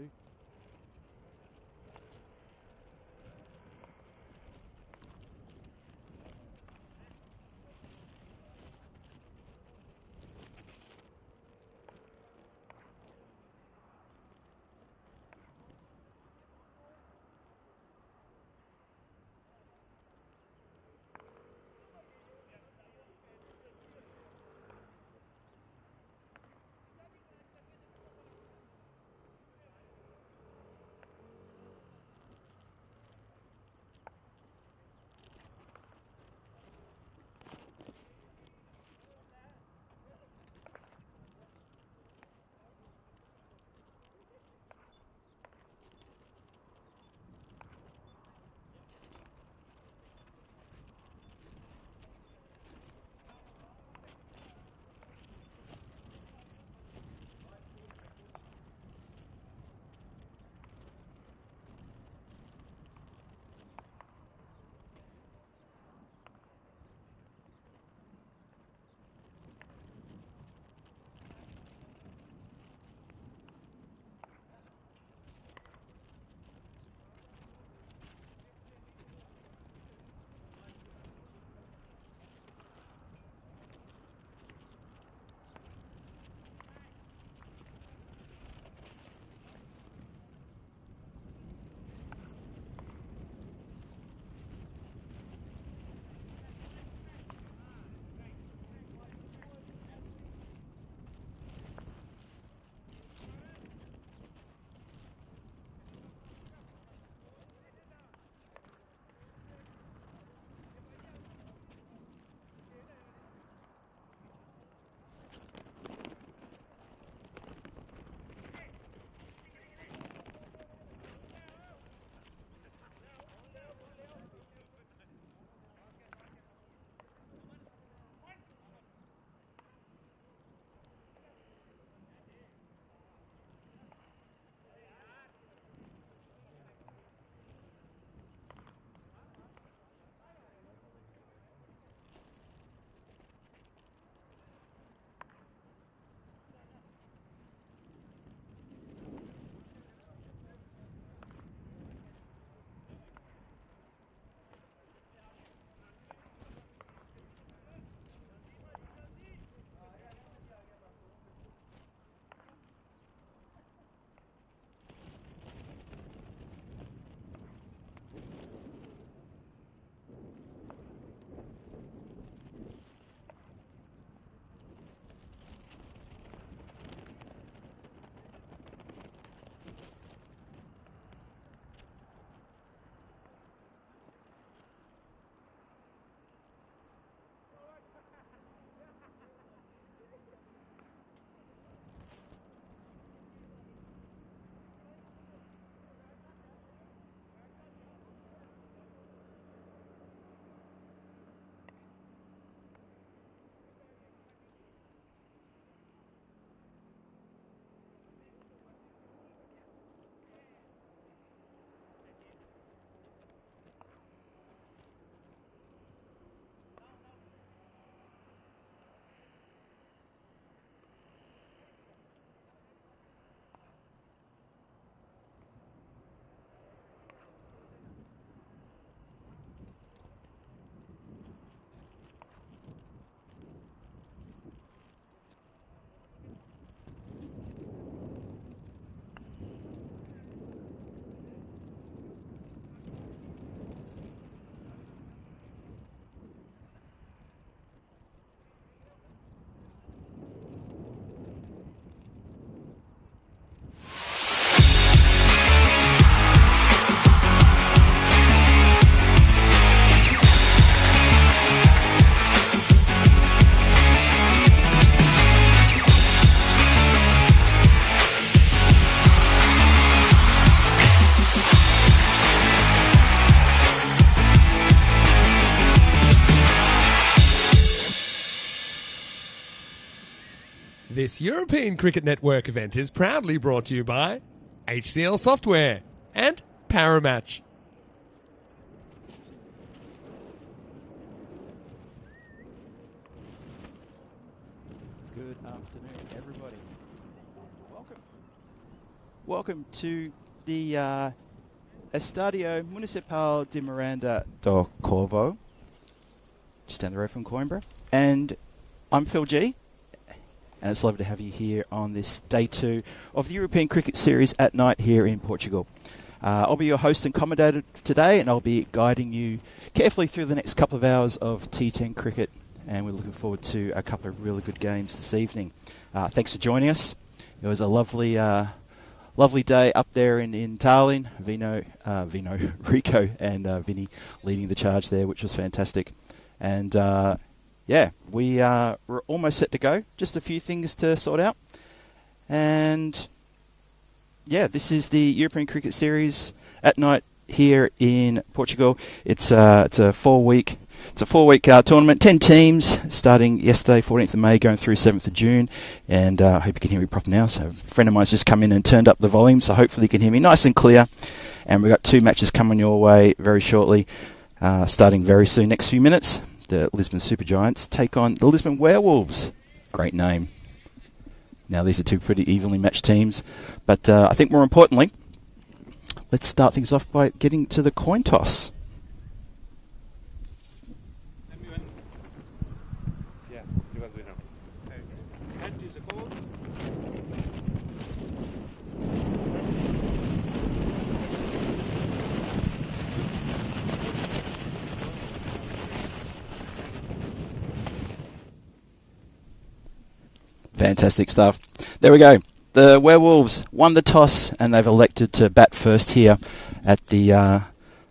2. This European Cricket Network event is proudly brought to you by HCL Software and Paramatch. Good afternoon, everybody. Welcome Welcome to the Estadio Municipal de Miranda do Corvo, just down the road from Coimbra. And I'm Phil G, and it's lovely to have you here on this day 2 of the European Cricket Series at night here in Portugal. I'll be your host and commentator today, and I'll be guiding you carefully through the next couple of hours of T10 cricket, and we're looking forward to a couple of really good games this evening. Thanks for joining us. It was a lovely day up there in Tallinn. Rico and Vinny leading the charge there, which was fantastic. And we're almost set to go. Just a few things to sort out. And this is the European Cricket Series at night here in Portugal. It's a 4-week tournament, 10 teams, starting yesterday, 14th of May, going through 7th of June. And I hope you can hear me properly now. So a friend of mine's just come in and turned up the volume, so hopefully you can hear me nice and clear. And we've got 2 matches coming your way very shortly, starting very soon, next few minutes. The Lisbon Supergiants take on the Lisbon Werewolves. Great name. Now, these are 2 pretty evenly matched teams. But I think more importantly, let's start things off by getting to the coin toss. Fantastic stuff. There we go. The Werewolves won the toss, and they've elected to bat first here at the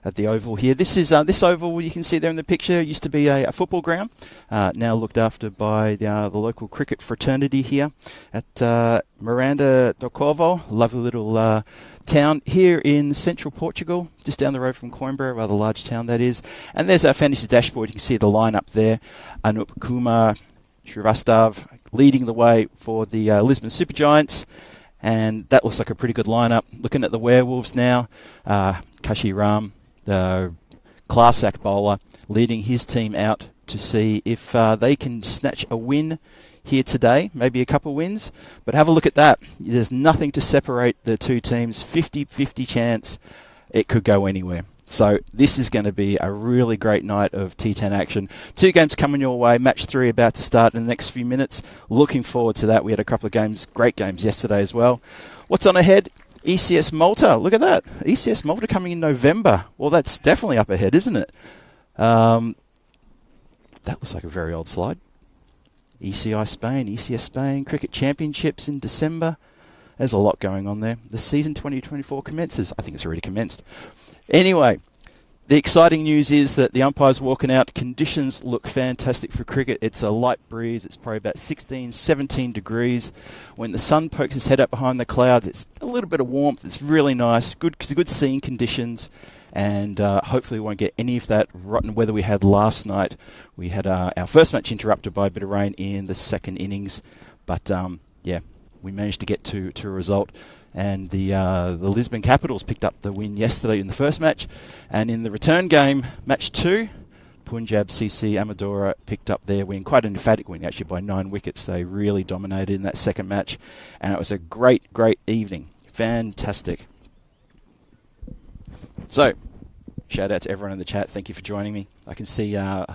oval here. This is this oval you can see there in the picture used to be a football ground, now looked after by the local cricket fraternity here at Miranda do Corvo, lovely little town here in central Portugal, just down the road from Coimbra, a rather large town that is. And there's our fantasy dashboard. You can see the lineup there. Anup Kumar Srivastav leading the way for the Lisbon Supergiants, and that looks like a pretty good lineup. Looking at the Werewolves now, Kashi Ram, the class act bowler, leading his team out to see if they can snatch a win here today, maybe a couple wins. But have a look at that. There's nothing to separate the 2 teams. 50-50 chance it could go anywhere. So this is going to be a really great night of T10 action. 2 games coming your way. Match 3 about to start in the next few minutes. Looking forward to that. We had a couple of games, great games yesterday as well. What's on ahead? ECS Malta. Look at that. ECS Malta coming in November. Well, that's definitely up ahead, isn't it? That looks like a very old slide. ECS Spain, Cricket Championships in December. There's a lot going on there. The season 2024 commences. I think it's already commenced. Anyway, the exciting news is that the umpire's walking out. Conditions look fantastic for cricket. It's a light breeze. It's probably about 16, 17 degrees. When the sun pokes its head up behind the clouds, it's a little bit of warmth. It's really nice. Good seeing conditions. And hopefully we won't get any of that rotten weather we had last night. We had our first match interrupted by a bit of rain in the second innings. But, we managed to get to a result. And the Lisbon Capitals picked up the win yesterday in the first match. And in the return game, match 2, Punjab CC Amadora picked up their win. Quite an emphatic win, actually, by 9 wickets. They really dominated in that second match. And it was a great evening. Fantastic. So, shout out to everyone in the chat. Thank you for joining me. I can see a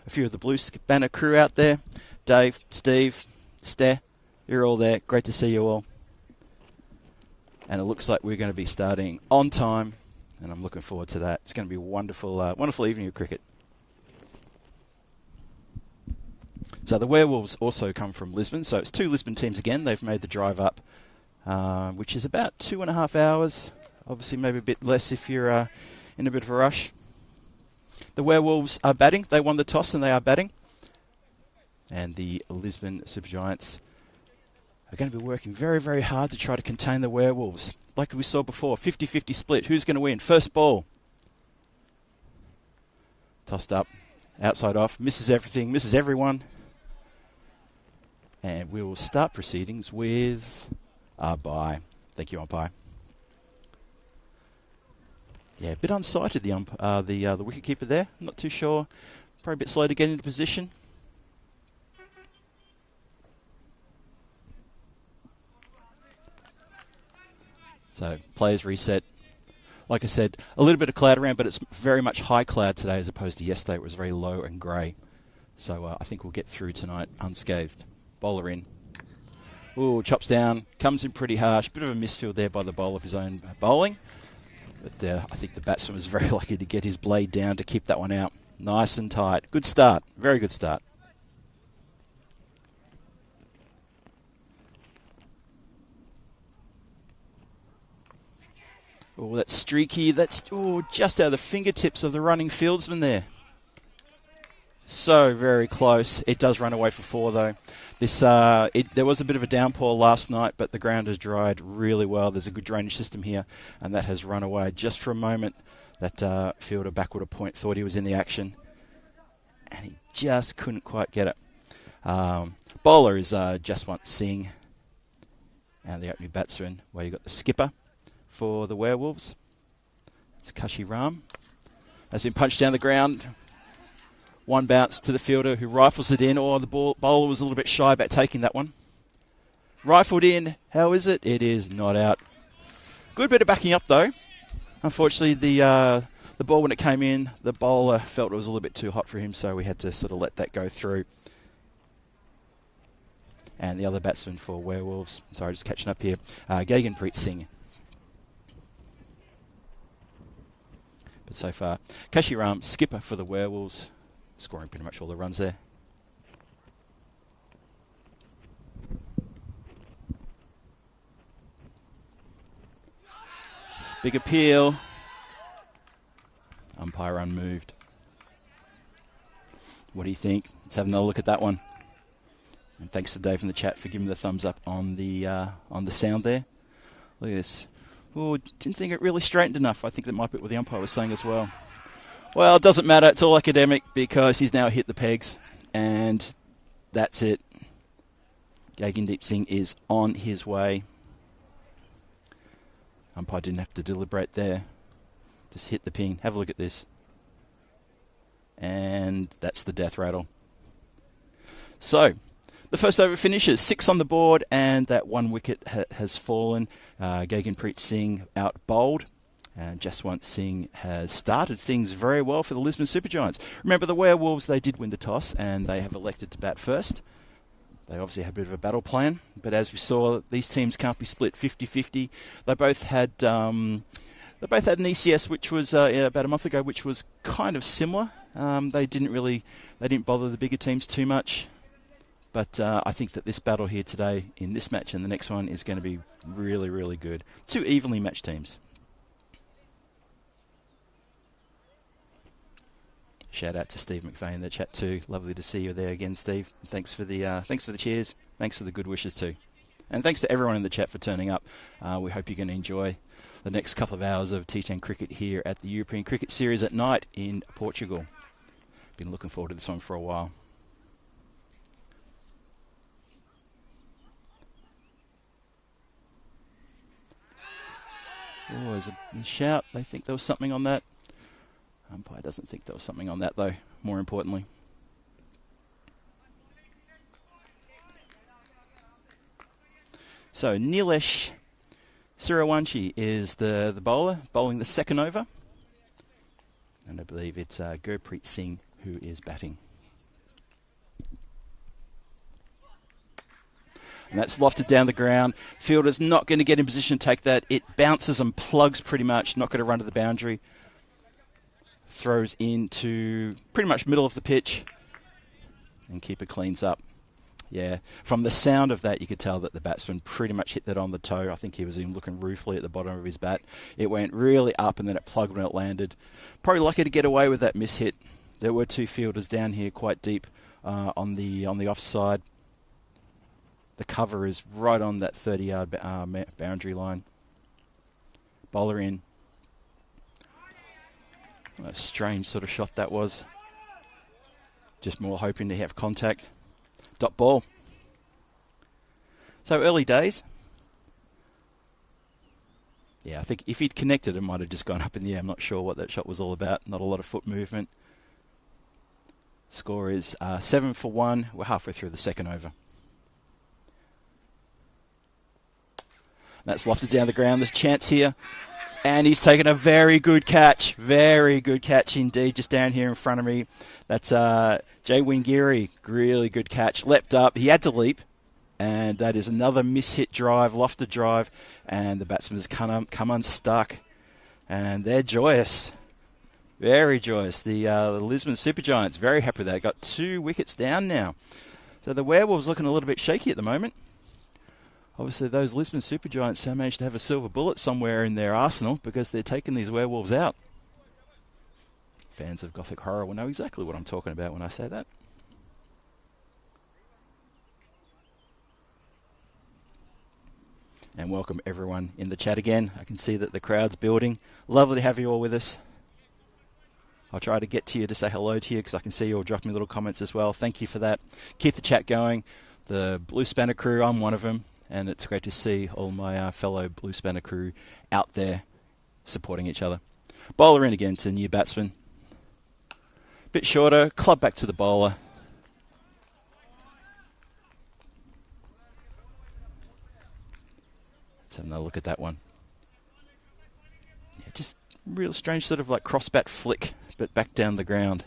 few of the Blue Banner crew out there. Dave, Steve, Ste, you're all there. Great to see you all. And it looks like we're going to be starting on time, and I'm looking forward to that. It's going to be a wonderful evening of cricket. So the Werewolves also come from Lisbon, so it's 2 Lisbon teams again. They've made the drive up, which is about 2.5 hours. Obviously, maybe a bit less if you're in a bit of a rush. The Werewolves are batting. They won the toss, and they are batting. And the Lisbon Supergiants are going to be working very, very hard to try to contain the Werewolves. Like we saw before, 50-50 split. Who's going to win? First ball. Tossed up. Outside off. Misses everything. Misses everyone. And we will start proceedings with a bye. Thank you, umpire. Yeah, a bit unsighted, the wicketkeeper there. Not too sure. Probably a bit slow to get into position. So players reset. Like I said, a little bit of cloud around, but it's very much high cloud today as opposed to yesterday. It was very low and grey. So I think we'll get through tonight unscathed. Bowler in. Ooh, chops down. Comes in pretty harsh. Bit of a misfield there by the bowler of his own bowling. But I think the batsman was very lucky to get his blade down to keep that one out. Nice and tight. Good start. Very good start. Oh, that's streaky. That's just out of the fingertips of the running fieldsman there. So very close. It does run away for 4, though. There was a bit of a downpour last night, but the ground has dried really well. There's a good drainage system here, and that has run away just for a moment. That fielder backward a point thought he was in the action, and he just couldn't quite get it. Bowler is Jaswant Singh, and the opening batsman, where you got the skipper for the Werewolves. It's Kashi Ram. Has been punched down the ground. One bounce to the fielder who rifles it in. The bowler was a little bit shy about taking that one. Rifled in. How is it? It is not out. Good bit of backing up, though. Unfortunately, the ball, when it came in, the bowler felt it was a little bit too hot for him, so we had to sort of let that go through. And the other batsman for Werewolves, sorry, just catching up here, Gaganpreet Singh. But so far, Kashi Ram, skipper for the Werewolves, scoring pretty much all the runs there. Big appeal. Umpire unmoved. What do you think? Let's have another look at that one. And thanks to Dave in the chat for giving the thumbs up on the sound there. Look at this. Oh, didn't think it really straightened enough. I think that might be what the umpire was saying as well. Well, it doesn't matter. It's all academic because he's now hit the pegs. And that's it. Gagandeep Singh is on his way. Umpire didn't have to deliberate there. Just hit the ping. Have a look at this. And that's the death rattle. So, the first over finishes. 6 on the board, and that 1 wicket has fallen. Gaganpreet Singh out bowled. Jaswant Singh has started things very well for the Lisbon Supergiants. Remember, the Werewolves, they did win the toss, and they have elected to bat first. They obviously had a bit of a battle plan, but as we saw, these teams can't be split 50-50. They both had an ECS, which was about a month ago, which was kind of similar. They didn't bother the bigger teams too much. But I think that this battle here today, in this match and the next one, is going to be really, really good. 2 evenly matched teams. Shout out to Steve McVeigh in the chat too. Lovely to see you there again, Steve. Thanks for the cheers. Thanks for the good wishes too. And thanks to everyone in the chat for turning up. We hope you're going to enjoy the next couple of hours of T10 cricket here at the European Cricket Series at night in Portugal. Been looking forward to this one for a while. Oh, there's a shout. They think there was something on that. Umpire doesn't think there was something on that, though, more importantly. So, Nilesh Sirawanshi is the bowler, bowling the second over. And I believe it's Gurpreet Singh who is batting. And that's lofted down the ground. Fielder's not going to get in position to take that. It bounces and plugs pretty much, not going to run to the boundary. Throws into pretty much middle of the pitch. And keeper cleans up. Yeah, from the sound of that, you could tell that the batsman pretty much hit that on the toe. I think he was even looking ruefully at the bottom of his bat. It went really up and then it plugged when it landed. Probably lucky to get away with that mishit. There were 2 fielders down here quite deep on the offside. The cover is right on that 30-yard boundary line. Bowler in. What a strange sort of shot that was. Just more hoping to have contact. Dot ball. So early days. Yeah, I think if he'd connected, it might have just gone up in the air. I'm not sure what that shot was all about. Not a lot of foot movement. Score is 7 for 1. We're halfway through the second over. That's lofted down the ground. There's a chance here. And he's taken a very good catch. Very good catch indeed, just down here in front of me. That's Jay Wingiri. Really good catch. Leapt up. He had to leap. And that is another mishit drive, lofted drive. And the batsman has come unstuck. And they're joyous. Very joyous. The Lisbon Supergiants, very happy with that. Got 2 wickets down now. So the Werewolves looking a little bit shaky at the moment. Obviously, those Lisbon Supergiants managed to have a silver bullet somewhere in their arsenal because they're taking these Werewolves out. Fans of Gothic Horror will know exactly what I'm talking about when I say that. And welcome everyone in the chat again. I can see that the crowd's building. Lovely to have you all with us. I'll try to get to you to say hello to you because I can see you all dropping me little comments as well. Thank you for that. Keep the chat going. The Blue Spanner crew, I'm one of them. And it's great to see all my fellow Blue Spanner crew out there supporting each other. Bowler in again to the new batsman. Bit shorter, club back to the bowler. Let's have another look at that one. Yeah, just real strange sort of like cross-bat flick, but back down the ground.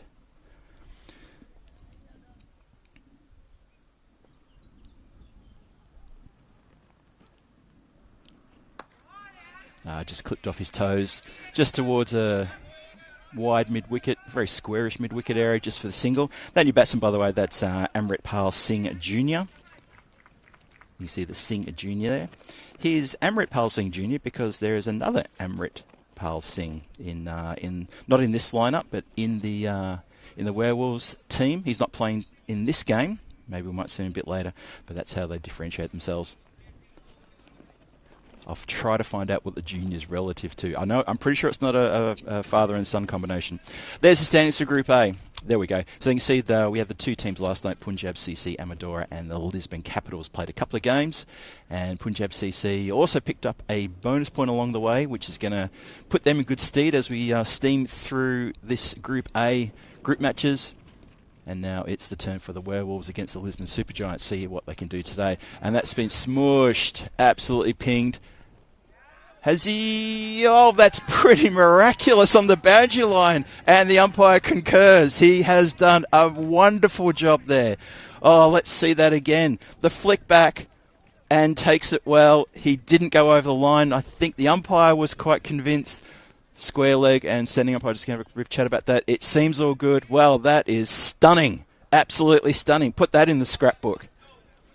Just clipped off his toes, just towards a wide mid-wicket, very squarish mid-wicket area just for the single. That new batsman, by the way, that's Amritpal Singh Jr. You see the Singh Jr. there. He's Amritpal Singh Jr. because there is another Amritpal Singh in not in this lineup, but in the Werewolves team. He's not playing in this game. Maybe we might see him a bit later, but that's how they differentiate themselves. I'll try to find out what the junior's relative to. I'm pretty sure it's not a father and son combination. There's the standings for Group A. There we go. So you can see we had the 2 teams last night, Punjab CC Amadora and the Lisbon Capitals played a couple of games. And Punjab CC also picked up a bonus point along the way, which is going to put them in good stead as we steam through this Group A group matches. And now it's the turn for the Werewolves against the Lisbon Supergiants. See what they can do today. And that's been smooshed, absolutely pinged. Has he? Oh, that's pretty miraculous on the boundary line. And the umpire concurs. He has done a wonderful job there. Oh, let's see that again. The flick back and takes it well. He didn't go over the line. I think the umpire was quite convinced. Square leg and standing umpire, just going to have a brief chat about that. It seems all good. Well, that is stunning. Absolutely stunning. Put that in the scrapbook.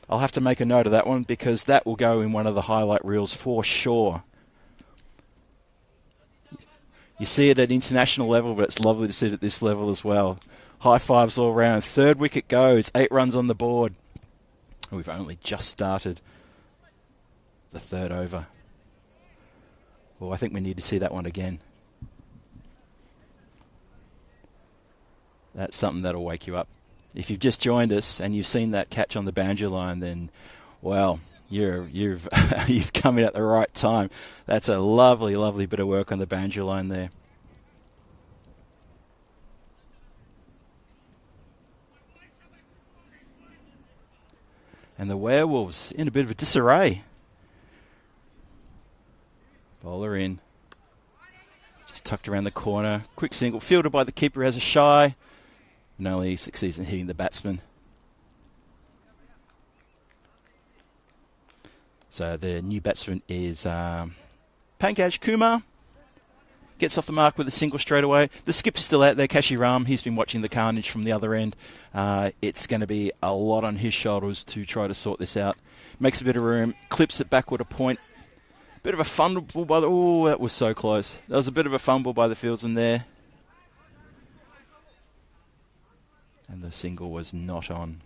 I'll have to make a note of that one because that will go in one of the highlight reels for sure. You see it at international level, but it's lovely to see it at this level as well. High fives all around. 3rd wicket goes. 8 runs on the board. We've only just started the 3rd over. Well, I think we need to see that one again. That's something that'll wake you up. If you've just joined us and you've seen that catch on the boundary line, then, well, you've come in at the right time. That's a lovely, lovely bit of work on the boundary line there. And the Werewolves in a bit of a disarray. Bowler in. Just tucked around the corner. Quick single. Fielded by the keeper who has a shy. And only succeeds in hitting the batsman. So the new batsman is Pankaj Kumar. Gets off the mark with a single straight away. The skipper's still out there, Kashi Ram. He's been watching the carnage from the other end. It's going to be a lot on his shoulders to try to sort this out. Makes a bit of room. Clips it backward a point. Bit of a fumble by the... Oh, that was so close. That was a bit of a fumble by the fieldsman there. And the single was not on.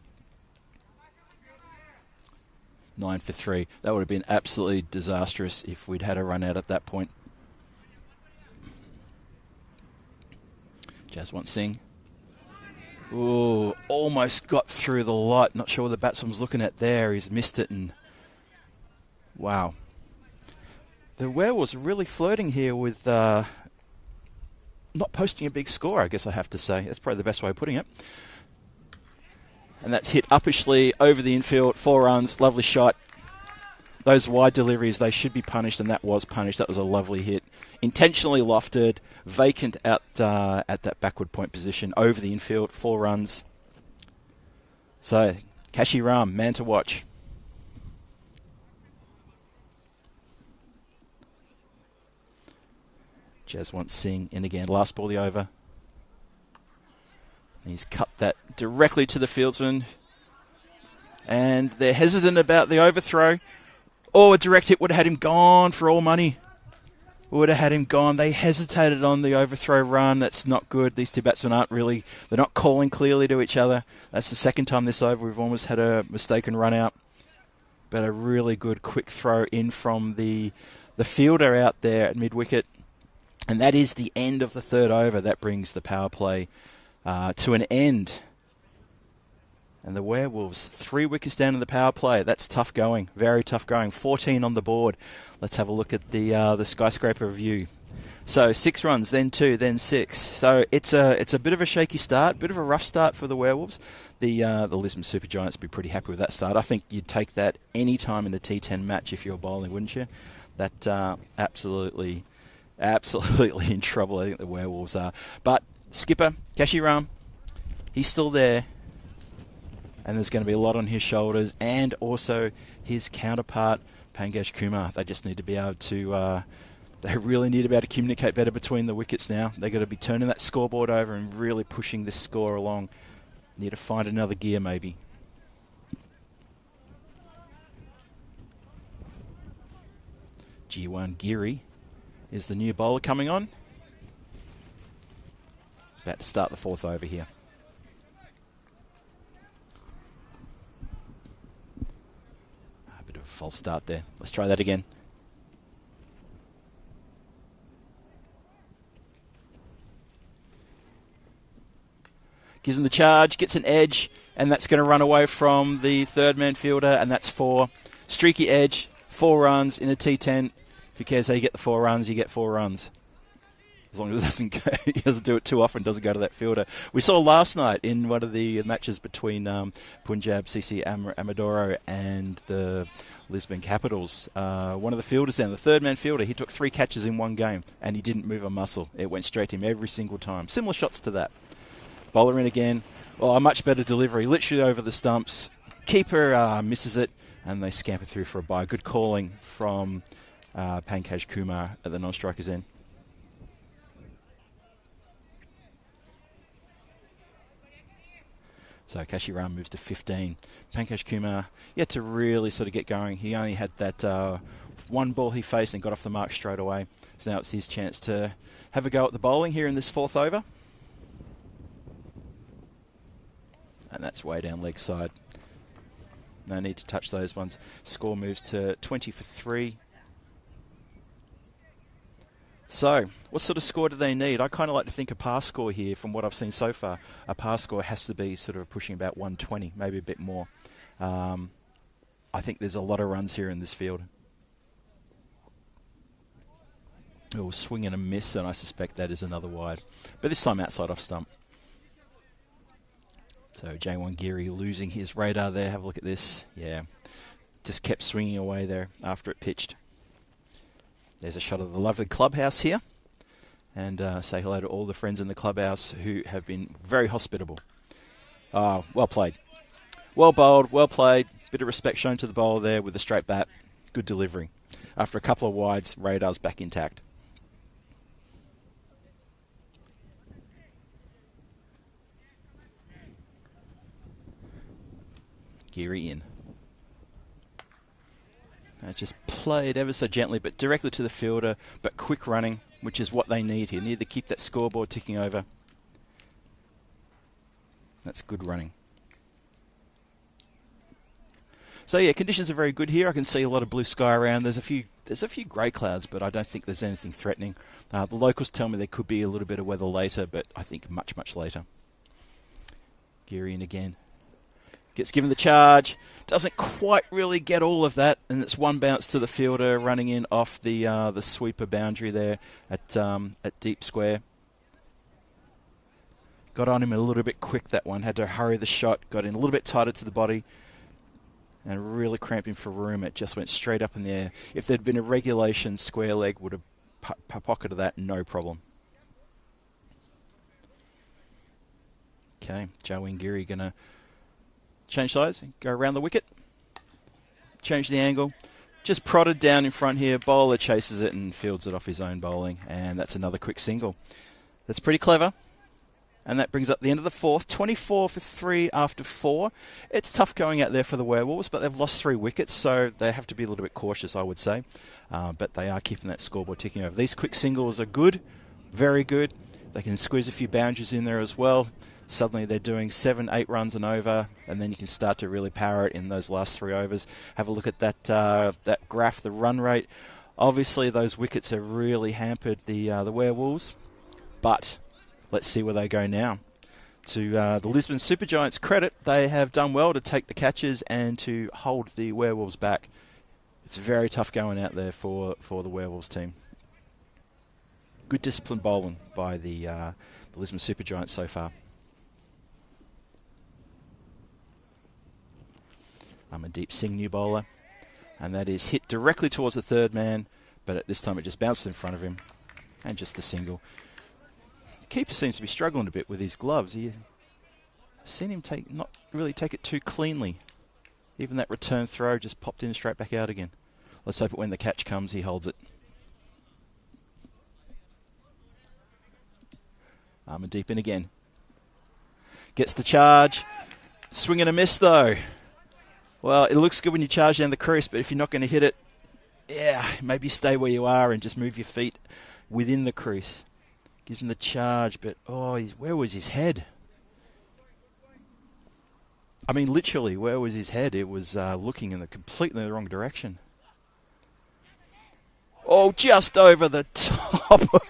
9 for 3. That would have been absolutely disastrous if we'd had a run out at that point. Jaswant Singh. Ooh, almost got through the light. Not sure what the batsman was looking at there. He's missed it and... Wow. The Werewolves are really flirting here with not posting a big score, I guess I have to say. That's probably the best way of putting it. And that's hit uppishly over the infield. 4 runs. Lovely shot. those wide deliveries, they should be punished, and that was punished. That was a lovely hit. Intentionally lofted, vacant at that backward point position, over the infield, 4 runs. So, Kashi Ram, man to watch. Jaswant Singh in again. Last ball the over. He's cut that directly to the fieldsman. And they're hesitant about the overthrow. Oh, a direct hit would have had him gone for all money. Would have had him gone. They hesitated on the overthrow run. That's not good. These two batsmen they're not calling clearly to each other. That's the second time this over we've almost had a mistaken run out. But a really good quick throw in from the fielder out there at mid-wicket. And that is the end of the third over. That brings the power play to an end. And the Werewolves, 3 wickets down in the power play. That's tough going, very tough going. 14 on the board. Let's have a look at the skyscraper review. So 6 runs, then 2, then 6. So it's a bit of a shaky start, bit of a rough start for the Werewolves. The Lisbon Super Giants would be pretty happy with that start. I think you'd take that any time in a T10 match if you're bowling, wouldn't you? That absolutely in trouble, I think the Werewolves are. But skipper, Kashi Ram, he's still there. And there's going to be a lot on his shoulders, and also his counterpart, Pankaj Kumar. They just need to be able to, they really need to be able to communicate better between the wickets now. They've got to be turning that scoreboard over and really pushing this score along. Need to find another gear, maybe. G1 Giri is the new bowler coming on. About to start the 4th over here. False start there. Let's try that again. Gives him the charge, gets an edge, and that's going to run away from the third-man fielder, and that's 4. Streaky edge, 4 runs in a T10. Who cares how you get the 4 runs? You get 4 runs. As long as he doesn't do it too often, doesn't go to that fielder. We saw last night in one of the matches between Punjab, CC Amadoro and the Lisbon Capitals. One of the fielders down, the third-man fielder, he took 3 catches in one game, and he didn't move a muscle. It went straight to him every single time. Similar shots to that. Bowler in again. Oh, a much better delivery, literally over the stumps. Keeper misses it, and they scamper through for a bye. Good calling from Pankaj Kumar at the non-striker's end. So Kashi Ram moves to 15. Pankaj Kumar yet to really sort of get going. He only had that one ball he faced and got off the mark straight away. So now it's his chance to have a go at the bowling here in this 4th over. And that's way down leg side. No need to touch those ones. Score moves to 20 for 3. So, what sort of score do they need? I kind of like to think a pass score here, from what I've seen so far. A pass score has to be sort of pushing about 120, maybe a bit more. I think there's a lot of runs here in this field. Oh, swing and a miss, and I suspect that is another wide. But this time outside off stump. So, J1 Giri losing his radar there. Have a look at this. Yeah, just kept swinging away there after it pitched. There's a shot of the lovely clubhouse here. And say hello to all the friends in the clubhouse who have been very hospitable. Well played. Well bowled, well played. Bit of respect shown to the bowler there with a straight bat. Good delivery. After a couple of wides, radar's back intact. Giri in. Just played ever so gently, but directly to the fielder, but quick running, which is what they need here. Need to keep that scoreboard ticking over. That's good running. So yeah, conditions are very good here. I can see a lot of blue sky around. There's a few grey clouds, but I don't think there's anything threatening. The locals tell me there could be a little bit of weather later, but I think much, much later. Giri in again. Gets given the charge, doesn't quite really get all of that, and it's one bounce to the fielder running in off the sweeper boundary there at deep square. Got on him a little bit quick, that one. Had to hurry the shot, got in a little bit tighter to the body. and really cramped him for room. It just went straight up in the air. If there'd been a regulation square leg, would have pocketed that, no problem. Okay, Joe Ingiri going to change sides, go around the wicket, change the angle. Just prodded down in front here. Bowler chases it and fields it off his own bowling. And that's another quick single. That's pretty clever. And that brings up the end of the fourth. 24 for 3 after 4. It's tough going out there for the Werewolves, but they've lost 3 wickets, so they have to be a little bit cautious, I would say. But they are keeping that scoreboard ticking over. These quick singles are good, very good. They can squeeze a few boundaries in there as well. Suddenly they're doing 7, 8 runs and over, and then you can start to really power it in those last 3 overs. Have a look at that graph, the run rate. Obviously, those wickets have really hampered the Werewolves, but let's see where they go now. To the Lisbon Supergiants' credit, they have done well to take the catches and to hold the Werewolves back. It's very tough going out there for the Werewolves team. Good disciplined bowling by the Lisbon Supergiants so far. Amandeep Singh, new bowler, and that is hit directly towards the third man, but at this time it just bounced in front of him, and just the single. The keeper seems to be struggling a bit with his gloves. I've seen him not really take it too cleanly. Even that return throw just popped in straight back out again. Let's hope when the catch comes he holds it. Amandeep in again. Gets the charge. Swing and a miss though. Well, it looks good when you charge down the crease, but if you're not going to hit it, yeah, maybe stay where you are and just move your feet within the crease. Gives him the charge, but where was his head? I mean, literally, where was his head? It was looking in completely the wrong direction. Oh, just over the top.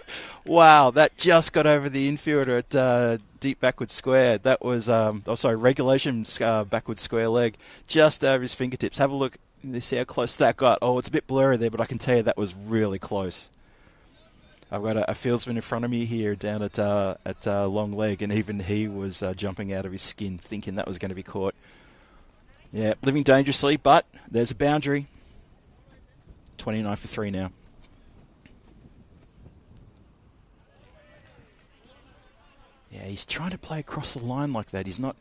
Wow, that just got over the infielder at deep backward square. That was, regulation backward square leg. Just over his fingertips. Have a look. You see how close that got. Oh, it's a bit blurry there, but I can tell you that was really close. I've got a fieldsman in front of me here down at long leg, and even he was jumping out of his skin thinking that was going to be caught. Yeah, living dangerously, but there's a boundary. 29 for 3 now. Yeah, he's trying to play across the line like that. He's not.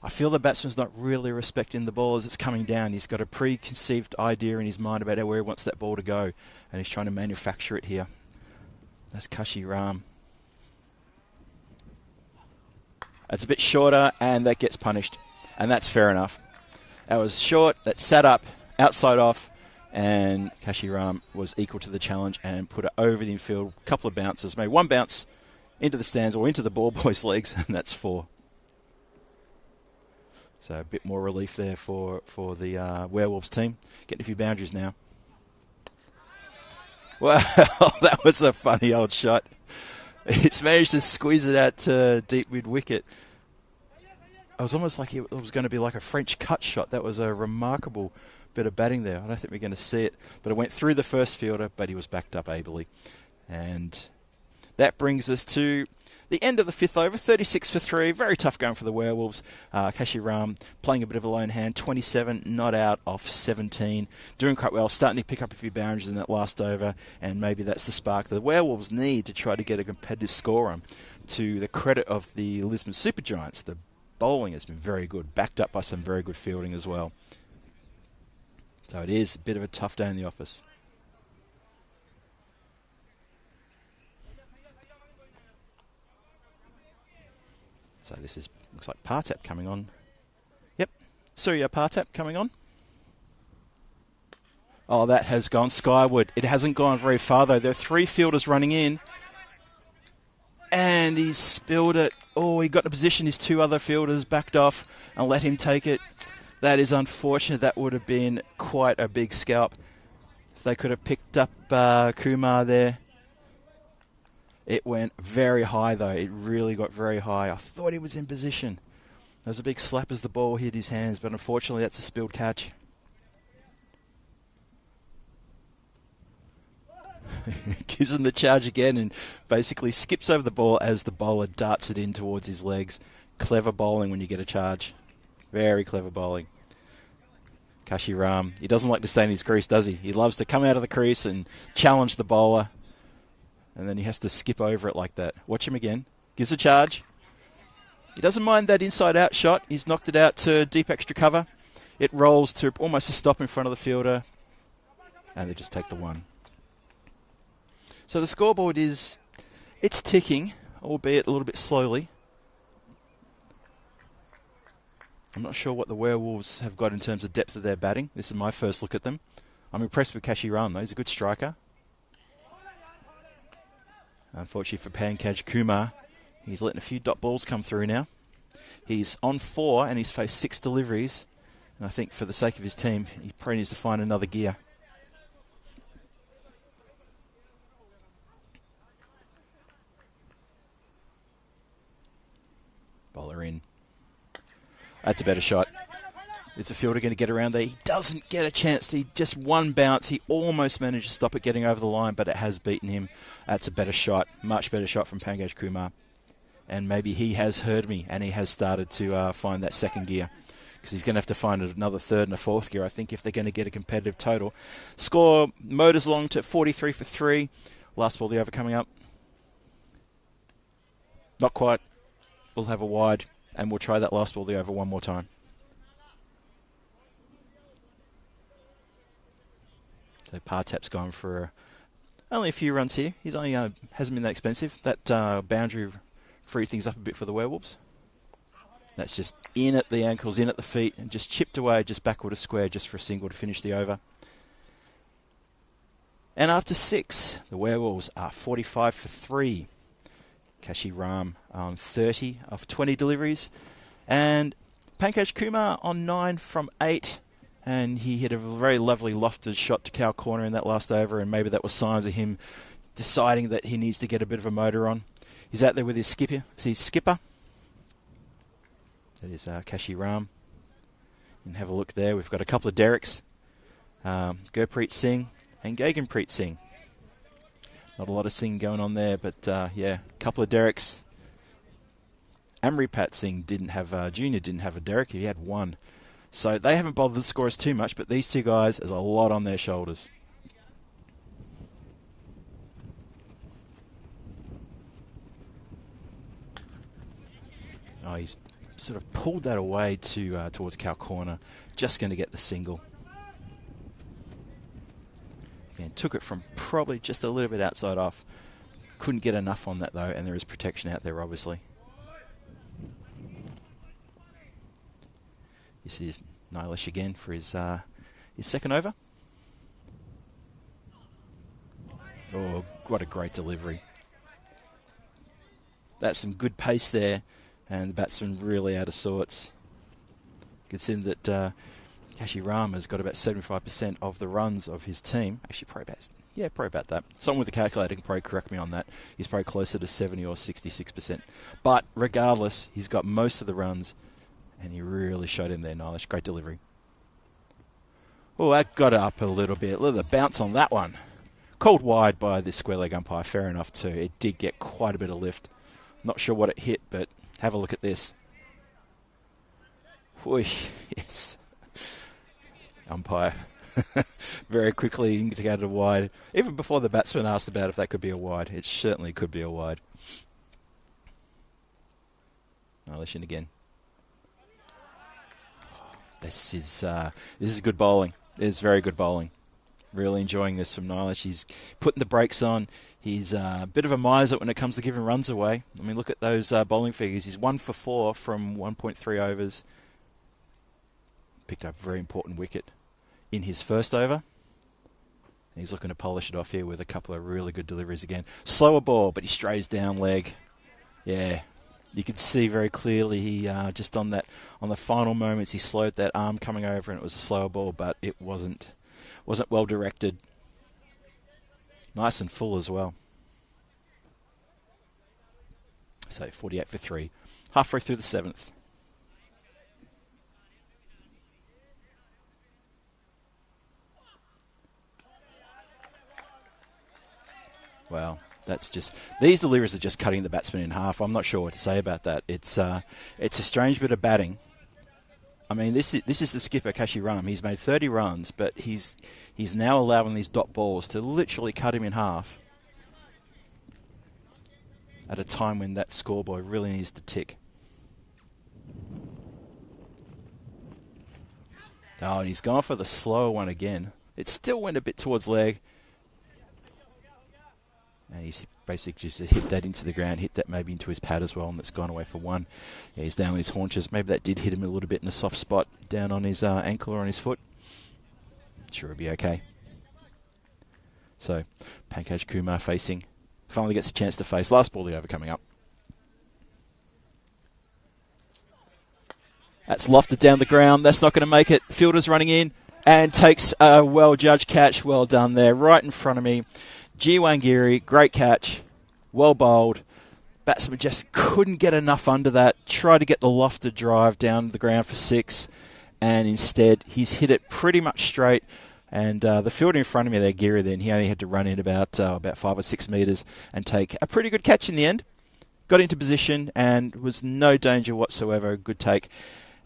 I feel the batsman's not really respecting the ball as it's coming down. He's got a preconceived idea in his mind about where he wants that ball to go, and he's trying to manufacture it here. That's Kashi Ram. That's a bit shorter, and that gets punished, and that's fair enough. That was short. That sat up, outside off, and Kashi Ram was equal to the challenge and put it over the infield. A couple of bounces, maybe one bounce into the stands or into the ball boy's legs, and that's 4. So a bit more relief there for the Werewolves team. Getting a few boundaries now. Well, that was a funny old shot. It's managed to squeeze it out to deep mid-wicket. It was almost like it was going to be like a French cut shot. That was a remarkable bit of batting there. I don't think we're going to see it. But it went through the first fielder, but he was backed up ably. And that brings us to the end of the 5th over, 36 for 3. Very tough going for the Werewolves. Kashi Ram playing a bit of a lone hand, 27 not out off 17. Doing quite well, starting to pick up a few boundaries in that last over, and maybe that's the spark the Werewolves need to try to get a competitive score on. To the credit of the Lisbon Supergiants, the bowling has been very good, backed up by some very good fielding as well. So it is a bit of a tough day in the office. So this looks like Partap coming on. Yep, Surya Partap coming on. Oh, that has gone skyward. It hasn't gone very far though. There are 3 fielders running in. And he's spilled it. Oh, he got to position. His 2 other fielders backed off and let him take it. That is unfortunate. That would have been quite a big scalp. If they could have picked up Kumar there. It went very high, though. It really got very high. I thought he was in position. There was a big slap as the ball hit his hands, but unfortunately that's a spilled catch. Gives him the charge again and basically skips over the ball as the bowler darts it in towards his legs. Clever bowling when you get a charge. Very clever bowling. Kashiram, he doesn't like to stay in his crease, does he? He loves to come out of the crease and challenge the bowler. And then he has to skip over it like that. Watch him again. Gives a charge. He doesn't mind that inside-out shot. He's knocked it out to deep extra cover. It rolls to almost a stop in front of the fielder. And they just take the one. So the scoreboard it's ticking, albeit a little bit slowly. I'm not sure what the Werewolves have got in terms of depth of their batting. This is my first look at them. I'm impressed with Kashiram, though. He's a good striker. Unfortunately for Pankaj Kumar, he's letting a few dot balls come through now. He's on 4 and he's faced 6 deliveries. And I think for the sake of his team, he probably needs to find another gear. Bowler in. That's a better shot. It's a fielder going to get around there. He doesn't get a chance. He just one bounce. He almost managed to stop it getting over the line, but it has beaten him. That's a better shot. Much better shot from Pankaj Kumar. And maybe he has heard me and he has started to find that second gear. Because he's going to have to find another third and a fourth gear, I think, if they're going to get a competitive total. Score motors along to 43 for 3. Last ball of the over coming up. Not quite. We'll have a wide and we'll try that last ball of the over one more time. So Partap's gone for only a few runs here. He's only hasn't been that expensive. That boundary freed things up a bit for the Werewolves. That's just in at the ankles, in at the feet, and just chipped away just backward a square just for a single to finish the over. And after 6, the Werewolves are 45 for 3. Kashiram on 30 of 20 deliveries. And Pankaj Kumar on 9 from 8. And he hit a very lovely lofted shot to cow corner in that last over, and maybe that was signs of him deciding that he needs to get a bit of a motor on. He's out there with his skipper. That is Kashiram. You can have a look there. We've got a couple of Derricks. Gurpreet Singh and Gaganpreet Singh. Not a lot of Singh going on there, but yeah, a couple of Derricks. Amripat Singh Junior didn't have a Derrick. He had one. So they haven't bothered the scorers too much, but these two guys, there's a lot on their shoulders. Oh, he's sort of pulled that away towards cow corner. Just going to get the single. Again, took it from probably just a little bit outside off. Couldn't get enough on that, though, and there is protection out there, obviously. This is Nilesh again for his second over. Oh, what a great delivery. That's some good pace there, and the batsman really out of sorts. Considering that Kashiram has got about 75% of the runs of his team. Actually, probably about that. Someone with a calculator can probably correct me on that. He's probably closer to 70 or 66%. But regardless, he's got most of the runs. And he really showed him there, Nilesh. Great delivery. Oh, that got up a little bit. Look at the bounce on that one. Called wide by this square leg umpire. Fair enough, too. It did get quite a bit of lift. Not sure what it hit, but have a look at this. Whoosh. Yes. Umpire. Very quickly indicated a wide. Even before the batsman asked about if that could be a wide. It certainly could be a wide. Nilesh in again. This is good bowling. It's very good bowling. Really enjoying this from Nilesh. He's putting the brakes on. He's a bit of a miser when it comes to giving runs away. I mean, look at those bowling figures. He's 1 for 4 from 1.3 overs. Picked up a very important wicket in his first over. He's looking to polish it off here with a couple of really good deliveries again. Slower ball, but he strays down leg. Yeah. You could see very clearly he just on the final moments he slowed that arm coming over, and it was a slower ball, but it wasn't well directed. Nice and full as well. So 48 for 3, halfway through the 7th. Wow. That's just, these deliveries are just cutting the batsman in half. I'm not sure what to say about that. It's a strange bit of batting. I mean, this is the skipper Kashiram. He's made 30 runs, but he's now allowing these dot balls to literally cut him in half at a time when that scoreboard really needs to tick. Oh, and he's gone for the slower one again. It still went a bit towards leg. And he's basically just hit that into the ground, hit that maybe into his pad as well, and that's gone away for one. Yeah, he's down on his haunches. Maybe that did hit him a little bit in a soft spot down on his ankle or on his foot. Sure, he'll be okay. So, Pankaj Kumar facing. Finally gets a chance to face. Last ball of the over coming up. That's lofted down the ground. That's not going to make it. Fielder's running in and takes a well-judged catch. Well done there. Right in front of me. Jiwangiri, great catch. Well bowled. Batsman just couldn't get enough under that. Tried to get the lofted drive down the ground for 6. And instead, he's hit it pretty much straight. And the fielder in front of me there, Giri, then, he only had to run in about 5 or 6 metres and take a pretty good catch in the end. Got into position and was no danger whatsoever. Good take.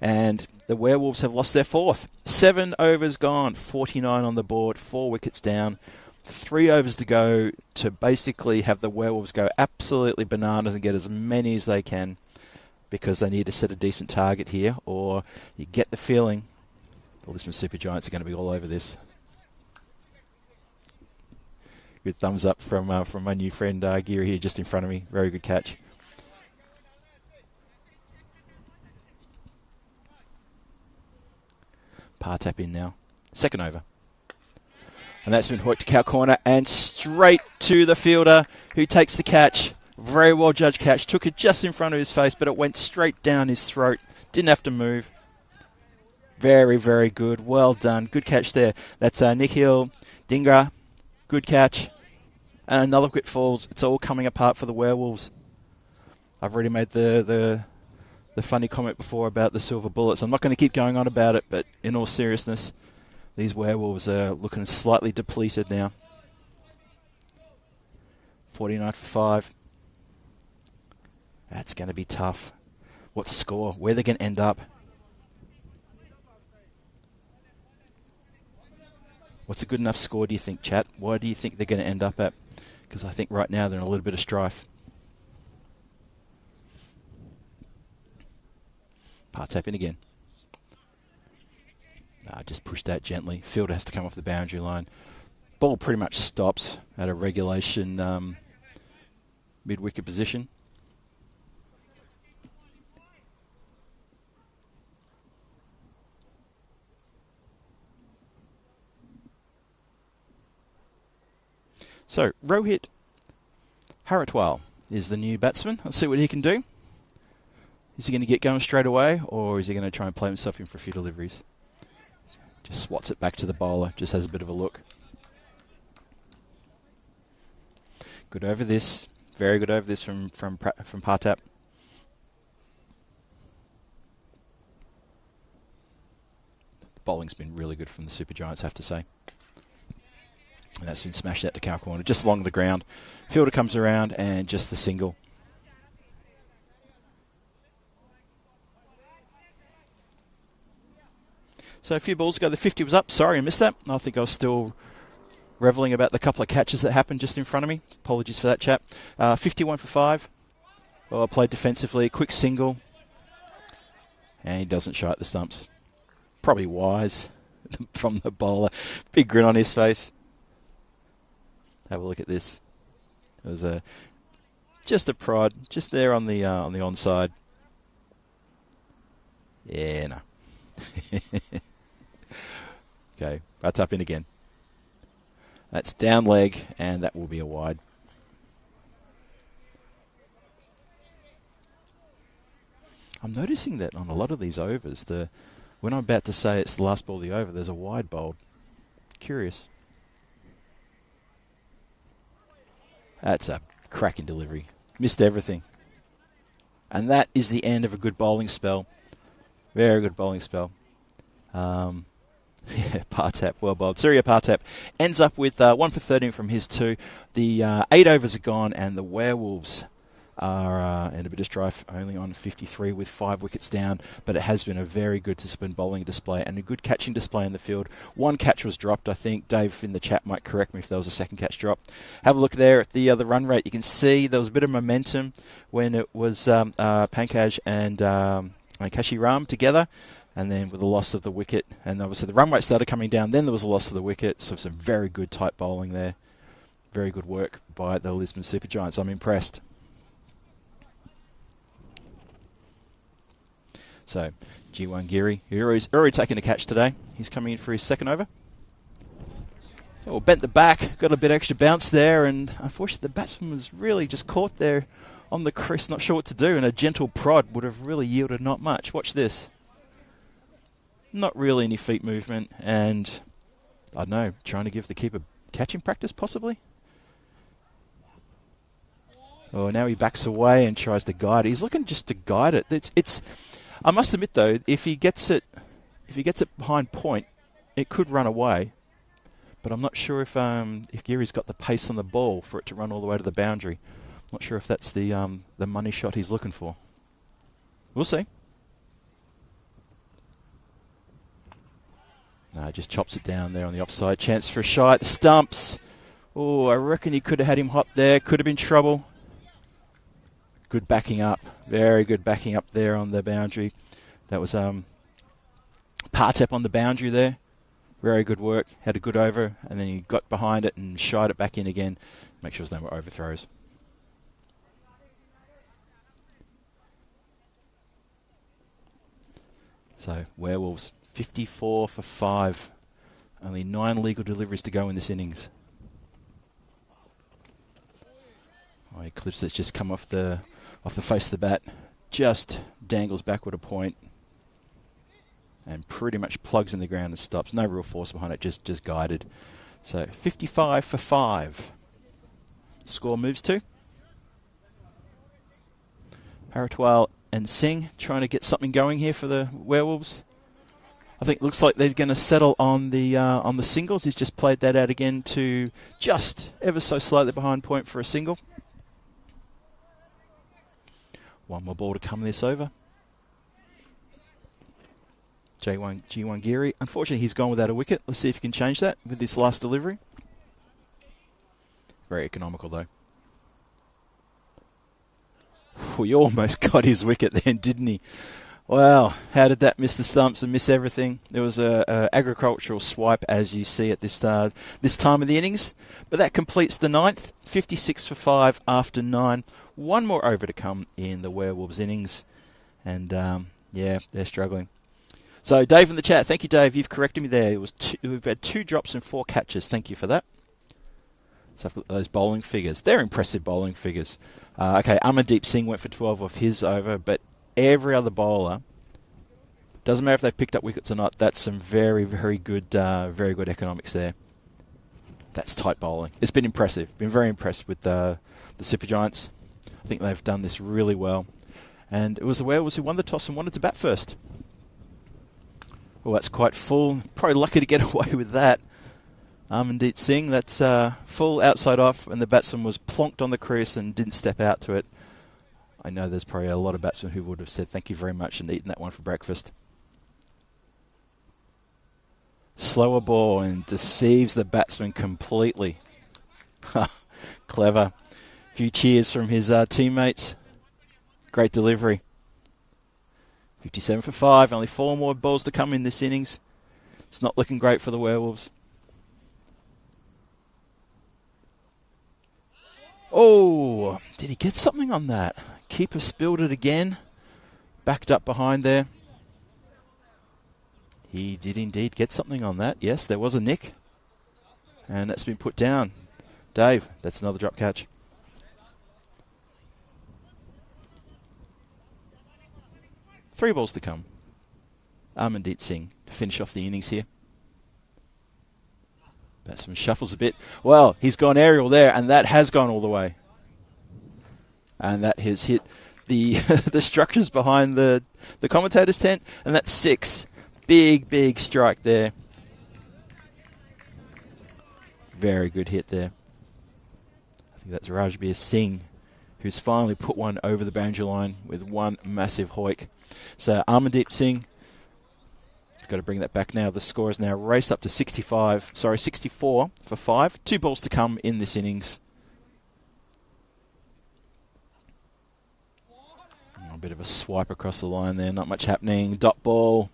And the Werewolves have lost their 4th. 7 overs gone, 49 on the board, 4 wickets down. 3 overs to go to basically have the Werewolves go absolutely bananas and get as many as they can, because they need to set a decent target here, or you get the feeling the Lisbon Super Giants are going to be all over this. Good thumbs up from my new friend Giri here just in front of me. Very good catch. Par tap in now. Second over. And that's been hooked to cow corner and straight to the fielder, who takes the catch. Very well judged catch. Took it just in front of his face, but it went straight down his throat. Didn't have to move. Very, very good. Well done. Good catch there. That's Nikhil Dhingra. Good catch. And another quick falls. It's all coming apart for the Werewolves. I've already made the funny comment before about the silver bullets. I'm not going to keep going on about it, but in all seriousness, these Werewolves are looking slightly depleted now. 49 for 5. That's going to be tough. What score? Where they're going to end up? What's a good enough score, do you think, chat? Why do you think they're going to end up at? Because I think right now they're in a little bit of strife. Par tap in again. Just push that gently. Fielder has to come off the boundary line. Ball pretty much stops at a regulation mid-wicket position. So, Rohit Haratwal is the new batsman. Let's see what he can do. Is he going to get going straight away, or is he going to try and play himself in for a few deliveries? Just swats it back to the bowler, just has a bit of a look. Good over this. Very good over this from Partap. The bowling's been really good from the Super Giants, I have to say. And that's been smashed out to cow corner, just along the ground. Fielder comes around and just the single. So a few balls ago, the 50 was up. Sorry, I missed that. I think I was still reveling about the couple of catches that happened just in front of me. Apologies for that, chap. 51 for 5. Well, I played defensively. Quick single. And he doesn't shy at the stumps. Probably wise from the bowler. Big grin on his face. Have a look at this. It was just a prod, just there on the onside. Yeah, no. Okay, right up in again. That's down leg, and that will be a wide. I'm noticing that on a lot of these overs, when I'm about to say it's the last ball of the over, there's a wide bowled. Curious. That's a cracking delivery. Missed everything. And that is the end of a good bowling spell. Very good bowling spell. Yeah, Partap, well bowled. Surya Partap ends up with 1 for 13 from his 2. The 8 overs are gone, and the Werewolves are in a bit of strife, only on 53 with 5 wickets down, but it has been a very good disciplined bowling display and a good catching display in the field. One catch was dropped, I think. Dave in the chat might correct me if there was a second catch drop. Have a look there at the run rate. You can see there was a bit of momentum when it was Pankaj and Kashi Ram together, and then with the loss of the wicket, and obviously the run rate started coming down, then there was a loss of the wicket, so some very good tight bowling there. Very good work by the Lisbon Super Giants. I'm impressed. So, G1 Giri, who's already taken a catch today. He's coming in for his second over. Oh, bent the back, got a bit extra bounce there, and unfortunately the batsman was really just caught there on the crease, not sure what to do, and a gentle prod would have really yielded not much. Watch this. Not really any feet movement, and I don't know, trying to give the keeper catching practice possibly? Oh, now he backs away and tries to guide it. He's looking just to guide it. It's I must admit though, if he gets it behind point, it could run away. But I'm not sure if Giri's got the pace on the ball for it to run all the way to the boundary. Not sure if that's the money shot he's looking for. We'll see. No, just chops it down there on the offside. Chance for a shot. The stumps. Oh, I reckon he could have had him hot there. Could have been trouble. Good backing up. Very good backing up there on the boundary. That was Partep on the boundary there. Very good work. Had a good over, and then he got behind it and shied it back in again. Make sure there's no more overthrows. So, Werewolves, 54 for 5. Only 9 legal deliveries to go in this innings. Oh, Eclipse that's just come off the face of the bat. Just dangles backward a point. And pretty much plugs in the ground and stops. No real force behind it, just guided. So, 55 for 5. Score moves to Paratwal and Singh trying to get something going here for the Werewolves. I think it looks like they're going to settle on the singles. He's just played that out again to just ever so slightly behind point for a single. One more ball to come this over. G1 Giri. Unfortunately, he's gone without a wicket. Let's see if he can change that with this last delivery. Very economical, though. He almost got his wicket then, didn't he? Well, how did that miss the stumps and miss everything? There was a agricultural swipe, as you see at this time of the innings. But that completes the 9th. 56 for 5 after 9. One more over to come in the Werewolves innings. And, yeah, they're struggling. So, Dave in the chat. Thank you, Dave. You've corrected me there. We've had 2 drops and 4 catches. Thank you for that. So, I've got those bowling figures. They're impressive bowling figures. Okay, Amandeep Singh went for 12 off his over, but every other bowler, doesn't matter if they've picked up wickets or not, that's some very, very good economics there. That's tight bowling. It's been impressive. Been very impressed with the Super Giants. I think they've done this really well. And it was the Werewolves who won the toss and wanted to bat first. Well, that's quite full. Probably lucky to get away with that. Amandeep Singh, that's full outside off, and the batsman was plonked on the crease and didn't step out to it. I know there's probably a lot of batsmen who would have said thank you very much and eaten that one for breakfast. Slower ball and deceives the batsman completely. Clever. A few cheers from his teammates. Great delivery. 57 for 5. Only 4 more balls to come in this innings. It's not looking great for the Werewolves. Oh, did he get something on that? Keeper spilled it again. Backed up behind there. He did indeed get something on that. Yes, there was a nick. And that's been put down. Dave, that's another drop catch. Three balls to come. Amandeep Singh to finish off the innings here. Batsman shuffles a bit. Well, he's gone aerial there, and that has gone all the way. And that has hit the the structures behind the commentator's tent, and that's 6. Big strike there. Very good hit there. I think that's Rajbir Singh who's finally put one over the boundary line with one massive hoik. So Amandeep Singh has got to bring that back now. The score is now raced up to 64 for 5. 2 balls to come in this innings. A bit of a swipe across the line there, not much happening. Dot ball.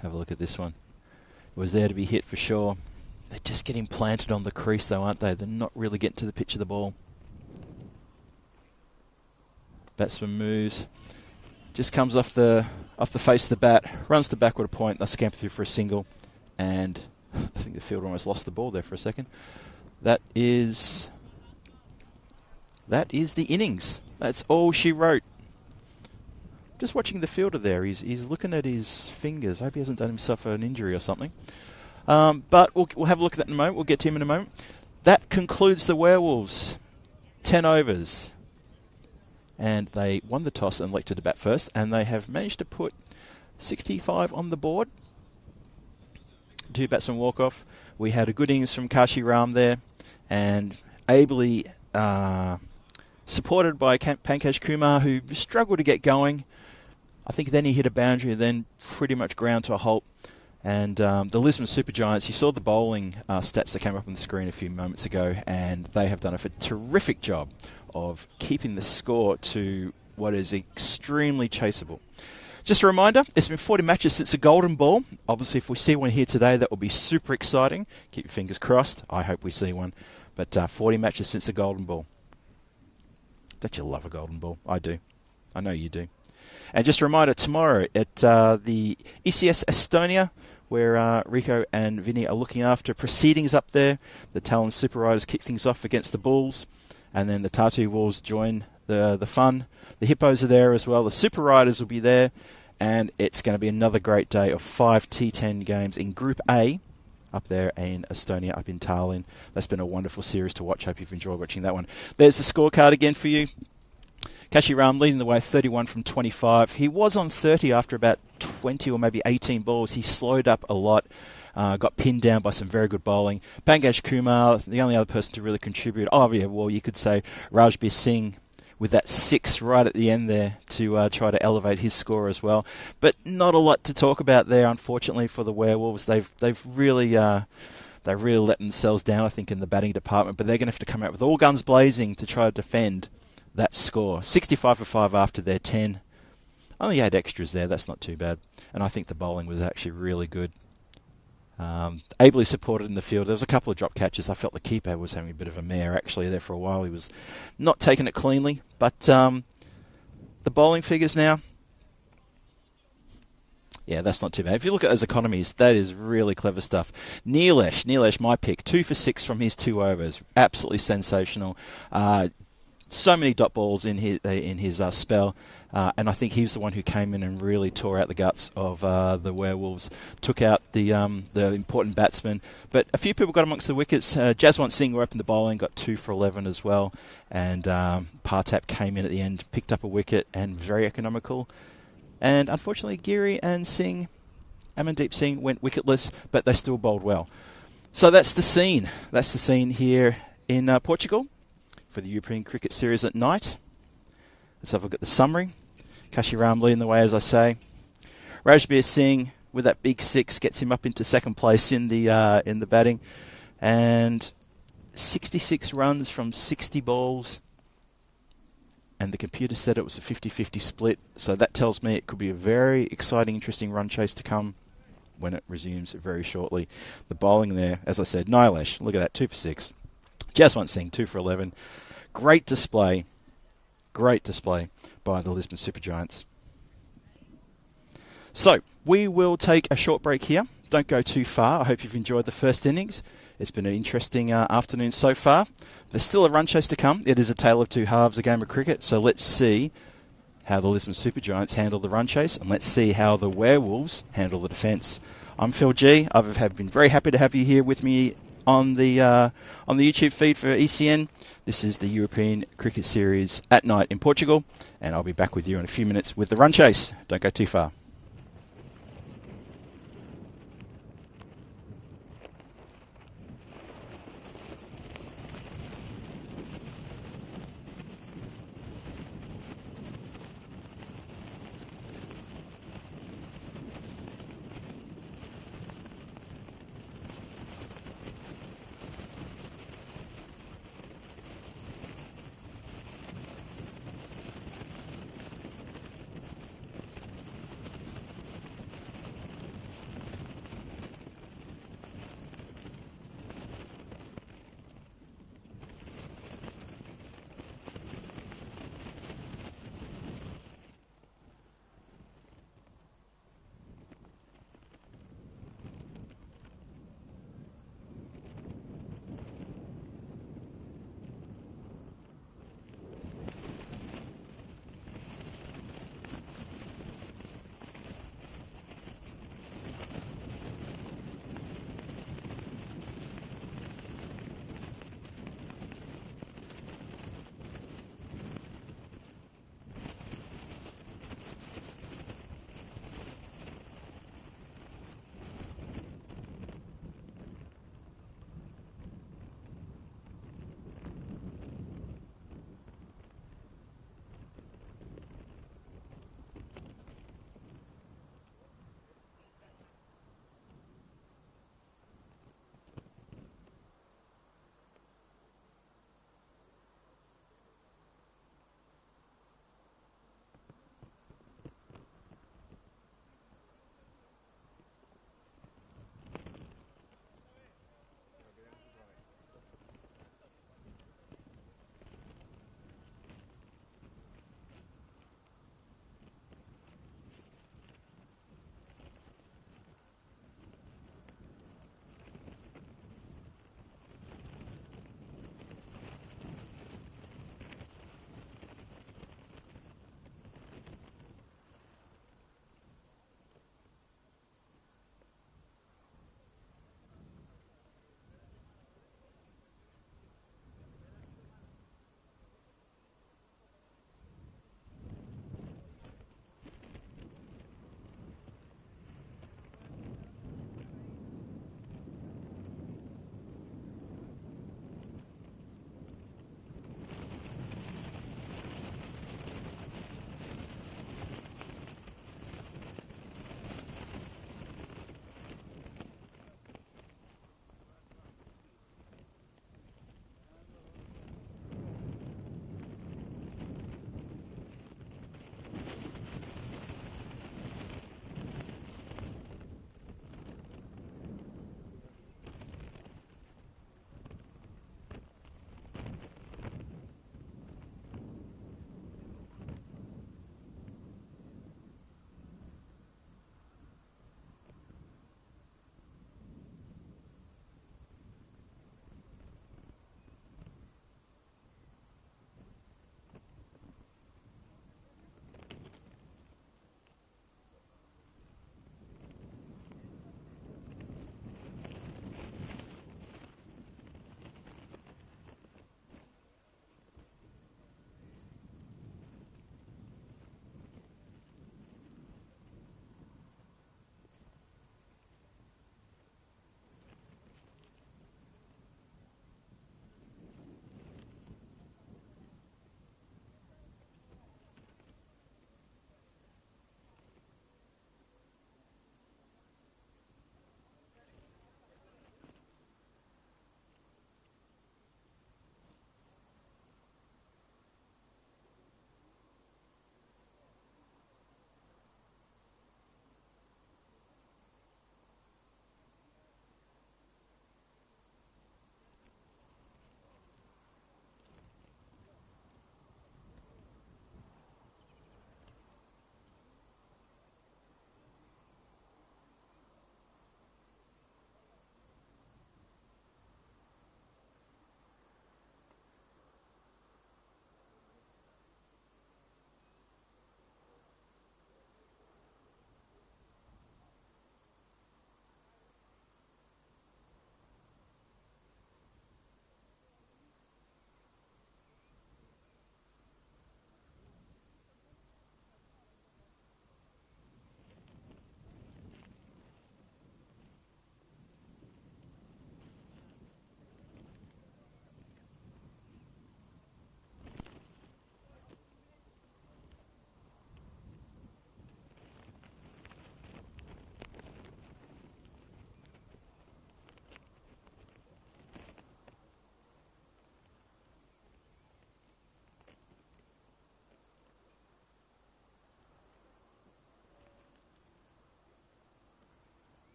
Have a look at this one. It was there to be hit for sure. They're just getting planted on the crease though, aren't they? They're not really getting to the pitch of the ball. Batsman moves. Just comes off the face of the bat, runs to backward a point, they'll scamper through for a single. And I think the fielder almost lost the ball there for a second. That is the innings. That's all she wrote. Just watching the fielder there, he's looking at his fingers. I hope he hasn't done himself an injury or something. But we'll have a look at that in a moment. We'll get to him in a moment. That concludes the Werewolves. 10 overs. And they won the toss and elected to bat first. And they have managed to put 65 on the board. 2 batsmen walk off. We had a good innings from Kashi Ram there. And ably supported by Pankaj Kumar, who struggled to get going. I think then he hit a boundary and then pretty much ground to a halt. And the Lisbon Supergiants, you saw the bowling stats that came up on the screen a few moments ago, and they have done a terrific job of keeping the score to what is extremely chaseable. Just a reminder, it's been 40 matches since the Golden Ball. Obviously, if we see one here today, that will be super exciting. Keep your fingers crossed. I hope we see one. But 40 matches since the Golden Ball. Don't you love a Golden Ball? I do. I know you do. And just a reminder, tomorrow at the ECS Estonia, where Rico and Vinny are looking after proceedings up there. The Talon Super Riders kick things off against the Bulls, and then the Tartu Wolves join the fun. The Hippos are there as well. The Super Riders will be there, and it's going to be another great day of 5 T10 games in Group A up there in Estonia, up in Tallinn. That's been a wonderful series to watch. Hope you've enjoyed watching that one. There's the scorecard again for you. Kashi Ram leading the way, 31 from 25. He was on 30 after about 20 or maybe 18 balls. He slowed up a lot, got pinned down by some very good bowling. Pankaj Kumar, the only other person to really contribute. Oh, yeah, well, you could say Rajbir Singh with that 6 right at the end there to try to elevate his score as well. But not a lot to talk about there, unfortunately, for the Werewolves. They've really let themselves down, I think, in the batting department. But they're going to have to come out with all guns blazing to try to defend that score. 65 for 5 after their 10. Only 8 extras there. That's not too bad. And I think the bowling was actually really good. Ably supported in the field. There was a couple of drop catches. I felt the keeper was having a bit of a mare actually there for a while. He was not taking it cleanly. But the bowling figures now, yeah, that's not too bad. If you look at those economies, that is really clever stuff. Neelesh, my pick, 2 for 6 from his 2 overs. Absolutely sensational. So many dot balls in his spell, and I think he was the one who came in and really tore out the guts of the Werewolves, took out the important batsmen. But a few people got amongst the wickets. Jaswant Singh opened the bowling, got 2 for 11 as well, and Partap came in at the end, picked up a wicket, and very economical. And unfortunately, Giri and Amandeep Singh went wicketless, but they still bowled well. So that's the scene. That's the scene here in Portugal for the European Cricket Series at night. Let's have a look at the summary. Kashi Ram leading the way, as I say. Rajbir Singh with that big 6 gets him up into second place in the batting, and 66 runs from 60 balls. And the computer said it was a 50-50 split, so that tells me it could be a very exciting, interesting run chase to come when it resumes very shortly. The bowling there, as I said, Neelesh, look at that, 2 for 6. Jaswant Singh, 2 for 11. Great display by the Lisbon Supergiants. So, we will take a short break here. Don't go too far. I hope you've enjoyed the first innings. It's been an interesting afternoon so far. There's still a run chase to come. It is a tale of two halves, a game of cricket. So let's see how the Lisbon Supergiants handle the run chase, and let's see how the Werewolves handle the defence. I'm Phil G. I've been very happy to have you here with me on the YouTube feed for ECN. This is the European Cricket Series at night in Portugal, and I'll be back with you in a few minutes with the run chase. Don't go too far.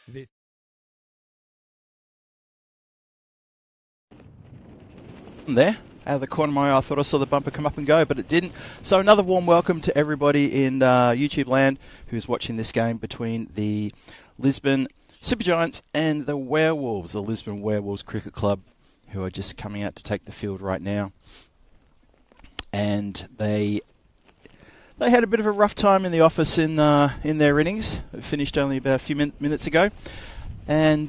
This there. Out of the corner of my eye, I thought I saw the bumper come up and go, but it didn't. So another warm welcome to everybody in YouTube land who's watching this game between the Lisbon Supergiants and the Werewolves, the Lisbon Werewolves Cricket Club, who are just coming out to take the field right now. And they had a bit of a rough time in the office in their innings. It finished only about a few minutes ago. And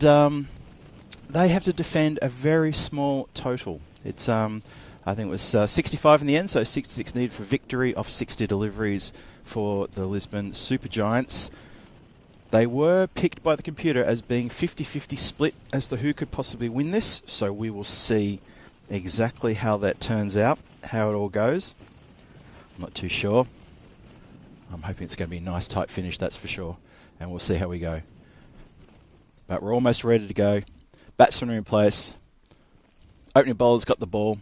they have to defend a very small total. It's I think it was 65 in the end, so 66 needed for victory off 60 deliveries for the Lisbon Supergiants. They were picked by the computer as being 50-50 split as to who could possibly win this, so we will see exactly how that turns out, how it all goes. I'm not too sure. I'm hoping it's going to be a nice tight finish, that's for sure, and we'll see how we go. But we're almost ready to go. Batsmen are in place. Opening bowler's got the ball.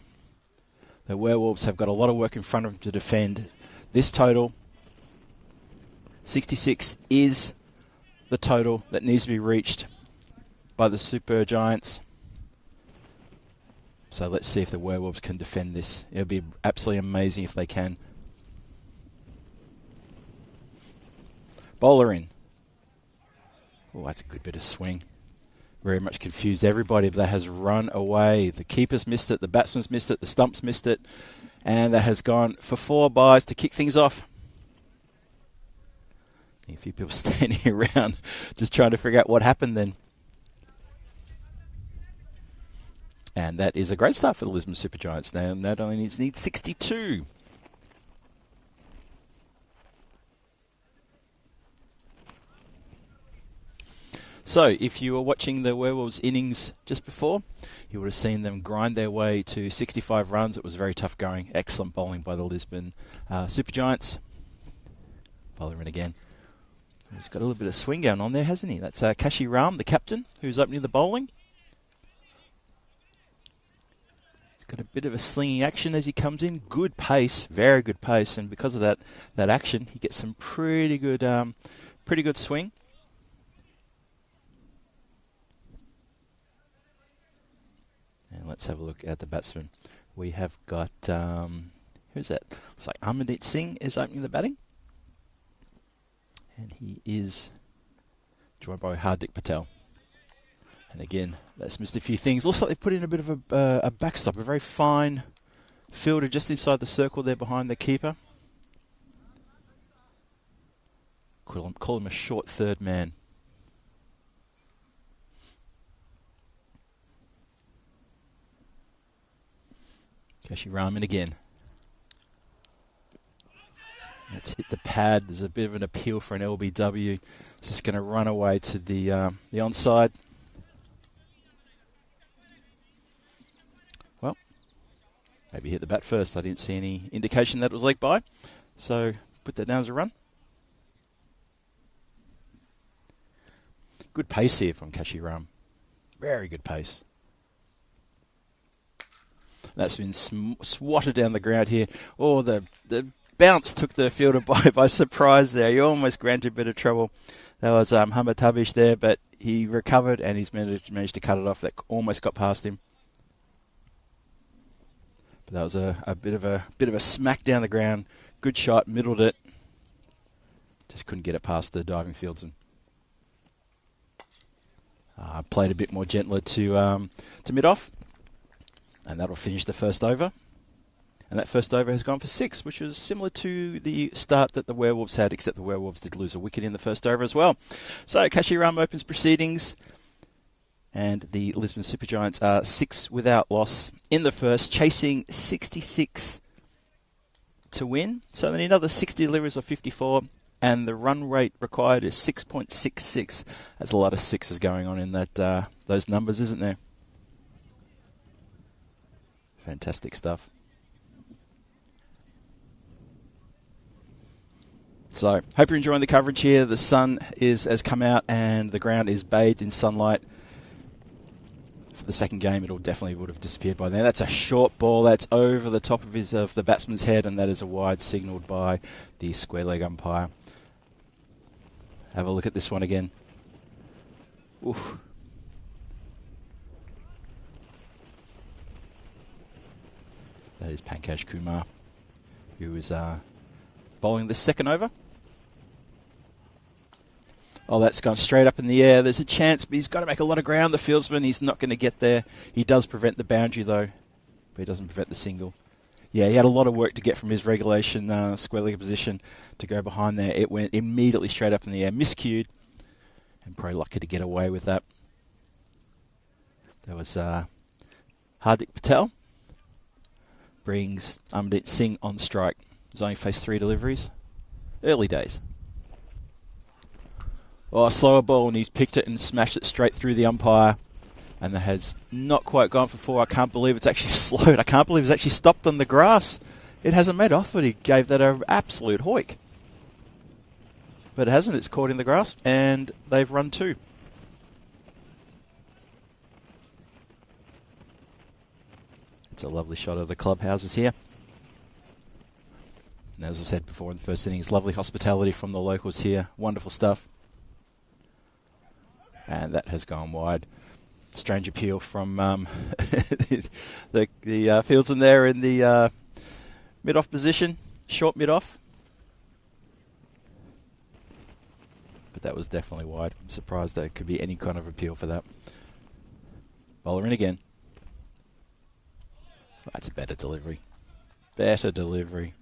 The Werewolves have got a lot of work in front of them to defend. This total, 66, is the total that needs to be reached by the Supergiants. So let's see if the Werewolves can defend this. It'll be absolutely amazing if they can. Bowler in. Oh, that's a good bit of swing. Very much confused everybody, but that has run away. The keeper's missed it, the batsman's missed it, the stumps missed it, and that has gone for 4 byes to kick things off. A few people standing around just trying to figure out what happened then. And that is a great start for the Lisbon Supergiants. Now, that only needs 62. So, if you were watching the Werewolves innings just before, you would have seen them grind their way to 65 runs. It was very tough going. Excellent bowling by the Lisbon Supergiants. Bowler in again. He's got a little bit of swing going on there, hasn't he? That's Kashi Ram, the captain, who's opening the bowling. He's got a bit of a slinging action as he comes in. Good pace, very good pace, and because of that action, he gets some pretty good swing. And let's have a look at the batsman. We have got, who's that? Looks like Amandeep Singh is opening the batting. And he is joined by Hardik Patel. And again, that's missed a few things. Looks like they put in a bit of a backstop, a very fine fielder just inside the circle there behind the keeper. Call him a short third man. Kashi Raman again. Let's hit the pad. There's a bit of an appeal for an LBW. It's just going to run away to the onside. Well, maybe hit the bat first. I didn't see any indication that it was leg by. So put that down as a run. Good pace here from Kashi Ram. Very good pace. That's been swatted down the ground here. Oh, the bounce took the fielder by surprise there. He almost granted a bit of trouble. That was Hamatavish there, but he recovered and he's managed to cut it off. That almost got past him. But that was a bit of a smack down the ground. Good shot, middled it. Just couldn't get it past the diving fieldsman. Played a bit more gentler to mid-off. And that'll finish the first over. And that first over has gone for 6, which is similar to the start that the Werewolves had, except the Werewolves did lose a wicket in the first over as well. So Kashi Ram opens proceedings. And the Lisbon Supergiants are 6 without loss in the first, chasing 66 to win. So they need another 60 deliveries of 54. And the run rate required is 6.66. There's a lot of sixes going on in that those numbers, isn't there? Fantastic stuff. So, hope you're enjoying the coverage here. The sun has come out and the ground is bathed in sunlight. For the second game, it definitely would have disappeared by then. That's a short ball. That's over the top of the batsman's head, and that is a wide signalled by the square leg umpire. Have a look at this one again. Oof. That is Pankaj Kumar, who is bowling the second over. Oh, that's gone straight up in the air. There's a chance, but he's got to make a lot of ground, the fieldsman. He's not going to get there. He does prevent the boundary, though, but he doesn't prevent the single. Yeah, he had a lot of work to get from his regulation square leg position to go behind there. It went immediately straight up in the air, miscued, and probably lucky to get away with that. That was Hardik Patel. Brings Amandeep Singh on strike. He's only faced 3 deliveries. Early days. Oh, a slower ball, and he's picked it and smashed it straight through the umpire. And that has not quite gone for 4. I can't believe it's actually slowed. I can't believe it's actually stopped on the grass. It hasn't made off, but he gave that an absolute hoik. But it hasn't. It's caught in the grass, and they've run 2. It's a lovely shot of the clubhouses here. And as I said before in the first innings, lovely hospitality from the locals here. Wonderful stuff. And that has gone wide. Strange appeal from the fieldsman there in the mid-off position. Short mid-off. But that was definitely wide. I'm surprised there could be any kind of appeal for that. Bowler in again. That's a better delivery. Better delivery.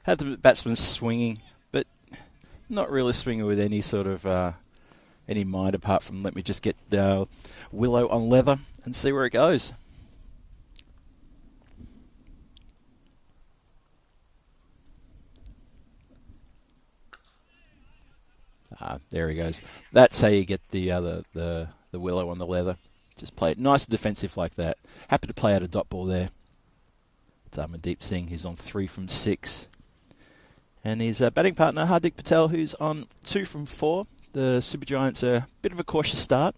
Had the batsman swinging, but not really swinging with any sort of any mind apart from let me just get Willow on leather and see where it goes. There he goes. That's how you get the Willow on the leather. Just play it nice and defensive like that. Happy to play out a dot ball there. It's Amandeep Singh, who's on 3 from 6. And his batting partner, Hardik Patel, who's on 2 from 4. The Super Giants are a bit of a cautious start.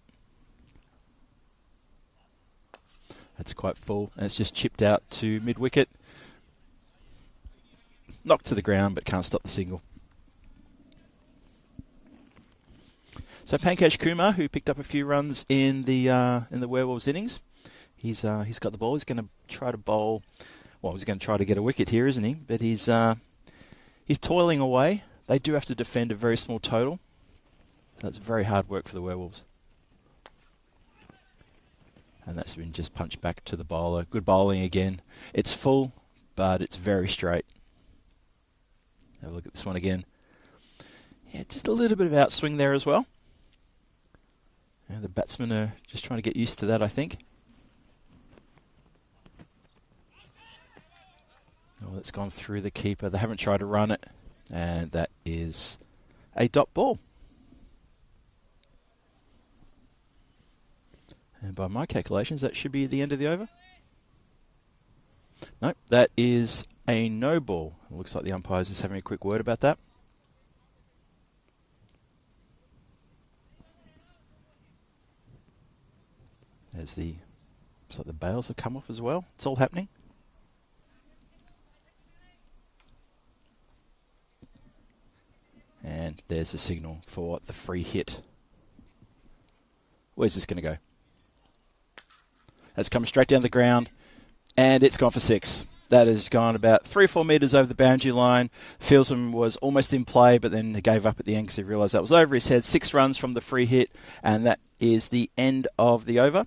That's quite full, and it's just chipped out to mid-wicket. Knocked to the ground, but can't stop the single. So Pankaj Kumar, who picked up a few runs in the Werewolves innings, he's got the ball. He's going to try to bowl. Well, he's going to try to get a wicket here, isn't he? But he's toiling away. They do have to defend a very small total. That's very hard work for the Werewolves. And that's been just punched back to the bowler. Good bowling again. It's full, but it's very straight. Have a look at this one again. Yeah, just a little bit of outswing there as well. Yeah, the batsmen are just trying to get used to that, I think. Oh, that's gone through the keeper. They haven't tried to run it. And that is a dot ball. And by my calculations, that should be the end of the over. Nope, that is a no ball. It looks like the umpire's just having a quick word about that. Looks like the bails have come off as well. It's all happening. And there's a signal for the free hit. Where's this going to go? That's come straight down the ground, and it's gone for 6. That has gone about 3 or 4 metres over the boundary line. Fieldsman was almost in play, but then he gave up at the end because he realised that was over his head. 6 runs from the free hit, and that is the end of the over.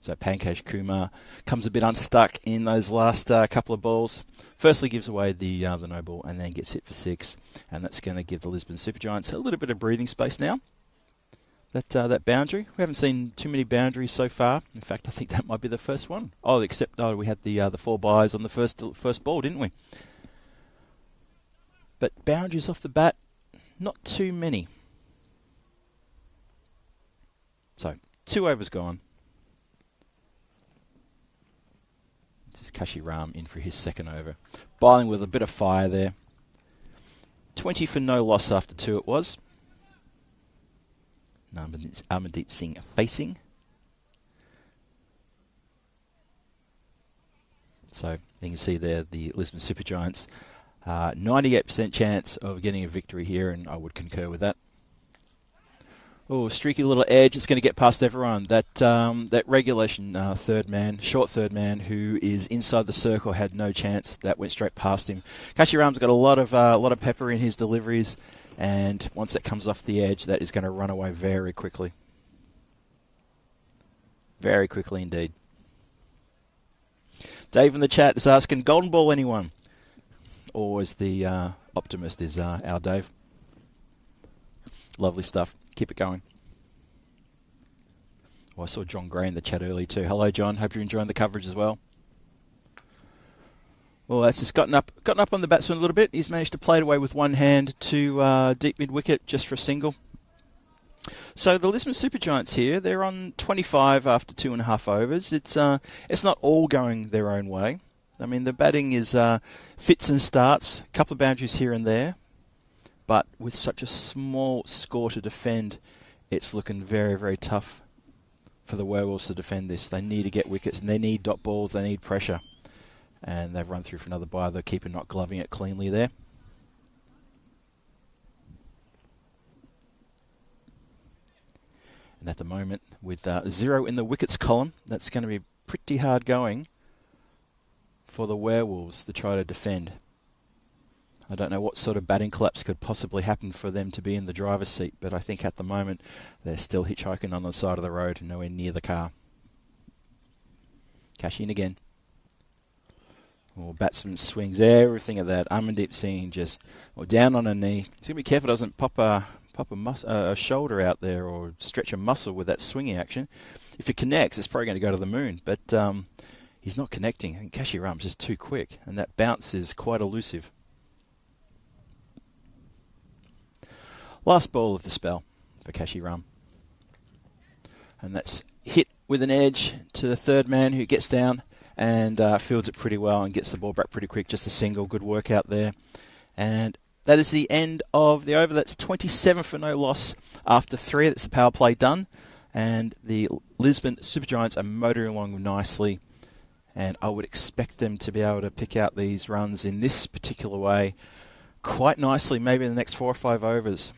So Pankaj Kumar comes a bit unstuck in those last couple of balls. Firstly gives away the no ball, and then gets hit for 6. And that's going to give the Lisbon Super Giants a little bit of breathing space now. That boundary. We haven't seen too many boundaries so far. In fact, I think that might be the first one. Oh, except we had the 4 byes on the first ball, didn't we? But boundaries off the bat, not too many. So 2 overs gone. This is Kashi Ram in for his second over. Bowling with a bit of fire there. 20 for no loss after 2 it was. Amandeep Singh facing. So you can see there the Lisbon Super Giants. 98% chance of getting a victory here, and I would concur with that. Oh, streaky little edge. It's going to get past everyone. That regulation short third man who is inside the circle had no chance. That went straight past him. Kashiram's got a lot of pepper in his deliveries, and once it comes off the edge, that is going to run away very quickly. Very quickly indeed. Dave in the chat is asking, golden ball anyone? Always the optimist is our Dave. Lovely stuff. Keep it going. Oh, I saw John Gray in the chat earlier too. Hello, John. Hope you're enjoying the coverage as well. Well, that's just gotten up on the batsman a little bit. He's managed to play it away with one hand to deep mid-wicket just for a single. So the Lisbon Supergiants here, they're on 25 after 2.5 overs. It's not all going their own way. I mean, the batting is fits and starts, a couple of boundaries here and there. But with such a small score to defend, it's looking very, very tough for the Werewolves to defend this. They need to get wickets, and they need dot balls, they need pressure. And they've run through for another bye. The keeper not gloving it cleanly there. And at the moment, with 0 in the wickets column, that's going to be pretty hard going for the Werewolves to try to defend. I don't know what sort of batting collapse could possibly happen for them to be in the driver's seat, but I think at the moment they're still hitchhiking on the side of the road and nowhere near the car. Cash in again. Batsman swings everything at that. Amandeep Singh just down on a knee. He's going to be careful doesn't pop a shoulder out there or stretch a muscle with that swinging action. If it connects, it's probably going to go to the moon, but he's not connecting. I think Kashiram's just too quick, and that bounce is quite elusive. Last ball of the spell for Kashiram. And that's hit with an edge to the third man who gets down and fields it pretty well and gets the ball back pretty quick. Just a single. Good work out there. And that is the end of the over. That's 27 for no loss after 3. That's the power play done. And the Lisbon Supergiants are motoring along nicely. And I would expect them to be able to pick out these runs in this particular way quite nicely, maybe in the next 4 or 5 overs.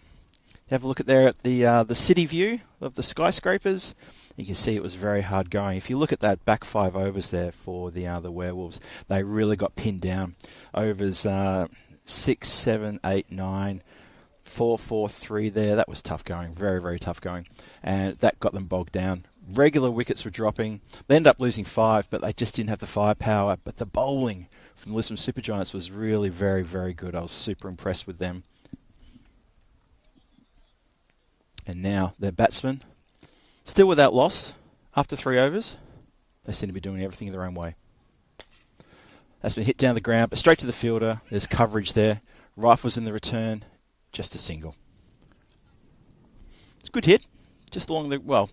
Have a look at there at the city view of the skyscrapers. You can see it was very hard going. If you look at that back 5 overs there for the Werewolves, they really got pinned down. Overs 6, 7, 8, 9, 4, 4, 3 there. That was tough going, very, very tough going. And that got them bogged down. Regular wickets were dropping. They ended up losing 5, but they just didn't have the firepower. But the bowling from the Lisbon Supergiants was really very, very good. I was super impressed with them. And now their batsmen, still without loss after 3 overs. They seem to be doing everything their own way. That's been hit down the ground, but straight to the fielder. There's coverage there. Rifles in the return. Just a single. It's a good hit. Just along the,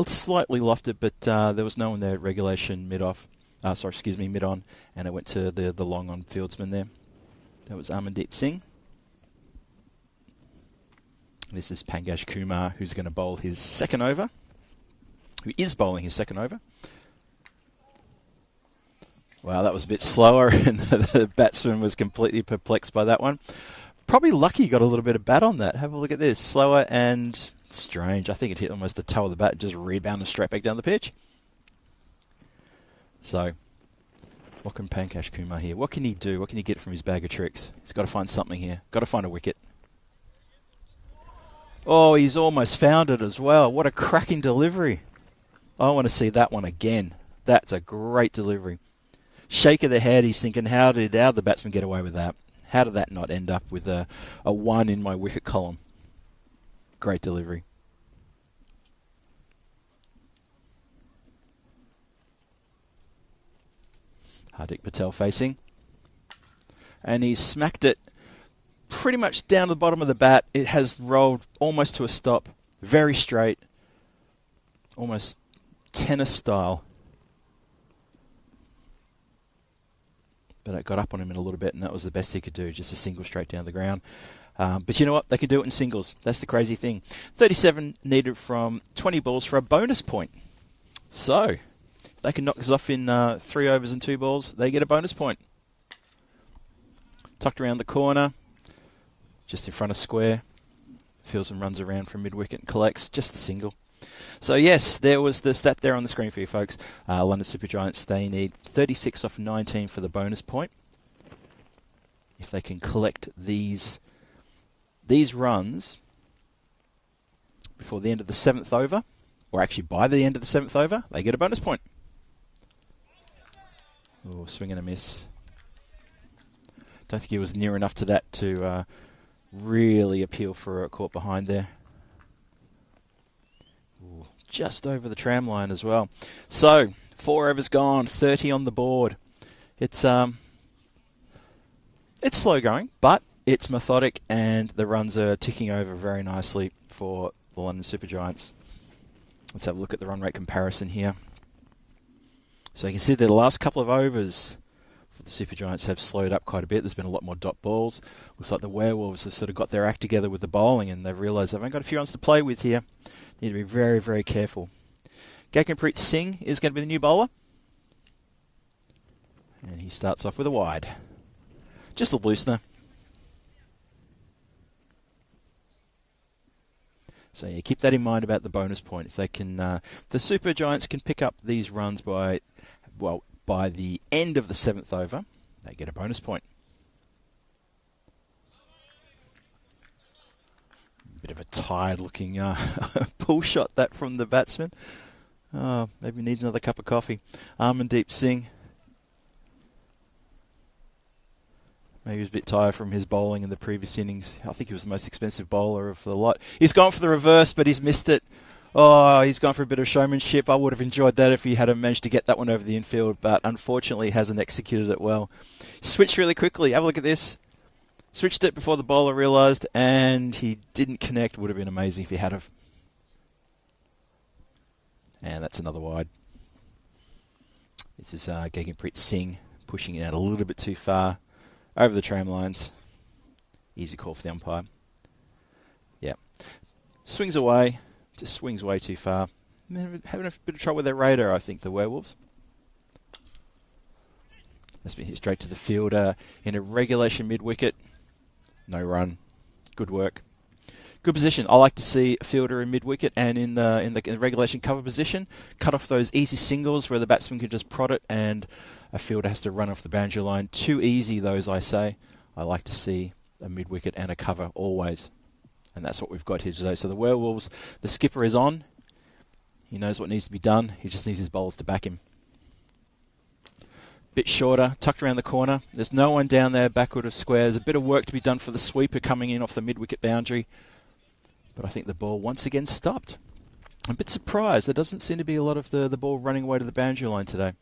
slightly lofted, but there was no one there at regulation mid-on, and it went to the long-on fieldsman there. That was Amandeep Singh. This is Pangash Kumar, who's going to bowl his second over. Who is bowling his second over. Wow, that was a bit slower, and the batsman was completely perplexed by that one. Probably lucky he got a little bit of bat on that. Have a look at this. Slower and strange. I think it hit almost the toe of the bat and just rebounded straight back down the pitch. So, what can Pangash Kumar here? What can he do? What can he get from his bag of tricks? He's got to find something here. Got to find a wicket. Oh, he's almost found it as well. What a cracking delivery. I want to see that one again. That's a great delivery. Shake of the head. He's thinking, how did the batsman get away with that? How did that not end up with a 1 in my wicket column? Great delivery. Hardik Patel facing. And he's smacked it pretty much down to the bottom of the bat. It has rolled almost to a stop. Very straight. Almost tennis style. But it got up on him in a little bit, and that was the best he could do. Just a single straight down the ground. But you know what? They can do it in singles. That's the crazy thing. 37 needed from 20 balls for a bonus point. So, they can knock this off in 3 overs and 2 balls. They get a bonus point. Tucked around the corner. Just in front of square. Fields and runs around from mid-wicket and collects just the single. So yes, there was the stat there on the screen for you folks. London Super Giants, they need 36 off 19 for the bonus point. If they can collect these runs before the end of the 7th over, or actually by the end of the 7th over, they get a bonus point. Oh, swing and a miss. Don't think he was near enough to that to really appeal for a caught behind there. Ooh, just over the tram line as well. So, 4 overs gone, 30 on the board. It's slow going, but it's methodic and the runs are ticking over very nicely for the London Super Giants. Let's have a look at the run rate comparison here. So you can see that the last couple of overs for the Super Giants have slowed up quite a bit. There's been a lot more dot balls. Looks like the Werewolves have sort of got their act together with the bowling and they've realised they've only got a few runs to play with here. Need to be very, very careful. Gaganpreet Singh is going to be the new bowler. And he starts off with a wide. Just a loosener. So yeah, keep that in mind about the bonus point. If they can, the Super Giants can pick up these runs by the end of the 7th over, they get a bonus point. Bit of a tired-looking pull shot that from the batsman. Oh, maybe needs another cup of coffee. Amandeep Singh. Maybe he was a bit tired from his bowling in the previous innings. I think he was the most expensive bowler of the lot. He's gone for the reverse, but he's missed it. Oh, he's gone for a bit of showmanship. I would have enjoyed that if he had managed to get that one over the infield, but unfortunately hasn't executed it well. Switched really quickly. Have a look at this. Switched it before the bowler realised, and he didn't connect. Would have been amazing if he had have. And that's another wide. This is Gaganpreet Singh pushing it out a little bit too far. Over the tram lines. Easy call for the umpire. Yeah. Swings away. Just swings way too far. Having a bit of trouble with their radar, I think, the Werewolves. That's been hit straight to the fielder in a regulation mid-wicket. No run. Good work. Good position. I like to see a fielder in mid-wicket and in the regulation cover position. Cut off those easy singles where the batsman can just prod it and a fielder has to run off the boundary line. Too easy, those, I say. I like to see a mid-wicket and a cover always. And that's what we've got here today. So the Werewolves, the skipper is on. He knows what needs to be done. He just needs his bowlers to back him. Bit shorter, tucked around the corner. There's no one down there backward of square. There's a bit of work to be done for the sweeper coming in off the mid-wicket boundary. But I think the ball once again stopped. I'm a bit surprised. There doesn't seem to be a lot of the ball running away to the boundary line today.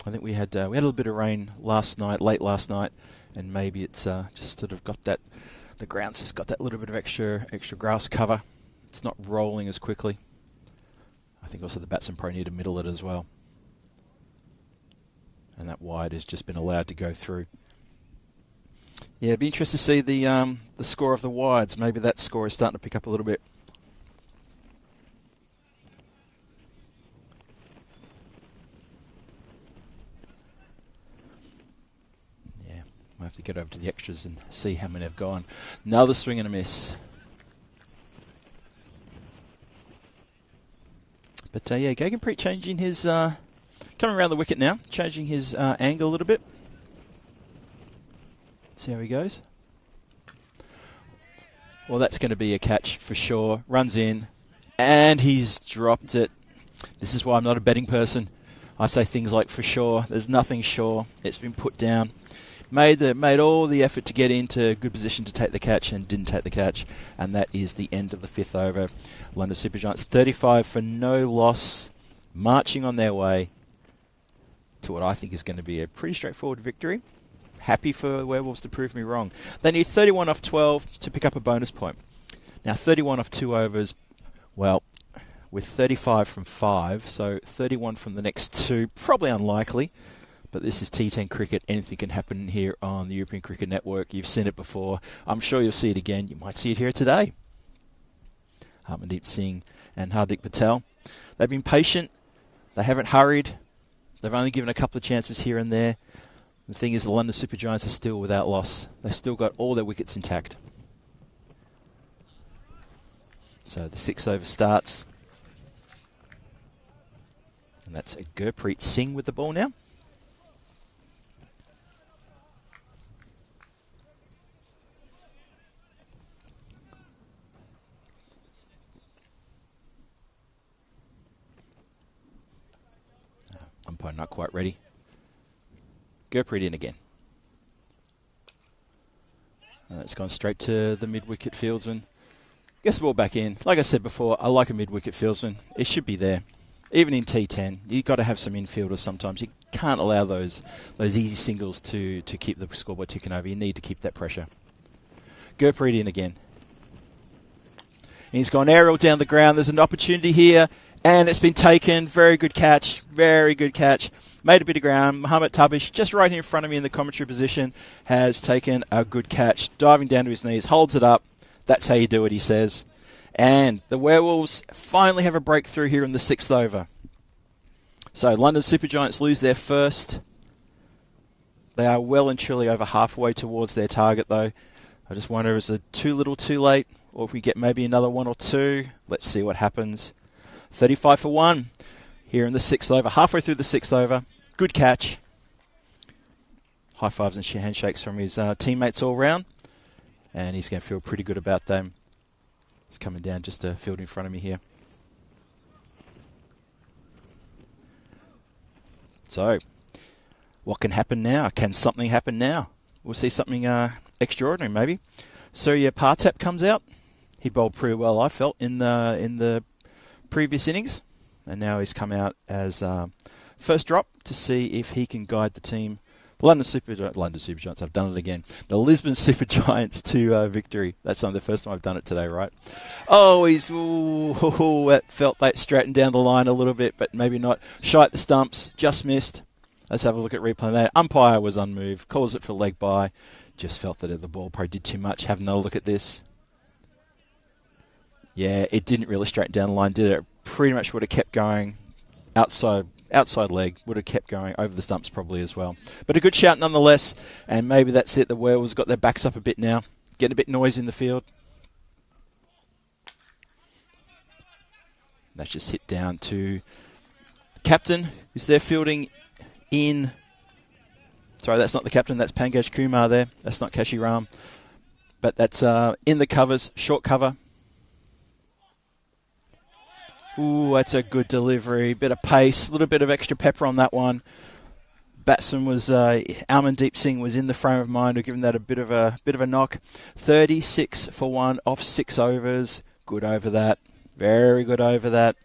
I think we had a little bit of rain late last night, and maybe it's just sort of got that, the ground's just got that little bit of extra grass cover. It's not rolling as quickly. I think also the batsman probably need to middle it as well. And that wide has just been allowed to go through. Yeah, it'd be interesting to see the score of the wides. Maybe that score is starting to pick up a little bit. Yeah, we'll have to get over to the extras and see how many have gone. Another swing and a miss. But yeah, Gaganpreet changing his, coming around the wicket now, changing his angle a little bit. See how he goes. Well, that's going to be a catch for sure. Runs in, and he's dropped it. This is why I'm not a betting person. I say things like for sure. There's nothing sure. It's been put down. Made all the effort to get into good position to take the catch and didn't take the catch. And that is the end of the 5th over. London Super Giants 35 for no loss. Marching on their way to what I think is going to be a pretty straightforward victory. Happy for the Werewolves to prove me wrong. They need 31 off 12 to pick up a bonus point. Now 31 off 2 overs, well, with 35 from 5, so 31 from the next 2, probably unlikely. But this is T10 cricket. Anything can happen here on the European Cricket Network. You've seen it before. I'm sure you'll see it again. You might see it here today. Harmandeep Singh and Hardik Patel. They've been patient. They haven't hurried. They've only given a couple of chances here and there. The thing is, the London Super Giants are still without loss. They've still got all their wickets intact. So the 6th over starts. And that's a Gurpreet Singh with the ball now. Umpire not quite ready. Gurpreet in again. It's gone straight to the mid-wicket fieldsman. Gets the ball back in. Like I said before, I like a mid-wicket fieldsman. It should be there. Even in T10, you've got to have some infielders sometimes. You can't allow those easy singles to keep the scoreboard ticking over. You need to keep that pressure. Gurpreet in again. And he's gone aerial down the ground. There's an opportunity here, and it's been taken. Very good catch. Very good catch. Made a bit of ground. Mohammad Tabish, just right here in front of me in the commentary position, has taken a good catch. Diving down to his knees, holds it up. That's how you do it, he says. And the Werewolves finally have a breakthrough here in the 6th over. So London Super Giants lose their first. They are well and truly over halfway towards their target, though. I just wonder, is it too little too late? Or if we get maybe another 1 or 2? Let's see what happens. 35 for 1 here in the 6th over. Halfway through the 6th over. Good catch. High fives and handshakes from his teammates all round. And he's going to feel pretty good about them. He's coming down just a field in front of me here. So, what can happen now? Can something happen now? We'll see something extraordinary maybe. Surya Partap comes out. He bowled pretty well, I felt, in the previous innings. And now he's come out as first drop to see if he can guide the team. London Super Giants, I've done it again. The Lisbon Super Giants to victory. That's the first time I've done it today, right? Oh, that felt that straightened down the line a little bit, but maybe not. Shy at the stumps, just missed. Let's have a look at replay there. Umpire was unmoved, calls it for leg by. Just felt that the ball probably did too much. Have another look at this. Yeah, it didn't really straighten down the line, did it? Pretty much would have kept going outside leg, would have kept going over the stumps probably as well. But a good shout nonetheless, and maybe that's it. The Werewolves got their backs up a bit now. Getting a bit noisy in the field. That's just hit down to the captain, who's there fielding in... Sorry, that's not the captain, that's Pangaj Kumar there. That's not Kashi Ram. But that's in the covers, short cover. Ooh, that's a good delivery. Bit of pace, a little bit of extra pepper on that one. Batsman was Amandeep Singh was in the frame of mind, giving that a bit of a knock. 36 for 1 off 6 overs. Good over that. Very good over that.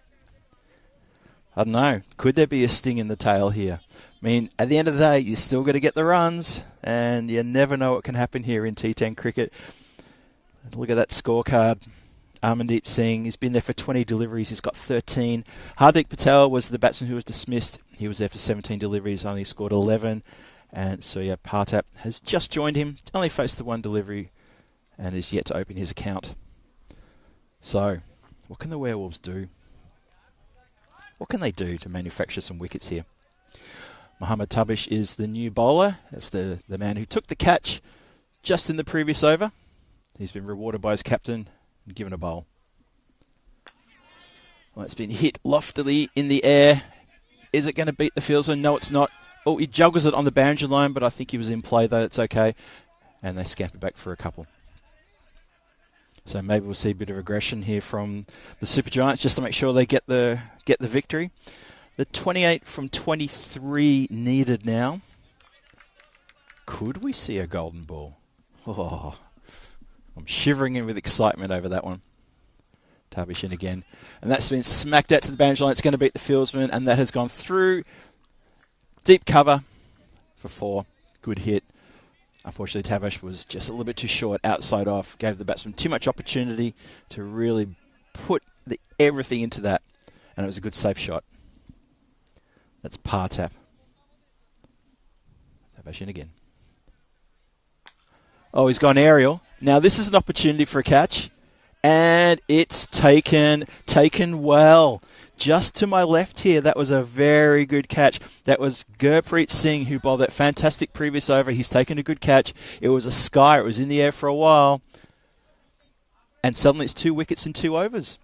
I don't know. Could there be a sting in the tail here? I mean, at the end of the day, you still got to get the runs, and you never know what can happen here in T10 cricket. Look at that scorecard. Amandeep Singh, he's been there for 20 deliveries. He's got 13. Hardik Patel was the batsman who was dismissed. He was there for 17 deliveries, only scored 11. And Surya Partap has just joined him, only faced the 1 delivery, and is yet to open his account. So, what can the Werewolves do? What can they do to manufacture some wickets here? Mohammad Tabish is the new bowler. That's the man who took the catch just in the previous over. He's been rewarded by his captain and given a bowl. Well, it's been hit loftily in the air. Is it going to beat the fieldsman? No, it's not. Oh, he juggles it on the boundary line, but I think he was in play, though. It's okay. And they scamper back for a couple. So maybe we'll see a bit of aggression here from the Super Giants just to make sure they get the victory. The 28 from 23 needed now. Could we see a golden ball? Oh, I'm shivering with excitement over that one. Tabish in again. And that's been smacked out to the boundary line. It's going to beat the fieldsman, and that has gone through. Deep cover for 4. Good hit. Unfortunately, Tabish was just a little bit too short, outside off. Gave the batsman too much opportunity to really put everything into that. And it was a good safe shot. That's Partap. Tabish in again. Oh, he's gone aerial. Now this is an opportunity for a catch. And it's taken well. Just to my left here, that was a very good catch. That was Gurpreet Singh who bowled that fantastic previous over. He's taken a good catch. It was a sky. It was in the air for a while. And suddenly it's 2 wickets in 2 overs.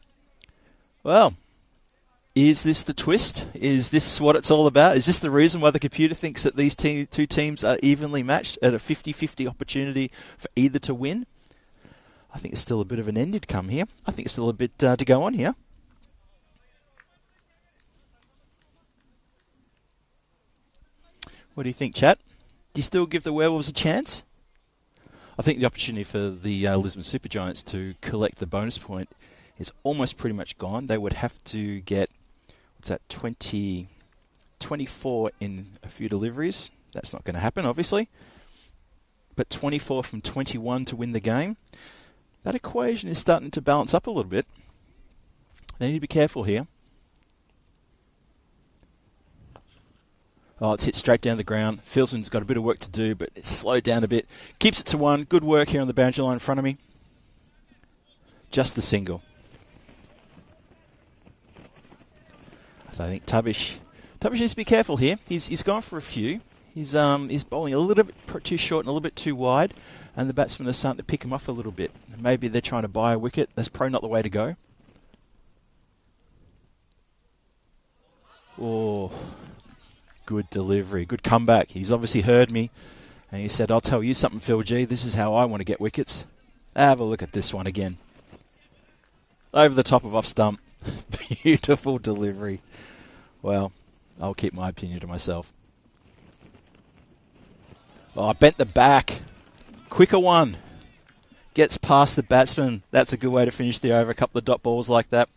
Well, is this the twist? Is this what it's all about? Is this the reason why the computer thinks that these two teams are evenly matched at a 50-50 opportunity for either to win? I think it's still a bit of an ended come here. I think it's still a bit to go on here. What do you think, chat? Do you still give the Werewolves a chance? I think the opportunity for the Lisbon Supergiants to collect the bonus point is almost pretty much gone. They would have to get, 24 in a few deliveries. That's not going to happen, obviously. But 24 from 21 to win the game. That equation is starting to balance up a little bit. They need to be careful here. Oh, it's hit straight down the ground. Fieldsman's got a bit of work to do, but it's slowed down a bit. Keeps it to 1. Good work here on the boundary line in front of me. Just the single. So I think Tavish needs to be careful here. He's gone for a few. He's bowling a little bit too short and a little bit too wide, and the batsmen are starting to pick him off a little bit. Maybe they're trying to buy a wicket. That's probably not the way to go. Oh, good delivery. Good comeback. He's obviously heard me, and he said, I'll tell you something, Phil G. This is how I want to get wickets. Have a look at this one again. Over the top of off stump. Beautiful delivery. Well, I'll keep my opinion to myself. Oh, I bent the back. Quicker one. Gets past the batsman. That's a good way to finish the over. A couple of dot balls like that.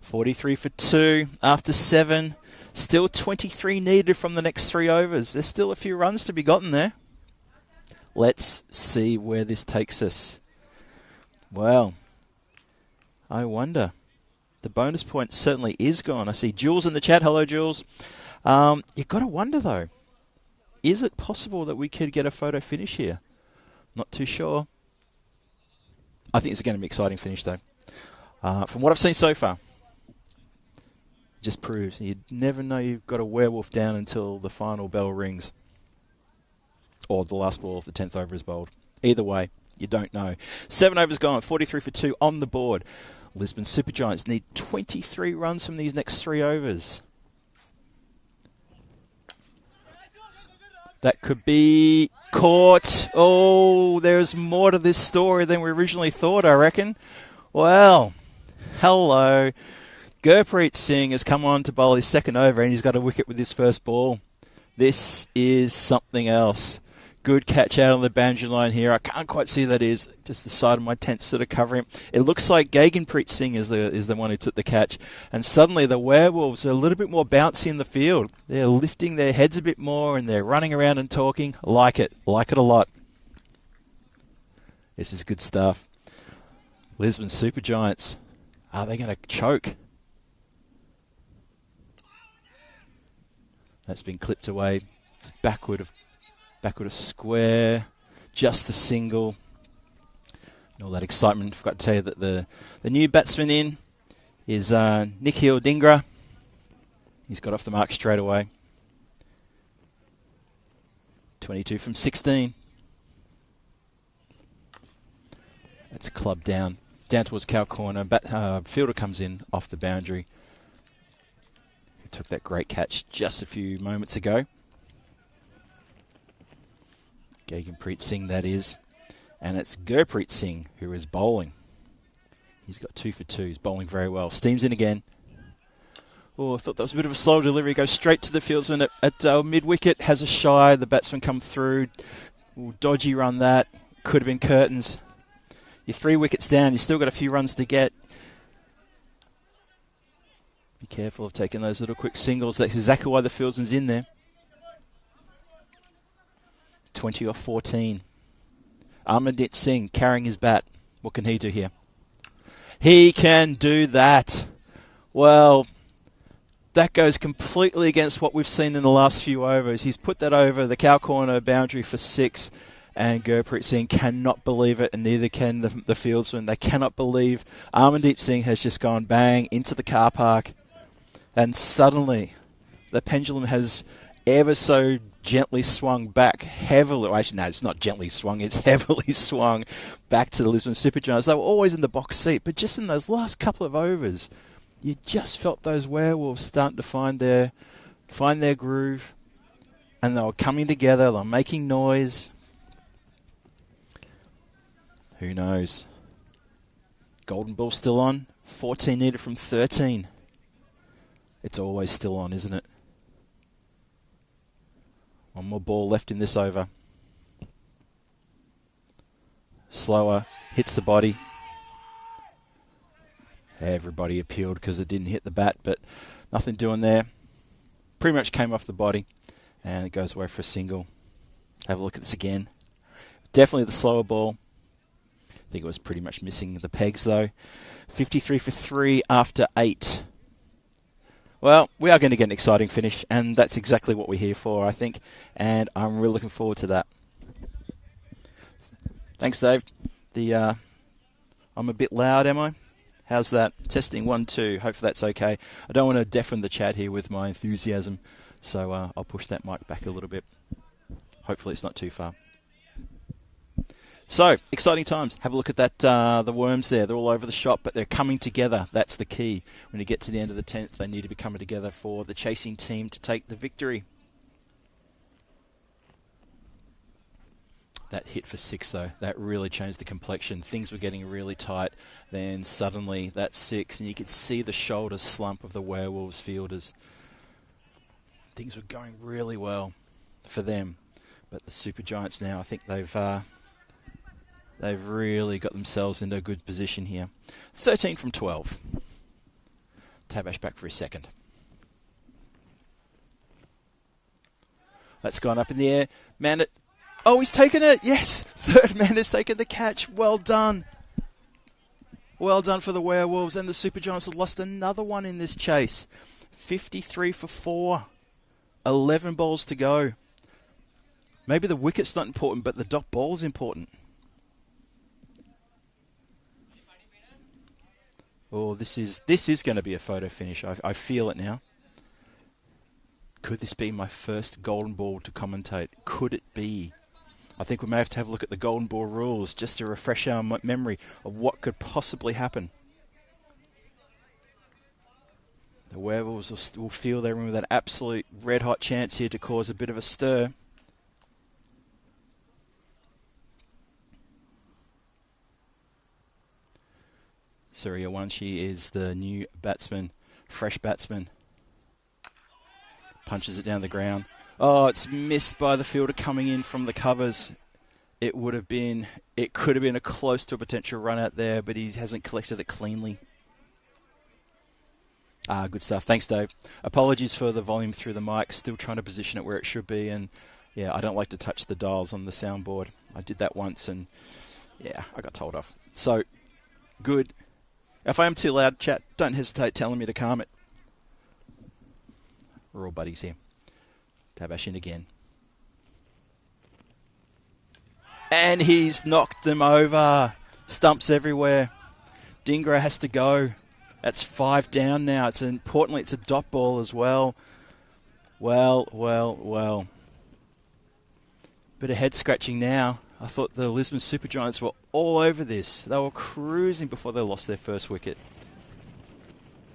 43 for 2 after 7. Still 23 needed from the next 3 overs. There's still a few runs to be gotten there. Let's see where this takes us. Well, I wonder. The bonus point certainly is gone. I see Jules in the chat. Hello, Jules. You've got to wonder, though. Is it possible that we could get a photo finish here? Not too sure. I think it's going to be an exciting finish, though. From what I've seen so far, just proves you never know you've got a werewolf down until the final bell rings. Or the last ball if the 10th over is bowled. Either way, you don't know. 7 overs gone, 43 for 2 on the board. Lisbon Supergiants need 23 runs from these next 3 overs. That could be caught. Oh, there's more to this story than we originally thought, I reckon. Well, hello. Gurpreet Singh has come on to bowl his second over and he's got a wicket with his first ball. This is something else. Good catch out on the boundary line here. I can't quite see that is. Just the side of my tent sort of covering it. It looks like Gaganpreet Singh is the one who took the catch. And suddenly the Werewolves are a little bit more bouncy in the field. They're lifting their heads a bit more and they're running around and talking. Like it. Like it a lot. This is good stuff. Lisbon Supergiants. Are they going to choke? That's been clipped away. It's backward of square. Just the single. And all that excitement. Forgot to tell you that the new batsman in is Nikhil Dhingra. He's got off the mark straight away. 22 from 16. That's clubbed down towards cow corner. Fielder comes in off the boundary. He took that great catch just a few moments ago. Gaganpreet Singh, that is. And it's Gurpreet Singh who is bowling. He's got 2 for 2. He's bowling very well. Steams in again. Oh, I thought that was a bit of a slow delivery. Goes straight to the fieldsman at mid-wicket. Has a shy. The batsman come through. Ooh, dodgy run that. Could have been curtains. You're 3 wickets down. You've still got a few runs to get. Be careful of taking those little quick singles. That's exactly why the fieldsman's in there. 20 off 14. Amandeep Singh carrying his bat. What can he do here? He can do that. Well, that goes completely against what we've seen in the last few overs. He's put that over the cow corner boundary for 6, and Gurpreet Singh cannot believe it, and neither can the fieldsman. They cannot believe Amandeep Singh has just gone bang into the car park, and suddenly the pendulum has ever so gently swung back heavily. Well, actually, no, it's not gently swung. It's heavily swung back to the Lisbon Super Giants. They were always in the box seat, but just in those last couple of overs, you just felt those Werewolves starting to find their groove, and they were coming together. They were making noise. Who knows? Golden ball still on. 14 needed from 13. It's always still on, isn't it? One more ball left in this over. Slower, hits the body. Everybody appealed because it didn't hit the bat, but nothing doing there. Pretty much came off the body, and it goes away for a single. Have a look at this again. Definitely the slower ball. I think it was pretty much missing the pegs, though. 53 for 3 after 8. Well, we are going to get an exciting finish, and that's exactly what we're here for, I think, and I'm really looking forward to that. Thanks, Dave. I'm a bit loud, am I? How's that? Testing 1, 2. Hopefully that's okay. I don't want to deafen the chat here with my enthusiasm, so I'll push that mic back a little bit. Hopefully it's not too far. So, exciting times. Have a look at that, the worms there. They're all over the shop, but they're coming together. That's the key. When you get to the end of the 10th, they need to be coming together for the chasing team to take the victory. That hit for 6, though, that really changed the complexion. Things were getting really tight. Then suddenly, that's 6, and you could see the shoulder slump of the Werewolves fielders. Things were going really well for them. But the Super Giants now, I think they've really got themselves into a good position here. 13 from 12. Tabash back for his second. That's gone up in the air. Oh, he's taken it. Yes. Third man has taken the catch. Well done. Well done for the Werewolves. And the Super Giants have lost another one in this chase. 53 for 4. 11 balls to go. Maybe the wicket's not important, but the dot ball's important. Oh, this is going to be a photo finish. I feel it now. Could this be my first golden ball to commentate? Could it be? I think we may have to have a look at the golden ball rules just to refresh our memory of what could possibly happen. The Werewolves will feel they're in with an absolute red-hot chance here to cause a bit of a stir. Suryawanshi is the new batsman, fresh batsman. Punches it down the ground. Oh, it's missed by the fielder coming in from the covers. It could have been a close to a potential run out there, but he hasn't collected it cleanly. Good stuff. Thanks, Dave. Apologies for the volume through the mic. Still trying to position it where it should be, and yeah, I don't like to touch the dials on the soundboard. I did that once, and yeah, I got told off. So, good. If I am too loud, chat, don't hesitate telling me to calm it. We're all buddies here. Tabash in again. And he's knocked them over. Stumps everywhere. Dingra has to go. That's 5 down now. Importantly, it's a dot ball as well. Well. Bit of head scratching now. I thought the Lisbon Super Giants were all over this. They were cruising before they lost their first wicket.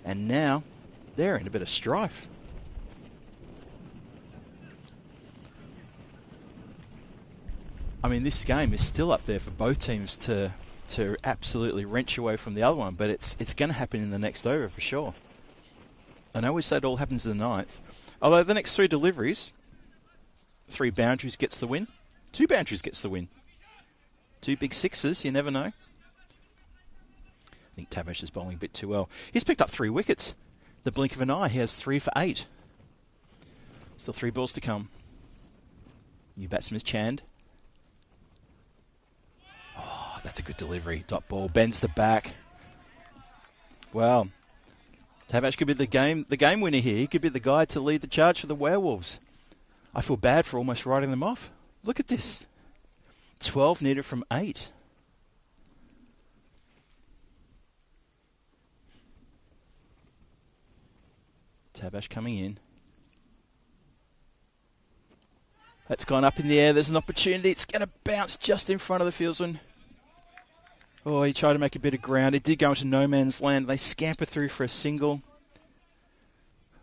And now, they're in a bit of strife. I mean, this game is still up there for both teams to absolutely wrench away from the other one, but it's going to happen in the next over for sure. I know we said it all happens in the 9th. Although the next 3 deliveries, 3 boundaries gets the win. 2 boundaries gets the win. 2 big sixes, you never know. I think Tabash is bowling a bit too well. He's picked up 3 wickets. The blink of an eye, he has 3 for 8. Still 3 balls to come. New batsman is Chand. Oh, that's a good delivery. Dot ball, bends the back. Well, Tabash could be the game winner here. He could be the guy to lead the charge for the Werewolves. I feel bad for almost writing them off. Look at this. 12 needed from 8. Tabash coming in. That's gone up in the air. There's an opportunity. It's going to bounce just in front of the fieldsman. Oh, he tried to make a bit of ground. It did go into no man's land. They scamper through for a single.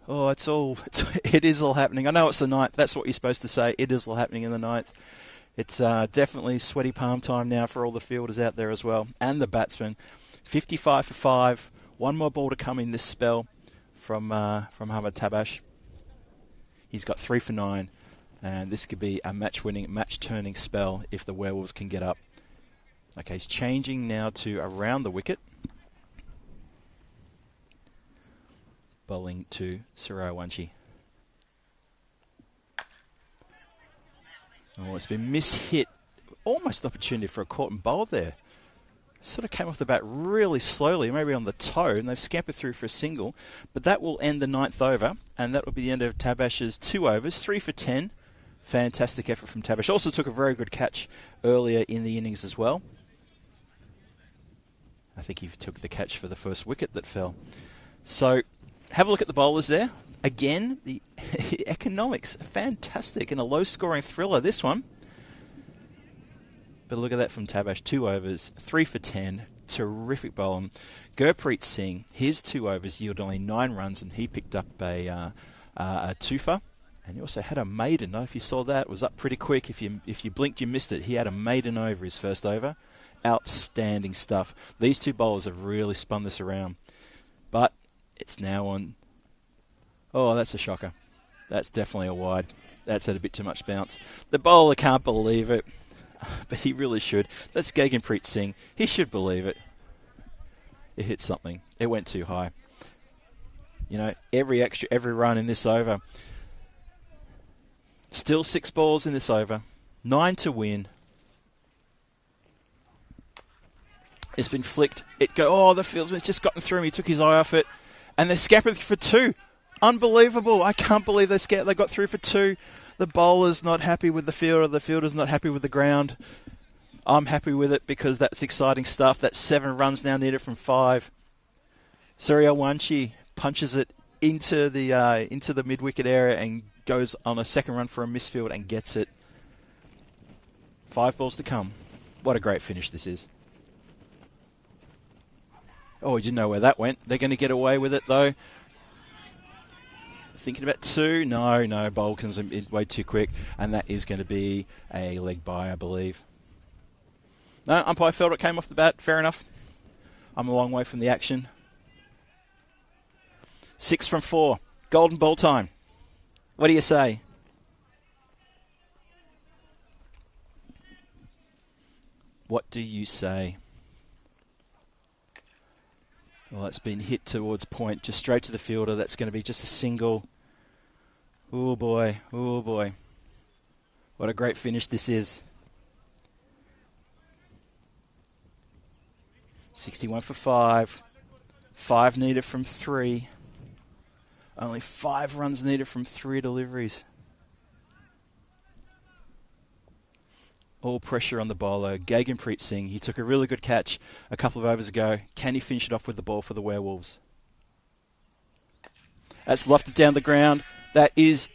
Oh, it is all happening. I know it's the ninth. That's what you're supposed to say. It is all happening in the ninth. It's definitely sweaty palm time now for all the fielders out there as well. And the batsmen. 55 for 5. One more ball to come in this spell from Hamad Tabash. He's got 3 for 9. And this could be a match-winning, match-turning spell if the Werewolves can get up. Okay, he's changing now to around the wicket. Bowling to Sarawanchi. Oh, it's been mishit. Almost an opportunity for a caught and bowled there. Sort of came off the bat really slowly, maybe on the toe, and they've scampered through for a single. But that will end the 9th over, and that will be the end of Tabash's 2 overs, 3 for 10. Fantastic effort from Tabash. Also took a very good catch earlier in the innings as well. I think he took the catch for the first wicket that fell. So, have a look at the bowlers there. Again, the economics are fantastic in a low-scoring thriller, this one. But look at that from Tabash. 2 overs, 3 for 10. Terrific bowling. Gurpreet Singh, his 2 overs yielded only 9 runs, and he picked up a twofer. And he also had a maiden. I don't know if you saw that. It was up pretty quick. If you blinked, you missed it. He had a maiden over his first over. Outstanding stuff. These 2 bowlers have really spun this around. But it's now on. Oh, that's a shocker. That's definitely a wide. That's had a bit too much bounce. The bowler can't believe it. But he really should. That's Gaganpreet Singh. He should believe it. It hit something. It went too high. You know, every run in this over. Still 6 balls in this over. 9 to win. It's been flicked. The fieldsman's just gotten through him. He took his eye off it. And they're scampered for 2. Unbelievable. I can't believe they got through for 2. The bowler's not happy with the fielder. The fielder's not happy with the ground. I'm happy with it because that's exciting stuff. That's 7 runs now needed from 5. Sarawanchi punches it into the mid-wicket area and goes on a second run for a misfield and gets it. 5 balls to come. What a great finish this is. Oh, you didn't know where that went. They're going to get away with it, though. Thinking about 2. No. Bowl comes in way too quick. And that is going to be a leg bye, I believe. No, umpire felt it came off the bat. Fair enough. I'm a long way from the action. 6 from 4. Golden ball time. What do you say? What do you say? Well, it's been hit towards point, just straight to the fielder. That's going to be just a single. Oh, boy. Oh, boy. What a great finish this is. 61 for 5. 5 needed from 3. Only 5 runs needed from 3 deliveries. All pressure on the bowler. Gaganpreet Singh, he took a really good catch a couple of overs ago. Can he finish it off with the ball for the Werewolves? That's lofted down the ground. That is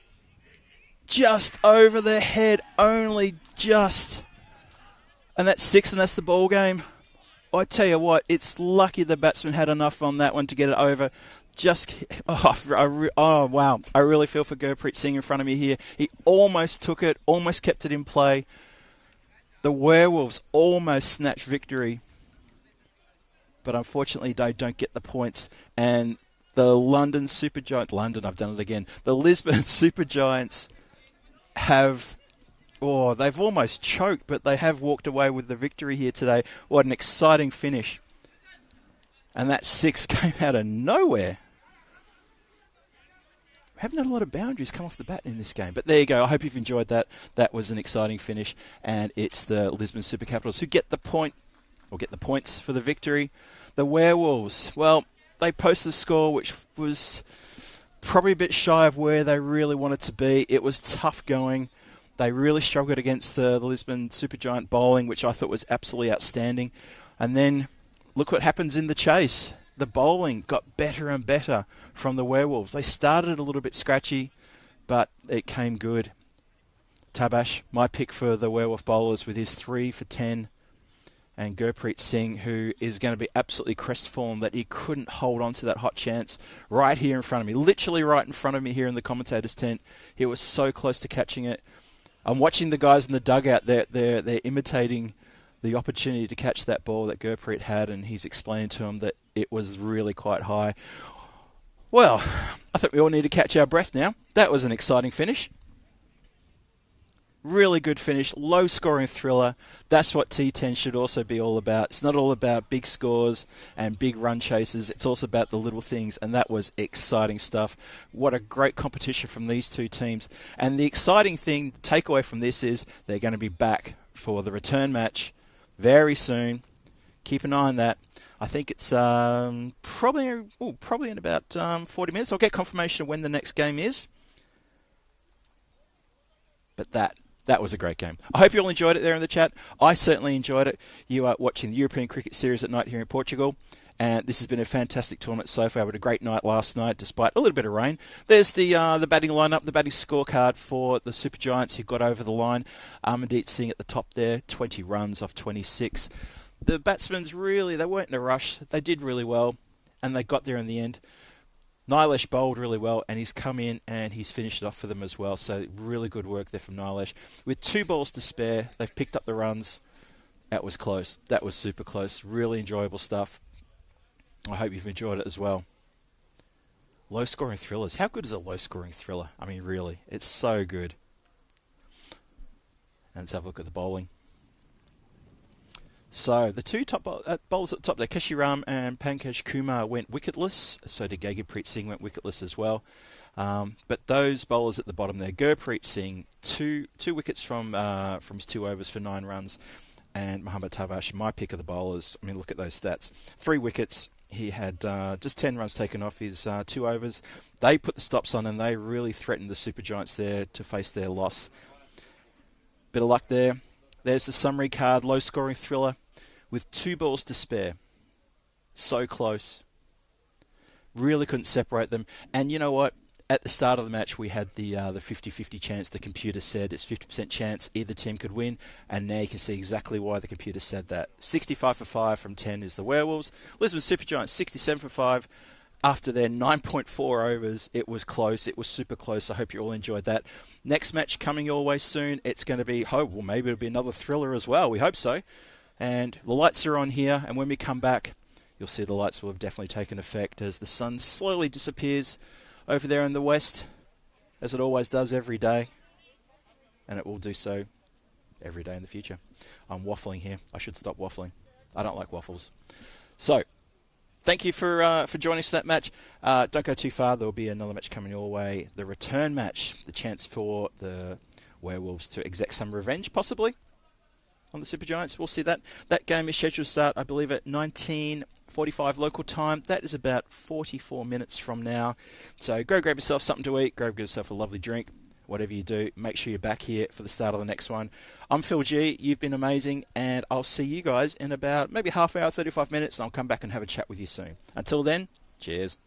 just over the head, only just. And that's 6, and that's the ball game. I tell you what, it's lucky the batsman had enough on that one to get it over. Wow. I really feel for Gurpreet Singh in front of me here. He almost took it, almost kept it in play. The Werewolves almost snatched victory, but unfortunately they don't get the points. And the Lisbon Supergiants have, they've almost choked, but they have walked away with the victory here today. What an exciting finish. And that 6 came out of nowhere. We haven't had a lot of boundaries come off the bat in this game. But there you go. I hope you've enjoyed that. That was an exciting finish. And it's the Lisbon Super Capitals who get the point, or get the points for the victory. The Werewolves, well, they posted a score which was probably a bit shy of where they really wanted to be. It was tough going. They really struggled against the Lisbon Supergiant bowling, which I thought was absolutely outstanding. And then look what happens in the chase. The bowling got better and better from the Werewolves. They started a little bit scratchy, but it came good. Tabash, my pick for the Werewolf bowlers with his 3 for 10. And Gurpreet Singh, who is going to be absolutely crestfallen that he couldn't hold on to that hot chance right here in front of me. Literally right in front of me here in the commentator's tent. He was so close to catching it. I'm watching the guys in the dugout. They're imitating the opportunity to catch that ball that Gurpreet had, and he's explaining to them that it was really quite high. Well, I think we all need to catch our breath now. That was an exciting finish. Really good finish, low-scoring thriller. That's what T10 should also be all about. It's not all about big scores and big run chases. It's also about the little things, and that was exciting stuff. What a great competition from these two teams. And the exciting thing, the takeaway from this is they're going to be back for the return match very soon. Keep an eye on that. I think it's probably in about 40 minutes. I'll get confirmation of when the next game is. But that was a great game. I hope you all enjoyed it there in the chat. I certainly enjoyed it. You are watching the European Cricket Series at night here in Portugal. And this has been a fantastic tournament so far. We had a great night last night, despite a little bit of rain. There's the batting lineup, the batting scorecard for the Super Giants who got over the line. Amandeep Singh at the top there, 20 runs off 26. The batsmen they weren't in a rush. They did really well, and they got there in the end. Nilesh bowled really well, and he's come in and he's finished it off for them as well. So really good work there from Nilesh. With 2 balls to spare, they've picked up the runs. That was close. That was super close. Really enjoyable stuff. I hope you've enjoyed it as well. Low-scoring thrillers. How good is a low-scoring thriller? I mean, really. It's so good. And let's have a look at the bowling. So the two top bowlers at the top there, Keshiram and Pankaj Kumar, went wicketless. So did Gurpreet Singh, went wicketless as well. But those bowlers at the bottom there, Gurpreet Singh, two wickets from his 2 overs for 9 runs, and Mohammad Tabash, my pick of the bowlers. I mean, look at those stats: 3 wickets. He had just 10 runs taken off his 2 overs. They put the stops on, and they really threatened the Super Giants there to face their loss. Bit of luck there. There's the summary card, low-scoring thriller, with 2 balls to spare. So close. Really couldn't separate them. And you know what? At the start of the match, we had the 50-50 chance. The computer said it's 50% chance either team could win. And now you can see exactly why the computer said that. 65 for 5 from 10 is the Werewolves. Lisbon Super Giants, 67 for 5. After their 9.4 overs, it was close. It was super close. I hope you all enjoyed that. Next match coming your way soon. It's going to be, maybe it'll be another thriller as well. We hope so. And the lights are on here, and when we come back, you'll see the lights will have definitely taken effect as the sun slowly disappears over there in the west, as it always does every day. And it will do so every day in the future. I'm waffling here. I should stop waffling. I don't like waffles. So, thank you for joining us for that match. Don't go too far. There will be another match coming your way. The return match, the chance for the Werewolves to exact some revenge, possibly, on the Super Giants. We'll see that. That game is scheduled to start, I believe, at 19:45 local time. That is about 44 minutes from now. So go grab yourself something to eat. Go grab yourself a lovely drink. Whatever you do, make sure you're back here for the start of the next one. I'm Phil G. You've been amazing, and I'll see you guys in about maybe half hour, 35 minutes, and I'll come back and have a chat with you soon. Until then, cheers.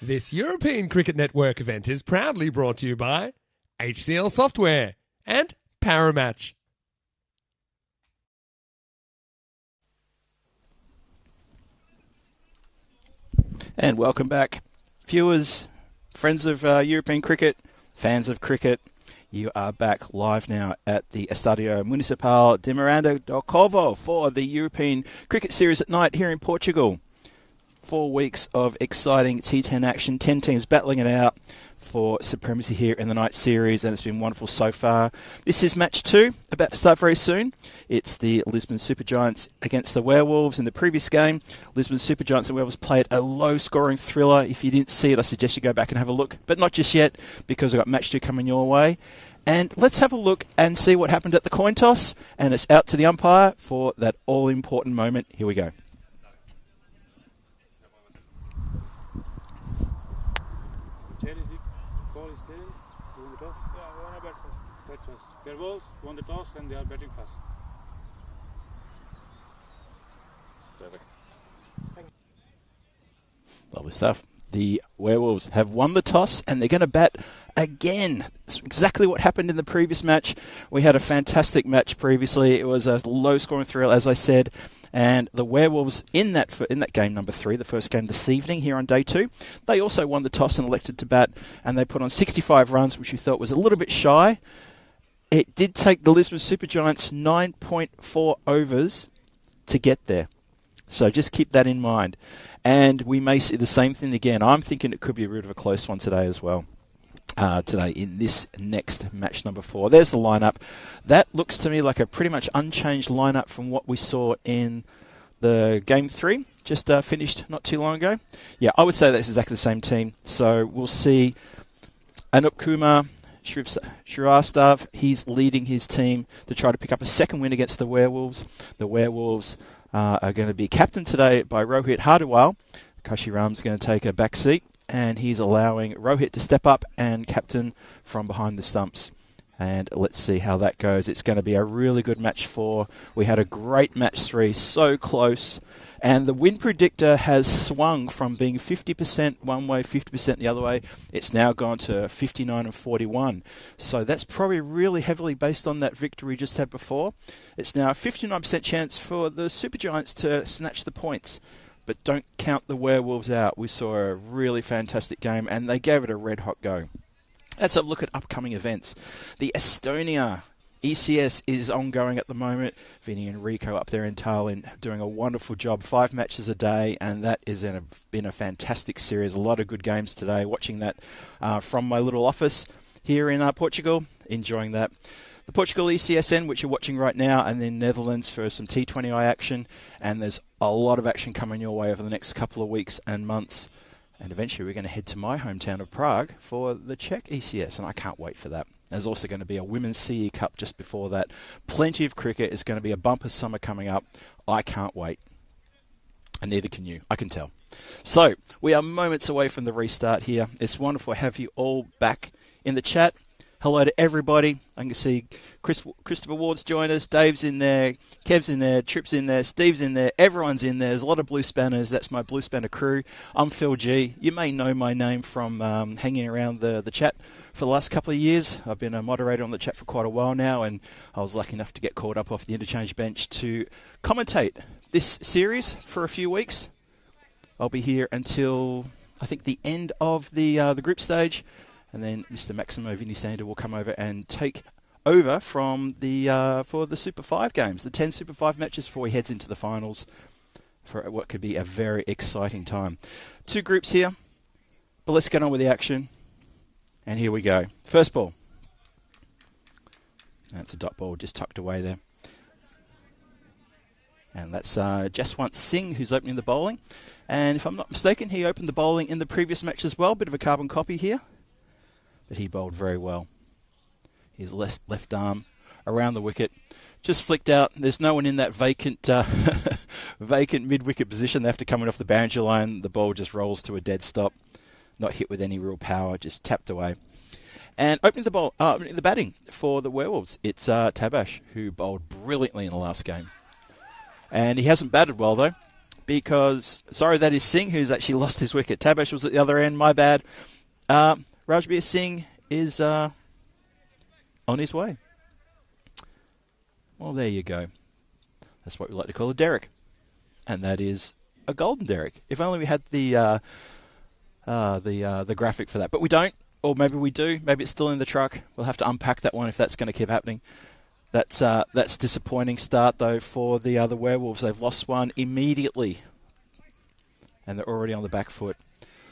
This European Cricket Network event is proudly brought to you by HCL Software and Paramatch. And welcome back, viewers, friends of European cricket, fans of cricket. You are back live now at the Estadio Municipal de Miranda do Corvo for the European Cricket Series at night here in Portugal. 4 weeks of exciting T10 action, 10 teams battling it out for supremacy here in the night series, and it's been wonderful so far. This is match 2, about to start very soon. It's the Lisbon Supergiants against the Werewolves. In the previous game, Lisbon Supergiants and Werewolves played a low-scoring thriller. If you didn't see it, I suggest you go back and have a look, but not just yet, because I've got match 2 coming your way. And let's have a look and see what happened at the coin toss, and it's out to the umpire for that all-important moment. Here we go. Werewolves won the toss and they are batting first. Lovely stuff. The Werewolves have won the toss and they're going to bat again. It's exactly what happened in the previous match. We had a fantastic match previously. It was a low-scoring thrill, as I said. And the Werewolves in that game number 3, the first game this evening here on day 2, they also won the toss and elected to bat, and they put on 65 runs, which we thought was a little bit shy. It did take the Lisbon Supergiants 9.4 overs to get there. So just keep that in mind. And we may see the same thing again. I'm thinking it could be a bit of a close one today as well. Today in this next match number 4. There's the lineup. That looks to me like a pretty much unchanged lineup from what we saw in the game 3, just finished not too long ago. Yeah, I would say that's exactly the same team. So we'll see Anup Kumar Shrivastava, he's leading his team to try to pick up a second win against the Werewolves. The Werewolves are going to be captained today by Rohit Hardawal. Kashiram's going to take a back seat, and he's allowing Rohit to step up and captain from behind the stumps. And let's see how that goes. It's going to be a really good match 4. We had a great match 3, so close. And the win predictor has swung from being 50% one way, 50% the other way. It's now gone to 59 and 41. So that's probably really heavily based on that victory we just had before. It's now a 59% chance for the Supergiants to snatch the points. But don't count the Werewolves out. We saw a really fantastic game, and they gave it a red-hot go. Let's have a look at upcoming events. The Estonia ECS is ongoing at the moment. Vinny and Rico up there in Tallinn doing a wonderful job. 5 matches a day, and that has been a fantastic series. A lot of good games today. Watching that from my little office here in Portugal. Enjoying that. The Portugal ECSN, which you're watching right now, and then Netherlands for some T20I action. And there's a lot of action coming your way over the next couple of weeks and months. And eventually we're going to head to my hometown of Prague for the Czech ECS, and I can't wait for that. There's also going to be a Women's CE Cup just before that. Plenty of cricket. It's going to be a bumper summer coming up. I can't wait. And neither can you, I can tell. So, we are moments away from the restart here. It's wonderful to have you all back in the chat. Hello to everybody. I can see Christopher Ward's joined us. Dave's in there. Kev's in there. Trip's in there. Steve's in there. Everyone's in there. There's a lot of Blue Spanners. That's my Blue Spanner crew. I'm Phil G. You may know my name from hanging around the chat for the last couple of years. I've been a moderator on the chat for quite a while now, and I was lucky enough to get called up off the interchange bench to commentate this series for a few weeks. I'll be here until, I think, the end of the group stage. And then Mr. Maximo Vinisander will come over and take over from for the Super 5 games, the 10 Super 5 matches before he heads into the finals for what could be a very exciting time. 2 groups here, but let's get on with the action. And here we go. First ball. That's a dot ball just tucked away there. And that's Jaswant Singh who's opening the bowling. And if I'm not mistaken, he opened the bowling in the previous match as well. Bit of a carbon copy here. But he bowled very well. His left arm around the wicket, just flicked out. There's no one in that vacant mid-wicket position. They have to come in off the boundary line. The ball just rolls to a dead stop. Not hit with any real power, just tapped away. And opening the batting for the Werewolves, it's Tabash, who bowled brilliantly in the last game. And he hasn't batted well, though. because, sorry, that is Singh who's actually lost his wicket. Tabash was at the other end, my bad. Rajbir Singh is on his way. Well, there you go. That's what we like to call a derrick. And that is a golden derrick. If only we had the graphic for that. But we don't, or maybe we do. Maybe it's still in the truck. We'll have to unpack that one if that's going to keep happening. That's disappointing start, though, for the Werewolves. They've lost one immediately. And they're already on the back foot.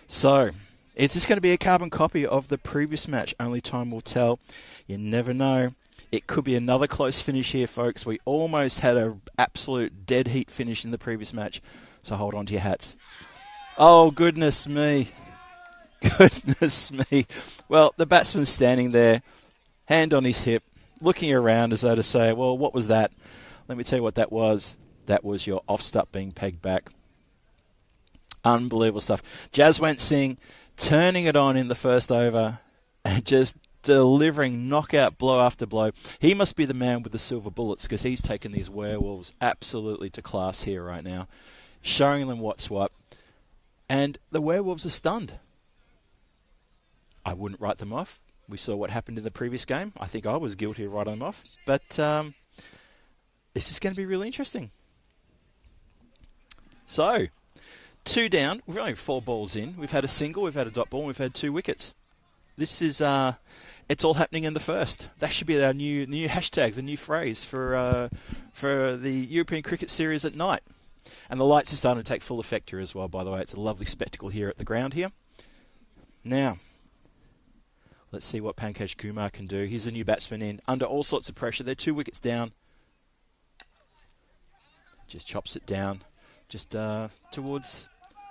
So, is this going to be a carbon copy of the previous match? Only time will tell. You never know. It could be another close finish here, folks. We almost had an absolute dead heat finish in the previous match. So hold on to your hats. Oh, goodness me. Goodness me. Well, the batsman's standing there, hand on his hip, looking around as though to say, well, what was that? Let me tell you what that was. That was your off-stump being pegged back. Unbelievable stuff. Jaswant Singh turning it on in the first over and just delivering knockout blow after blow. He must be the man with the silver bullets because he's taken these Werewolves absolutely to class here right now, showing them what's what. And the Werewolves are stunned. I wouldn't write them off. We saw what happened in the previous game. I think I was guilty of writing them off. But this is going to be really interesting. So, 2 down. We've only 4 balls in. We've had a single, we've had a dot ball, and we've had 2 wickets. This is, it's all happening in the first. That should be our new hashtag, the new phrase for the European Cricket Series at night. And the lights are starting to take full effect here as well, by the way. It's a lovely spectacle here at the ground here. Now, let's see what Pankaj Kumar can do. He's a new batsman in, under all sorts of pressure. They're 2 wickets down. Just chops it down, just towards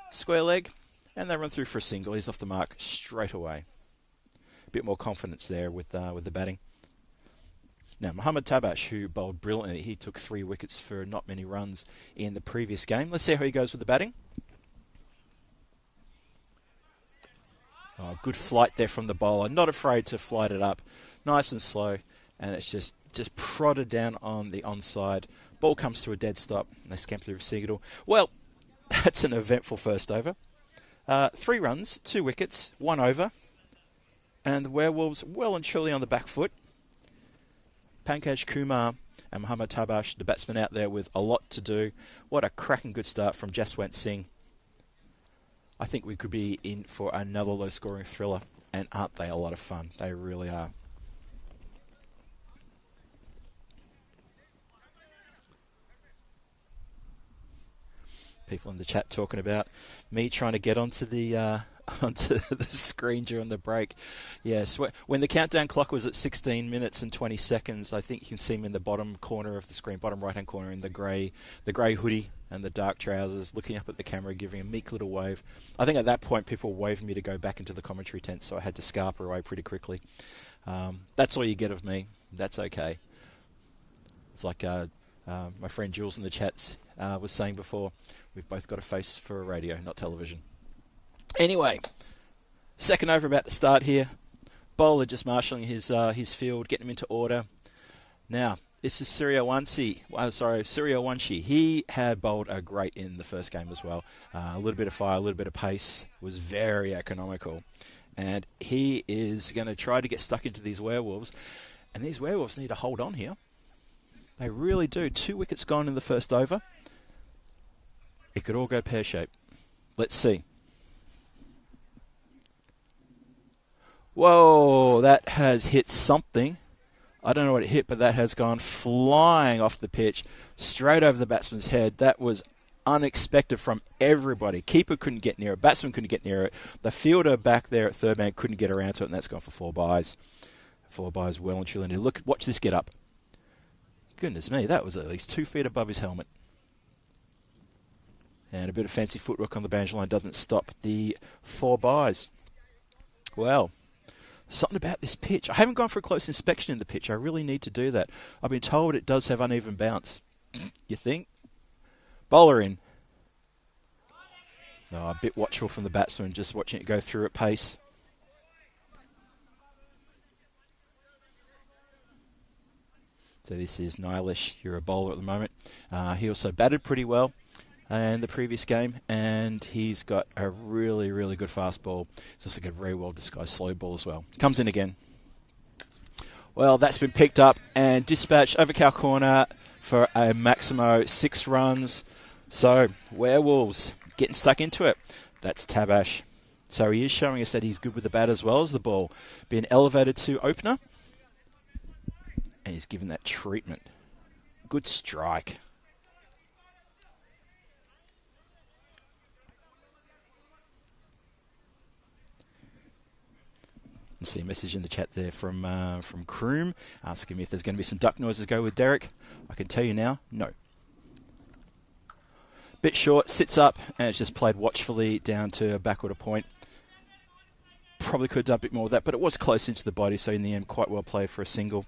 square leg. And they run through for a single. He's off the mark straight away. Bit more confidence there with the batting. Now, Mohammad Tabash, who bowled brilliantly, he took 3 wickets for not many runs in the previous game. Let's see how he goes with the batting. Oh, good flight there from the bowler. Not afraid to flight it up. Nice and slow. And it's just prodded down on the onside. Ball comes to a dead stop. And they scamper through for single. Well, that's an eventful first over. 3 runs, 2 wickets, 1 over. And the Werewolves well and truly on the back foot. Pankaj Kumar and Mohammad Tabash, the batsman out there with a lot to do. What a cracking good start from Jaswant Singh. I think we could be in for another low-scoring thriller. And aren't they a lot of fun? They really are. People in the chat talking about me trying to get onto the screen during the break. Yes, when the countdown clock was at 16 minutes and 20 seconds, I think you can see him in the bottom corner of the screen, bottom right-hand corner, in the grey hoodie and the dark trousers, looking up at the camera, giving a meek little wave. I think at that point people waved me to go back into the commentary tent, so I had to scarper away pretty quickly. That's all you get of me. That's okay. It's like my friend Jules in the chats was saying before, we've both got a face for radio, not television. Anyway, second over about to start here. Bowler just marshalling his field, getting him into order. Now, this is Suryawanshi. He had bowled a great in the first game as well. A little bit of fire, a little bit of pace, was very economical. And he is going to try to get stuck into these Werewolves. And these Werewolves need to hold on here. They really do. 2 wickets gone in the first over. It could all go pear-shaped. Let's see. Whoa, that has hit something. I don't know what it hit, but that has gone flying off the pitch, straight over the batsman's head. That was unexpected from everybody. Keeper couldn't get near it. Batsman couldn't get near it. The fielder back there at third man couldn't get around to it, and that's gone for 4 byes. 4 byes well and truly. Watch this get up. Goodness me, that was at least 2 feet above his helmet. And a bit of fancy footwork on the boundary line doesn't stop the 4 byes. Well, something about this pitch. I haven't gone for a close inspection in the pitch. I really need to do that. I've been told it does have uneven bounce. You think? Bowler in. Oh, a bit watchful from the batsman, just watching it go through at pace. So this is Nilesh. You're a bowler at the moment. He also batted pretty well. in the previous game, and he's got a really, really good fastball. He's also got a very well disguised slow ball as well. Comes in again. Well, that's been picked up and dispatched over cow corner for a maximo 6 runs. So, Werewolves getting stuck into it. That's Tabash. So he is showing us that he's good with the bat as well as the ball. Being elevated to opener. And he's given that treatment. Good strike. I see a message in the chat there from Kroom asking me if there's going to be some duck noises go with Derek. I can tell you now, no. Bit short, sits up, and it's just played watchfully down to a backward point. Probably could have done a bit more with that, but it was close into the body, so in the end, quite well played for a single.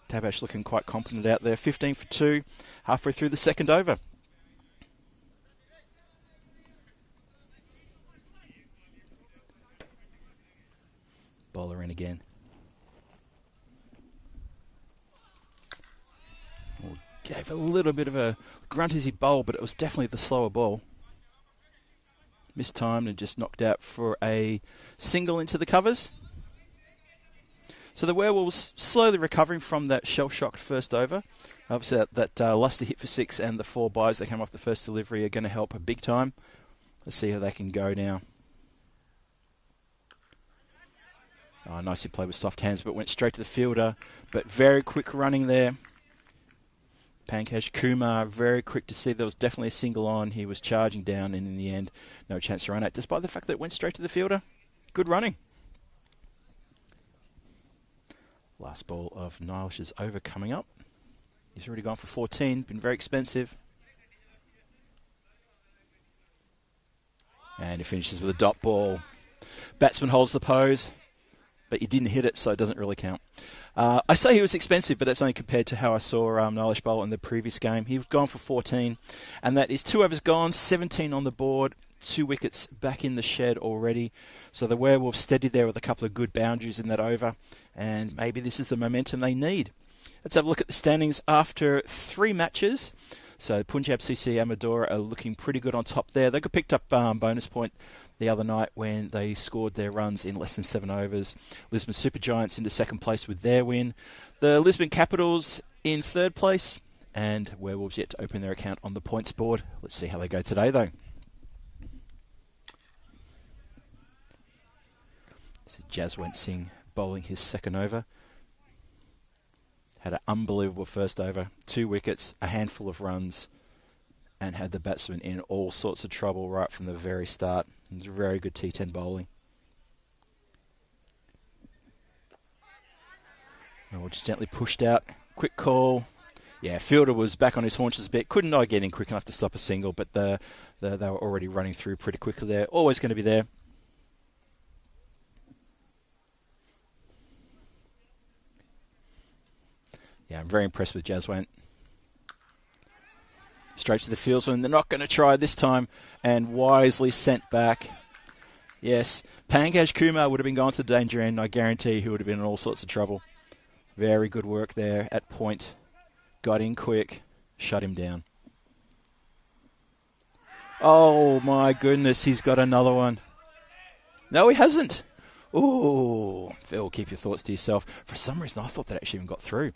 Tabash looking quite confident out there. 15 for 2, halfway through the second over. Bowler in again. Gave a little bit of a grunt as he bowled, but it was definitely the slower ball. Mistimed and just knocked out for a single into the covers. So the Werewolves slowly recovering from that shell-shocked first over. Obviously that lusty hit for 6 and the 4 byes that came off the first delivery are going to help a big time. Let's see how they can go now. Oh, nicely played with soft hands, but went straight to the fielder. But very quick running there. Pankaj Kumar, very quick to see there was definitely a single on. He was charging down, and in the end, no chance to run out, despite the fact that it went straight to the fielder. Good running. Last ball of Nilesh's over coming up. He's already gone for 14, been very expensive. And he finishes with a dot ball. Batsman holds the pose, but you didn't hit it, so it doesn't really count. I say he was expensive, but that's only compared to how I saw Nilesh bowl in the previous game. He was gone for 14, and that is 2 overs gone, 17 on the board, 2 wickets back in the shed already. So the Werewolves steady there with a couple of good boundaries in that over, and maybe this is the momentum they need. Let's have a look at the standings after 3 matches. So Punjab, CC, Amadora are looking pretty good on top there. They got picked up bonus point the other night when they scored their runs in less than 7 overs. Lisbon Supergiants into second place with their win. The Lisbon Capitals in third place, and Werewolves yet to open their account on the points board. Let's see how they go today, though. This is Jaswant Singh bowling his second over. Had an unbelievable first over, 2 wickets, a handful of runs, and had the batsman in all sorts of trouble right from the very start. It was very good T10 bowling. Oh, just gently pushed out. Quick call. Yeah, fielder was back on his haunches a bit. Couldn't get in quick enough to stop a single, but they were already running through pretty quickly there. Always going to be there. Yeah, I'm very impressed with Jaswant. Straight to the fieldsman. They're not going to try this time, and wisely sent back. Yes, Pankaj Kumar would have been gone to the danger end. I guarantee he would have been in all sorts of trouble. Very good work there at point. Got in quick, shut him down. Oh my goodness, he's got another one. No, he hasn't. Ooh, Phil, keep your thoughts to yourself. For some reason, I thought that actually even got through.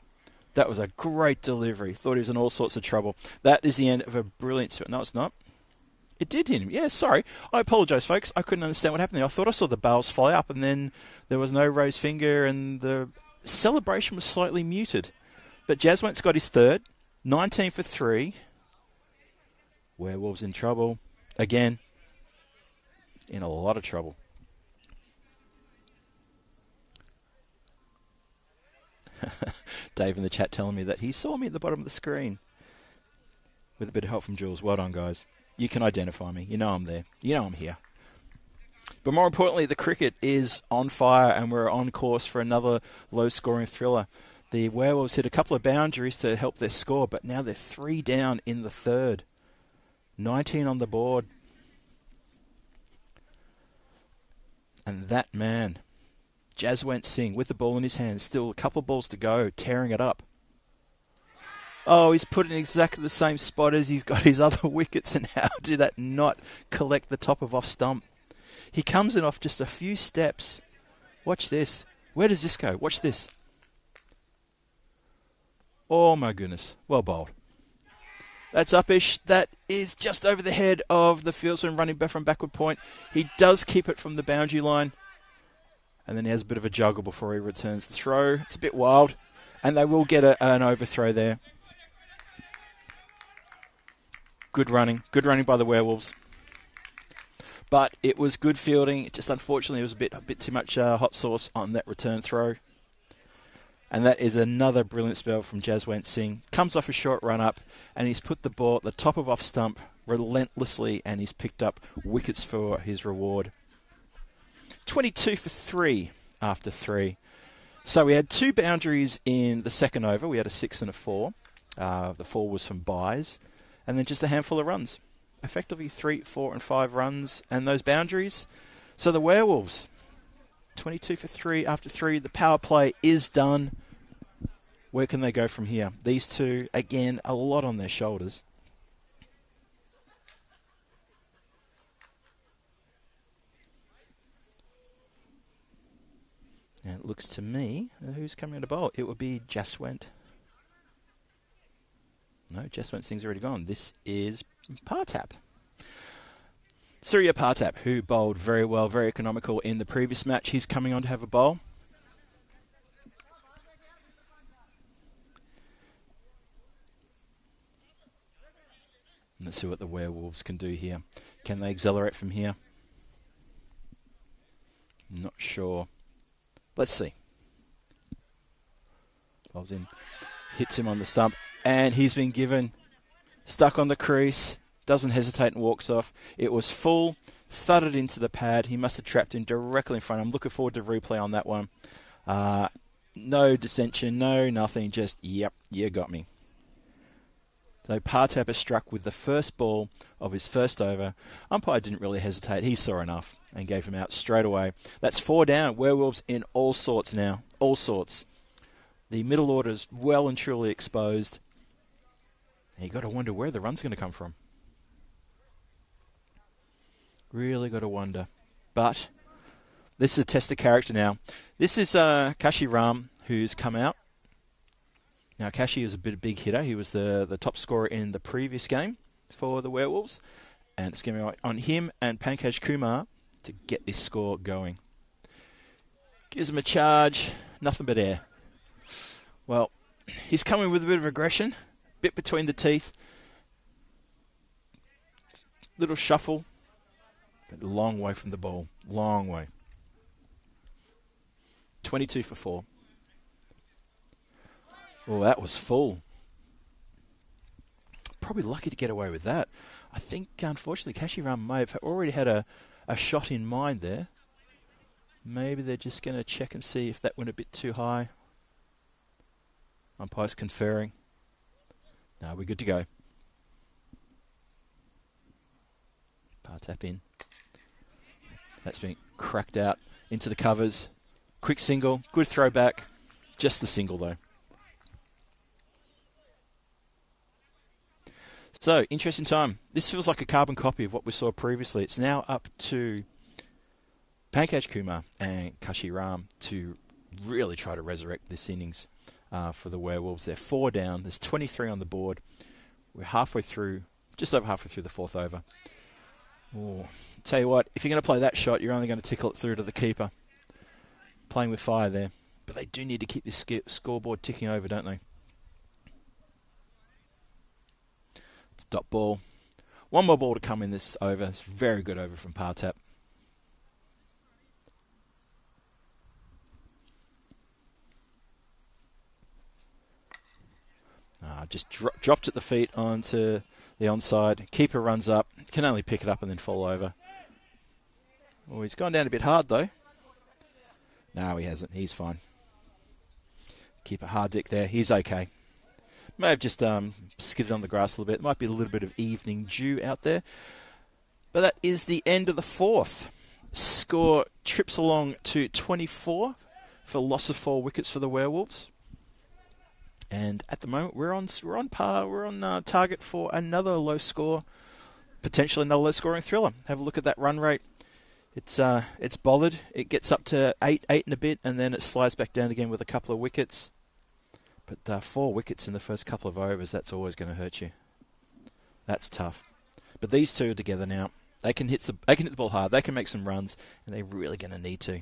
That was a great delivery. Thought he was in all sorts of trouble. That is the end of a brilliant... No, it's not. It did hit him. Yeah, sorry. I apologise, folks. I couldn't understand what happened there. I thought I saw the bails fly up, and then there was no raised finger, and the celebration was slightly muted. But Jaswant's got his third. 19 for 3. Werewolves in trouble. Again, in a lot of trouble. Dave in the chat telling me that he saw me at the bottom of the screen. With a bit of help from Jules. Well done, guys. You can identify me. You know I'm there. You know I'm here. But more importantly, the cricket is on fire, and we're on course for another low-scoring thriller. The Werewolves hit a couple of boundaries to help their score, but now they're 3 down in the third. 19 on the board. And that man... Jaswant Singh with the ball in his hand, still a couple of balls to go, tearing it up. Oh, he's put in exactly the same spot as he's got his other wickets, and how did that not collect the top of off stump? He comes in off just a few steps. Watch this. Where does this go? Watch this. Oh my goodness. Well bowled. That's uppish. That is just over the head of the fieldsman running back from backward point. He does keep it from the boundary line. And then he has a bit of a juggle before he returns the throw. It's a bit wild. And they will get an overthrow there. Good running. Good running by the Werewolves. But it was good fielding. Just unfortunately, it was a bit too much hot sauce on that return throw. And that is another brilliant spell from Jaswant Singh. Comes off a short run up, and he's put the ball at the top of off stump relentlessly, and he's picked up wickets for his reward. 22 for 3 after 3. So we had 2 boundaries in the second over. We had a 6 and a 4. The 4 was from byes. And then just a handful of runs. Effectively 3, 4 and 5 runs. And those boundaries. So the Werewolves, 22 for 3 after 3. The power play is done. Where can they go from here? These two, again, a lot on their shoulders. And it looks to me, who's coming to bowl? It would be Jaswant. No, Jaswant Singh's already gone. This is Partap. Surya Partap, who bowled very well, very economical in the previous match. He's coming on to have a bowl. Let's see what the Werewolves can do here. Can they accelerate from here? Not sure. Let's see. Bowls in. Hits him on the stump. And he's been given. Stuck on the crease. Doesn't hesitate and walks off. It was full. Thudded into the pad. He must have trapped him directly in front. I'm looking forward to replay on that one. No dissension. No nothing. Just, yep, you got me. So Partap is struck with the first ball of his first over. Umpire didn't really hesitate. He saw enough and gave him out straight away. That's 4 down. Werewolves in all sorts now. All sorts. The middle order is well and truly exposed. And you got to wonder where the run's going to come from. Really got to wonder. But this is a test of character now. This is Kashi Ram, who's come out. Now, Kashi is a big hitter. He was the top scorer in the previous game for the Werewolves. And it's going to be on him and Pankaj Kumar to get this score going. Gives him a charge. Nothing but air. Well, he's coming with a bit of aggression. Bit between the teeth. Little shuffle. But long way from the ball. Long way. 22 for 4. Oh, that was full. Probably lucky to get away with that. I think, unfortunately, Kashiram may have already had a shot in mind there. Maybe they're just going to check and see if that went a bit too high. Umpire's conferring. No, we're good to go. Partap in. That's been cracked out into the covers. Quick single. Good throwback. Just the single, though. So, interesting time. This feels like a carbon copy of what we saw previously. It's now up to Pankaj Kumar and Kashi Ram to really try to resurrect this innings for the Werewolves. They're 4 down. There's 23 on the board. We're halfway through, just over halfway through the 4th over. Oh, tell you what, if you're going to play that shot, you're only going to tickle it through to the keeper. Playing with fire there. But they do need to keep this scoreboard ticking over, don't they? It's dot ball. One more ball to come in this over. It's a very good over from Partap. Just dropped at the feet onto the onside. Keeper runs up. Can only pick it up and then fall over. Oh, he's gone down a bit hard, though. No, he hasn't. He's fine. Keeper hard dick there. He's okay. May have just skidded on the grass a little bit. Might be a little bit of evening dew out there. But that is the end of the 4th. Score trips along to 24 for loss of 4 wickets for the Werewolves. And at the moment, we're on par. We're on target for another low score, potentially another low scoring thriller. Have a look at that run rate. It's bothered. It gets up to 8 and a bit, and then it slides back down again with a couple of wickets. But 4 wickets in the first couple of overs, that's always going to hurt you. That's tough. But these two are together now. They can hit the ball hard. They can make some runs, and they're really going to need to.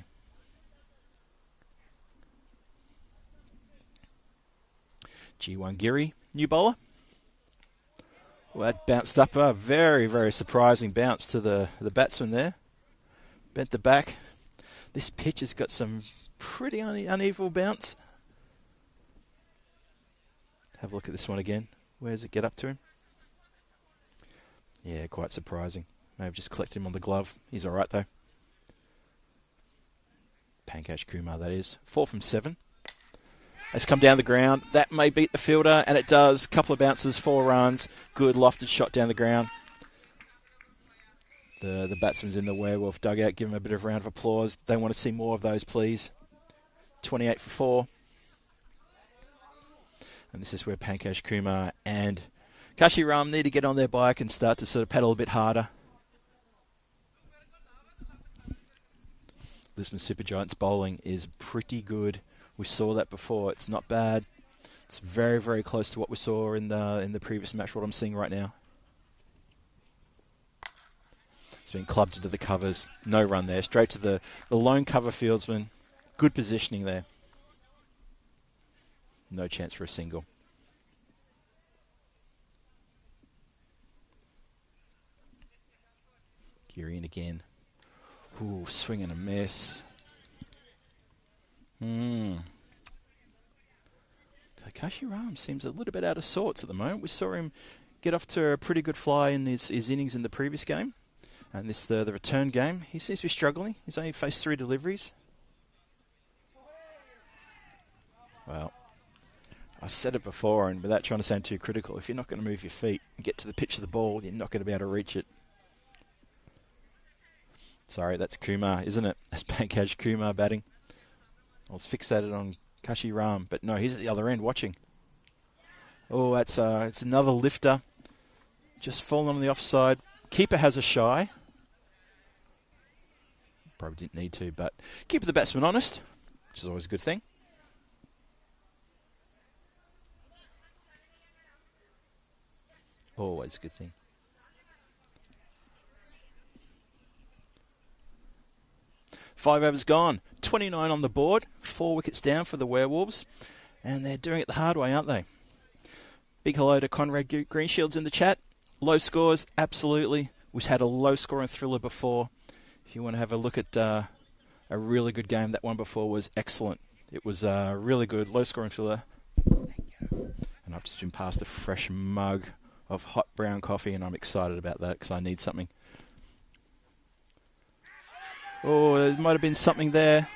G1 Giri, new bowler. Well, that bounced up a very, very surprising bounce to the batsman there. Bent the back. This pitch has got some pretty uneven bounce. Have a look at this one again. Where does it get up to him? Yeah, quite surprising. May have just collected him on the glove. He's all right, though. Pankaj Kumar, that is. 4 from 7. Has come down the ground. That may beat the fielder, and it does. Couple of bounces, 4 runs. Good lofted shot down the ground. The batsman's in the Werewolf dugout. Give him a bit of a round of applause. They want to see more of those, please. 28 for 4. And this is where Pankaj Kumar and Kashi Ram need to get on their bike and start to sort of pedal a bit harder. Lisbon Supergiants bowling is pretty good. We saw that before. It's not bad. It's very, very close to what we saw in the previous match, what I'm seeing right now. It's been clubbed into the covers. No run there. Straight to the lone cover fieldsman. Good positioning there. No chance for a single. Giri in again. Ooh, swing and a miss. Kashi Ram seems a little bit out of sorts at the moment. We saw him get off to a pretty good fly in his innings in the previous game. And this the return game, he seems to be struggling. He's only faced 3 deliveries. Well, I've said it before, and without trying to sound too critical, if you're not going to move your feet and get to the pitch of the ball, you're not going to be able to reach it. Sorry, that's Kumar, isn't it? That's Pankaj Kumar batting. I was fixated on Kashi Ram, but no, he's at the other end watching. Oh, it's another lifter. Just fallen on the offside. Keeper has a shy. Probably didn't need to, but keep the batsman honest, which is always a good thing. Always a good thing. Five overs gone. 29 on the board. 4 wickets down for the Werewolves. And they're doing it the hard way, aren't they? Big hello to Conrad Greenshields in the chat. Low scores, absolutely. We've had a low-scoring thriller before. If you want to have a look at a really good game, that one before was excellent. It was a really good low-scoring thriller. Thank you. And I've just been passed a fresh mug of hot brown coffee, and I'm excited about that because I need something. Oh, there might have been something there.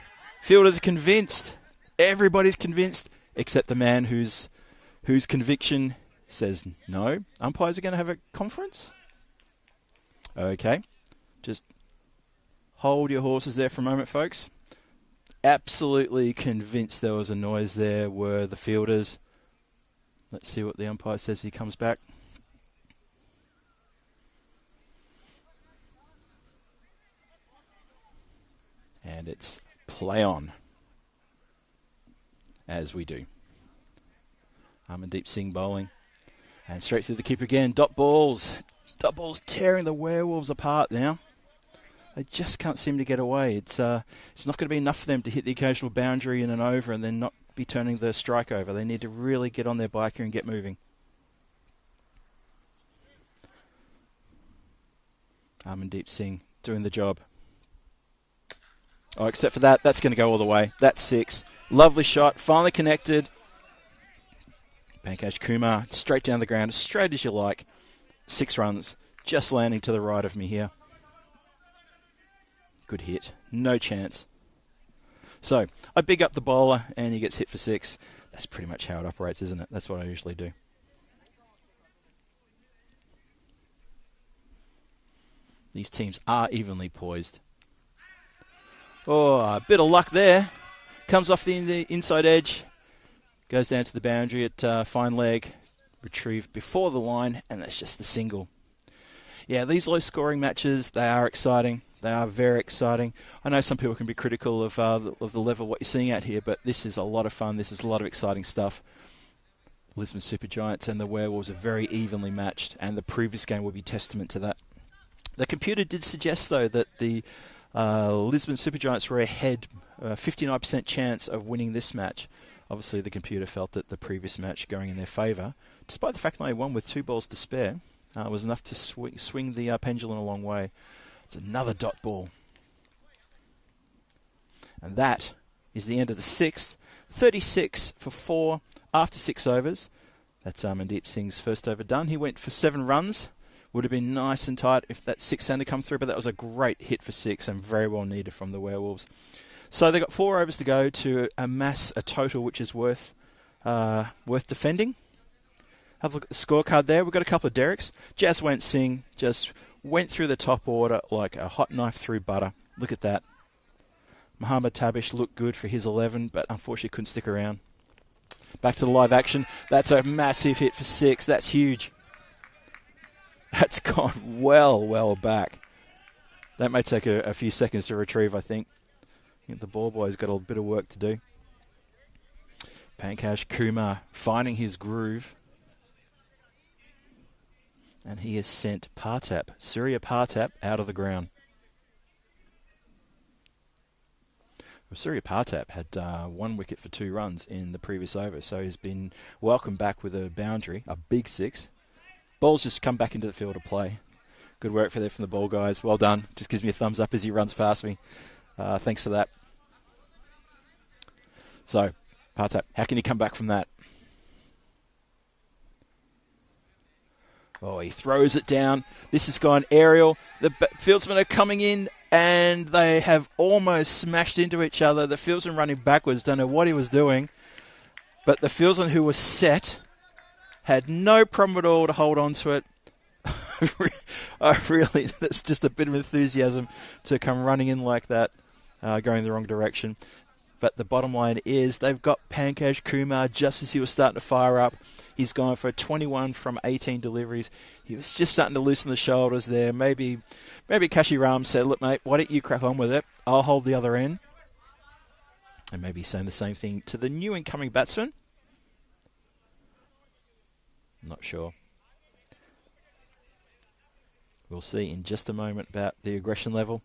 Fielders are convinced. Everybody's convinced, except the man whose conviction says no. Umpires are going to have a conference? Okay. Just hold your horses there for a moment, folks. Absolutely convinced there was a noise there were the fielders. Let's see what the umpire says he comes back. And it's play on. As we do. Amandeep Singh bowling. And straight through the keeper again. Dot balls. Dot balls tearing the Werewolves apart now. They just can't seem to get away. It's not going to be enough for them to hit the occasional boundary in an over and then not be turning the strike over. They need to really get on their bike here and get moving. Amandeep Singh doing the job. Oh, except for that, that's going to go all the way. That's 6. Lovely shot. Finally connected. Pankaj Kumar straight down the ground, as straight as you like. 6 runs. Just landing to the right of me here. Good hit. No chance. So, I big up the bowler and he gets hit for 6. That's pretty much how it operates, isn't it? That's what I usually do. These teams are evenly poised. Oh, a bit of luck there. Comes off the inside edge. Goes down to the boundary at fine leg. Retrieved before the line, and that's just the single. Yeah, these low-scoring matches, they are exciting. They are very exciting. I know some people can be critical of the level of what you're seeing out here, but this is a lot of fun. This is a lot of exciting stuff. Lisbon Supergiants and the Werewolves are very evenly matched, and the previous game will be testament to that. The computer did suggest, though, that the Lisbon Supergiants were ahead, 59% chance of winning this match. Obviously, the computer felt that the previous match going in their favour, despite the fact that they won with 2 balls to spare, was enough to swing the pendulum a long way. It's another dot ball. And that is the end of the 6th. 36 for 4 after 6 overs. That's Mandeep Singh's first over done. He went for 7 runs. Would have been nice and tight if that 6 hadn't come through, but that was a great hit for 6 and very well needed from the Werewolves. So they've got 4 overs to go to amass a total which is worth defending. Have a look at the scorecard there. We've got a couple of Derricks. Jaswant Singh just went through the top order like a hot knife through butter. Look at that. Mohammad Tabish looked good for his 11, but unfortunately couldn't stick around. Back to the live action. That's a massive hit for 6. That's huge. That's gone well back. That may take a few seconds to retrieve, I think. The ball boy's got a bit of work to do. Pankaj Kumar finding his groove. And he has sent Surya Partap, out of the ground. Well, Surya Partap had 1 wicket for 2 runs in the previous over, so he's been welcomed back with a boundary, a big 6. Ball's just come back into the field to play. Good work from the ball guys. Well done. Just gives me a thumbs up as he runs past me. Thanks for that. So, Partap, how can you come back from that? Oh, he throws it down. This has gone aerial. The fieldsmen are coming in, and they have almost smashed into each other. The fieldsman running backwards, don't know what he was doing. But the fieldsman who was set had no problem at all to hold on to it. Really, that's just a bit of enthusiasm to come running in like that, going the wrong direction. But the bottom line is they've got Pankaj Kumar just as he was starting to fire up. He's gone for 21 from 18 deliveries. He was just starting to loosen the shoulders there. Maybe Kashi Ram said, look, mate, why don't you crack on with it? I'll hold the other end. And maybe saying the same thing to the new incoming batsman. Not sure. We'll see in just a moment about the aggression level.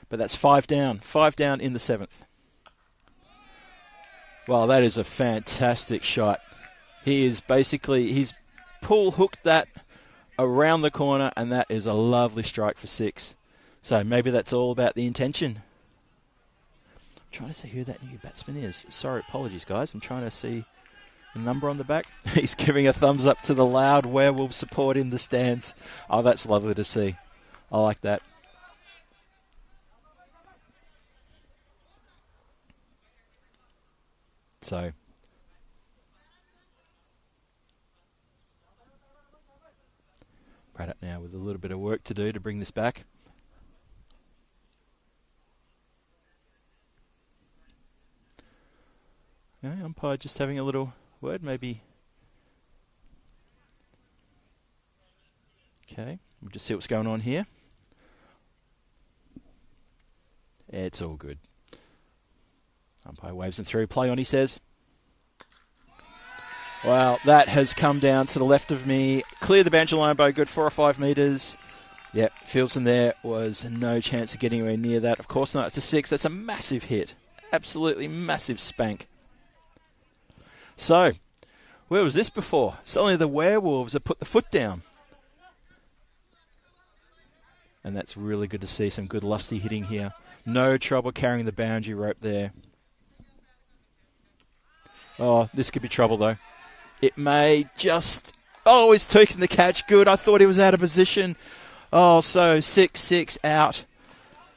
But that's 5 down. 5 down in the 7th. Well, that is a fantastic shot. He's pull hooked that around the corner, and that is a lovely strike for 6. So maybe that's all about the intention. I'm trying to see who that new batsman is. Sorry, apologies, guys. I'm trying to see the number on the back. He's giving a thumbs up to the loud Werewolf support in the stands. Oh, that's lovely to see. I like that. So, Pradap now with a little bit of work to do to bring this back. Yeah, umpire just having a little word, maybe. Okay, we'll just see what's going on here. It's all good. Umpire waves him through. Play on, he says. Well, that has come down to the left of me. Clear the boundary line by a good 4 or 5 metres. Yep, Fieldson there was no chance of getting anywhere near that. Of course not. It's a 6. That's a massive hit. Absolutely massive spank. So, where was this before? Suddenly the Werewolves have put the foot down. And that's really good to see. Some good lusty hitting here. No trouble carrying the boundary rope there. Oh, this could be trouble, though. It may just... Oh, he's taking the catch. Good. I thought he was out of position. Oh, so 6-6 out.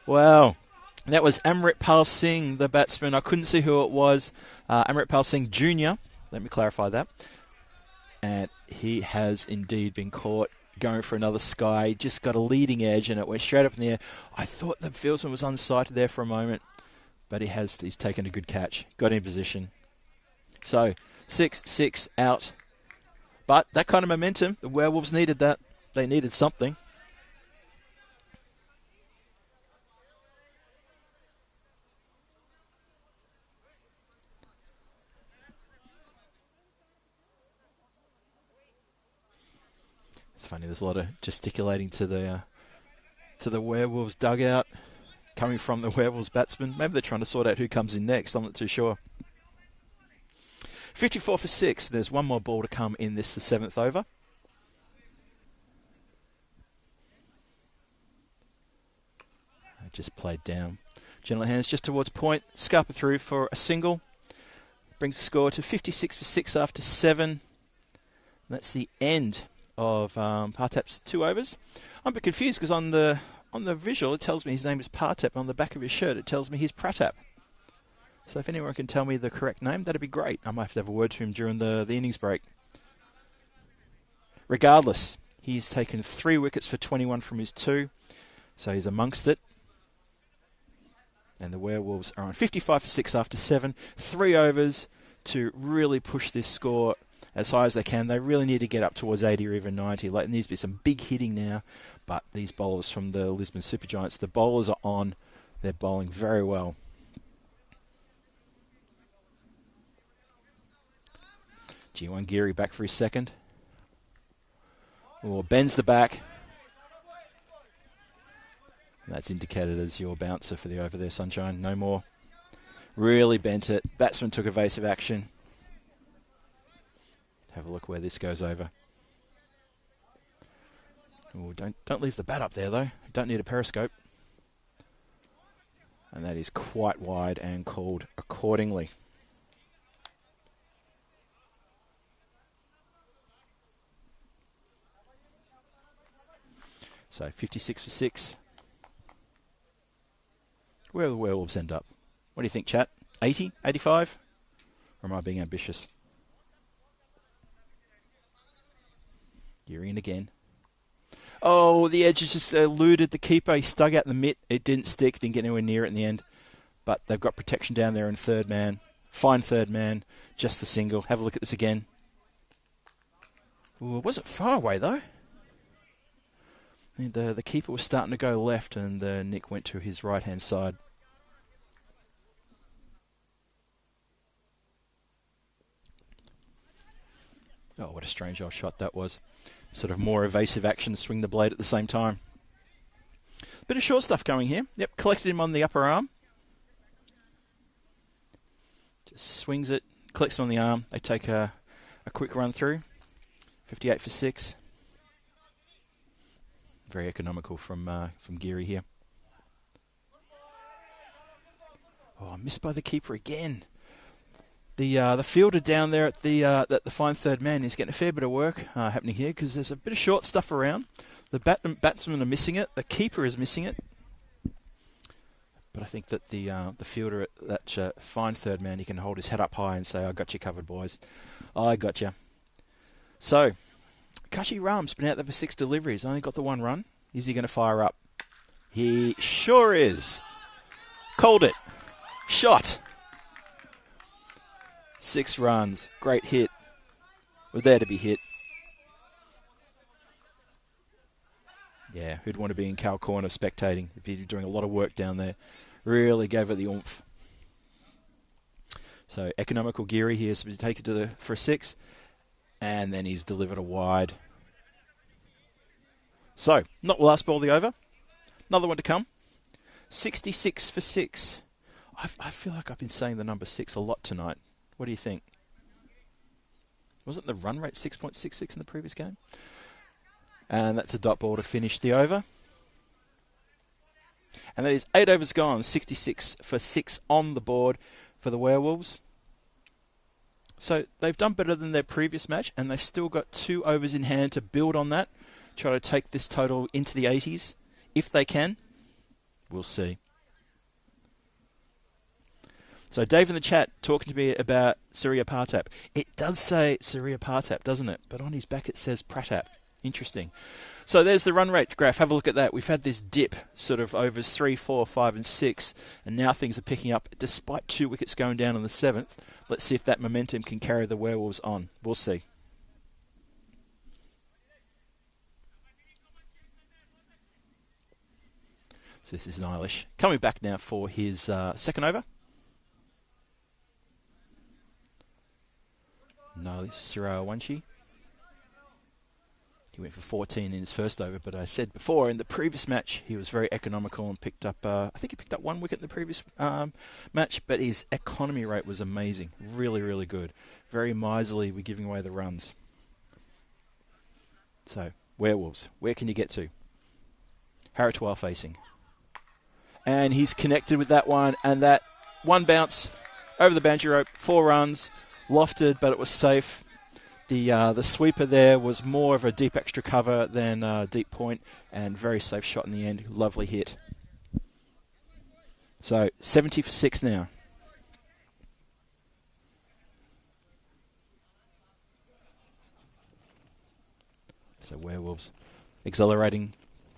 Wow. That was Amritpal Singh, the batsman. I couldn't see who it was. Amritpal Singh Jr. Let me clarify that. And he has indeed been caught going for another sky. Just got a leading edge, and it went straight up in the air. I thought the fieldsman was unsighted there for a moment, but he's taken a good catch. Got in position. So 6-6 out. But that kind of momentum, the Werewolves needed that. They needed something. It's funny, there's a lot of gesticulating to the Werewolves dugout coming from the Werewolves batsmen. Maybe they're trying to sort out who comes in next. I'm not too sure. 54 for 6. There's one more ball to come in this, the 7th over. Just played down. Gentle hands just towards point. Scarper through for a single. Brings the score to 56 for 6 after 7. That's the end of Partap's 2 overs. I'm a bit confused because on the visual it tells me his name is Partap. On the back of his shirt it tells me he's Pratap. So if anyone can tell me the correct name, that'd be great. I might have to have a word to him during the innings break. Regardless, he's taken 3 wickets for 21 from his 2. So he's amongst it. And the Werewolves are on 55 for 6 after 7. 3 overs to really push this score as high as they can. They really need to get up towards 80 or even 90. Like, there needs to be some big hitting now. But these bowlers from the Lisbon Supergiants, the bowlers are on. They're bowling very well. G1 Geary back for his second. Or bends the back. That's indicated as your bouncer for the over there, Sunshine. No more. Really bent it. Batsman took evasive action. Have a look where this goes over. Ooh, don't leave the bat up there, though. Don't need a periscope. And that is quite wide and called accordingly. So 56 for 6. Where will the Werewolves end up? What do you think, chat? 80? 85? Or am I being ambitious? You're in again. Oh, the edge has just eluded the keeper. He stuck out the mitt. It didn't stick. Didn't get anywhere near it in the end. But they've got protection down there in third man. Fine third man. Just the single. Have a look at this again. Ooh, it wasn't far away, though. The keeper was starting to go left, and Nick went to his right-hand side. Oh, what a strange old shot that was. Sort of more evasive action to swing the blade at the same time. Bit of short stuff going here. Yep, collected him on the upper arm. Just swings it, collects him on the arm. They take a quick run through. 58 for 6. Very economical from Geary here. Oh, missed by the keeper again. The fielder down there at the fine third man is getting a fair bit of work happening here because there's a bit of short stuff around. The batsmen are missing it. The keeper is missing it. But I think that the fielder at that fine third man, he can hold his head up high and say, "I got you covered, boys. I got you." So, Kashi Ram's been out there for 6 deliveries. Only got the 1 run. Is he going to fire up? He sure is. Called it. Shot. 6 runs. Great hit. We're there to be hit. Yeah, who'd want to be in Cal Corner spectating? He'd be doing a lot of work down there. Really gave it the oomph. So, economical Geary here, so to take it for a 6. And then he's delivered a wide. So, not the last ball of the over. Another one to come. 66 for 6. I feel like I've been saying the number 6 a lot tonight. What do you think? Wasn't the run rate 6.66 in the previous game? And that's a dot ball to finish the over. And that is 8 overs gone. 66 for 6 on the board for the Werewolves. So they've done better than their previous match, and they've still got 2 overs in hand to build on that. Try to take this total into the 80s. If they can, we'll see. So Dave in the chat talking to me about Surya Partap. It does say Surya Partap, doesn't it? But on his back it says Pratap. Interesting. So there's the run rate graph. Have a look at that. We've had this dip sort of overs 3, 4, 5 and 6, and now things are picking up despite 2 wickets going down on the 7th. Let's see if that momentum can carry the Werewolves on. We'll see. So this is Eilish coming back now for his second over. Eilish Sirawanshi. He went for 14 in his first over, but I said before in the previous match he was very economical and picked up, I think he picked up 1 wicket in the previous match, but his economy rate was amazing. Really, really good. Very miserly with giving away the runs. So, Werewolves, where can you get to? Haratwal facing. And he's connected with that one, and that one bounce over the boundary rope, 4 runs, lofted, but it was safe. The sweeper there was more of a deep extra cover than deep point, and very safe shot in the end. Lovely hit. So 70 for 6 now. So Werewolves accelerating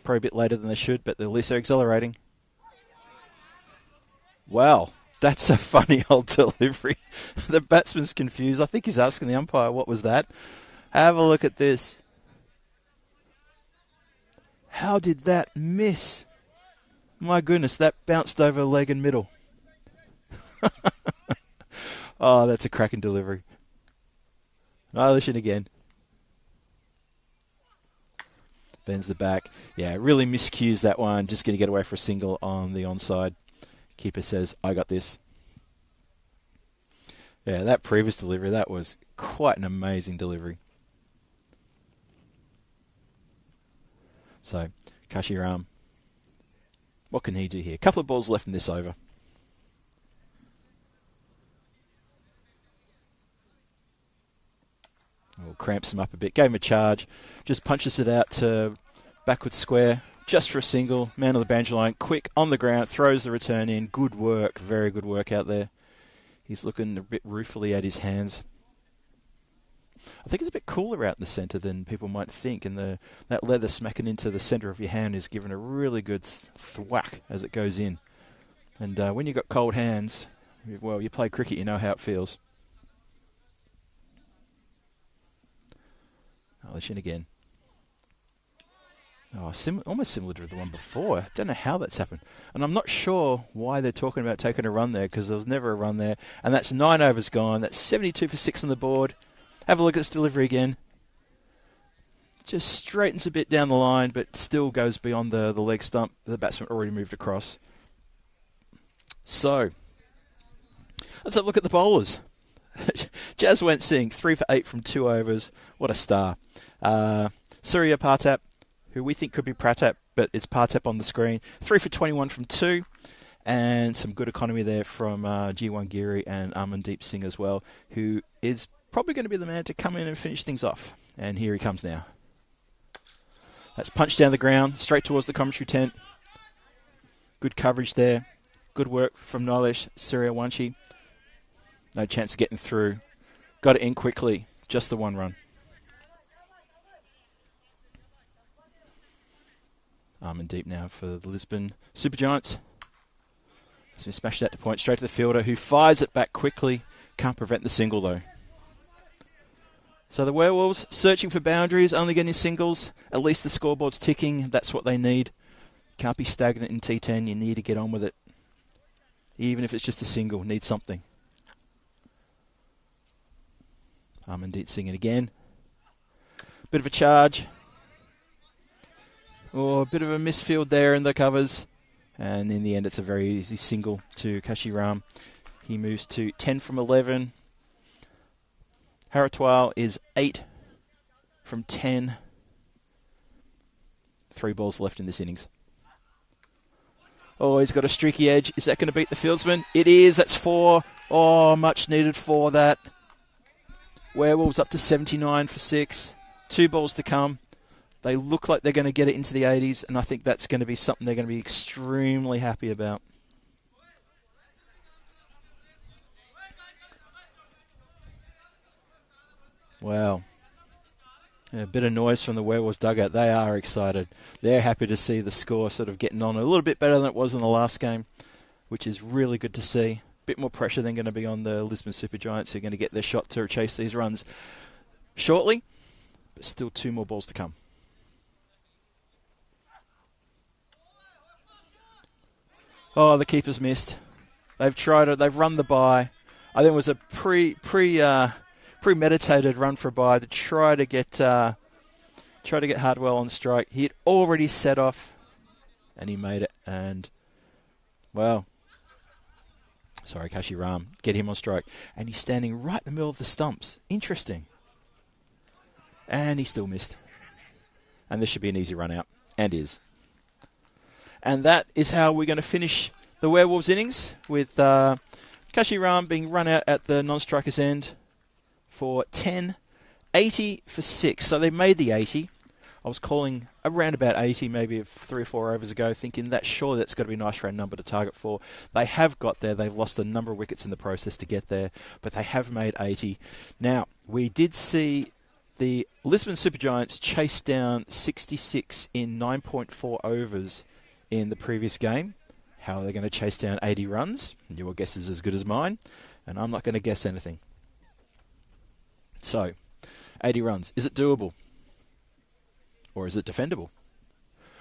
probably a bit later than they should, but at least they're accelerating. Wow. That's a funny old delivery. The batsman's confused. I think he's asking the umpire, what was that? Have a look at this. How did that miss? My goodness, that bounced over leg and middle. Oh, that's a cracking delivery. Eilish again. Bends the back. Yeah, really miscues that one. Just going to get away for a single on the onside. Keeper says, I got this. Yeah, that previous delivery, that was quite an amazing delivery. So, Kashiram, what can he do here? A couple of balls left in this over. Oh, cramps him up a bit. Gave him a charge. Just punches it out to backward square. Just for a single, man on the boundary line, quick on the ground, throws the return in. Good work, very good work out there. He's looking a bit ruefully at his hands. I think it's a bit cooler out in the centre than people might think, and that leather smacking into the centre of your hand is given a really good thwack as it goes in. And when you've got cold hands, well, you play cricket, you know how it feels. Eilish in again. Oh, almost similar to the one before. I don't know how that's happened. And I'm not sure why they're talking about taking a run there, because there was never a run there. And that's 9 overs gone. That's 72 for 6 on the board. Have a look at this delivery again. Just straightens a bit down the line, but still goes beyond the leg stump. The batsman already moved across. So, let's have a look at the bowlers. Jaswant Singh, 3 for 8 from 2 overs. What a star. Surya Partap, who we think could be Pratap, but it's Partap on the screen. 3 for 21 from 2, and some good economy there from G1 Giri and Amandeep Singh as well, who is probably going to be the man to come in and finish things off. And here he comes now. That's punched down the ground, straight towards the commentary tent. Good coverage there. Good work from Eilish Sirawanshi. No chance of getting through. Got it in quickly. Just the 1 run. Deep now for the Lisbon Supergiants. So we smash that to point straight to the fielder, who fires it back quickly. Can't prevent the single though. So the Werewolves searching for boundaries, only getting singles. At least the scoreboard's ticking. That's what they need. Can't be stagnant in T10. You need to get on with it. Even if it's just a single, need something. Amandeep singing again. Bit of a charge. Or a bit of a misfield there in the covers. And in the end, it's a very easy single to Kashiram. He moves to 10 from 11. Haratwal is 8 from 10. 3 balls left in this innings. Oh, he's got a streaky edge. Is that going to beat the fieldsman? It is. That's 4. Oh, much needed for that. Werewolves up to 79 for 6. 2 balls to come. They look like they're going to get it into the 80s, and I think that's going to be something they're going to be extremely happy about. Wow. A bit of noise from the Werewolves dugout. They are excited. They're happy to see the score sort of getting on a little bit better than it was in the last game, which is really good to see. A bit more pressure than going to be on the Lisbon Supergiants, who are going to get their shot to chase these runs shortly, but still 2 more balls to come. Oh, the keeper's missed. They've tried it. They've run the bye. I think it was a premeditated run for a bye to try to get Hardwell on strike. He had already set off, and he made it. And well, sorry, Kashi Ram, get him on strike, and he's standing right in the middle of the stumps. Interesting. And he still missed. And this should be an easy run out, and is. And that is how we're going to finish the Werewolves innings, with Kashi Ram being run out at the non-striker's end for 10, 80 for 6. So they made the 80. I was calling around about 80, maybe 3 or 4 overs ago, thinking that surely that's going to be a nice round number to target for. They have got there. They've lost a number of wickets in the process to get there, but they have made 80. Now, we did see the Lisbon Supergiants chase down 66 in 9.4 overs in the previous game. How are they going to chase down 80 runs? Your guess is as good as mine, and I'm not going to guess anything. So, 80 runs. Is it doable? Or is it defendable?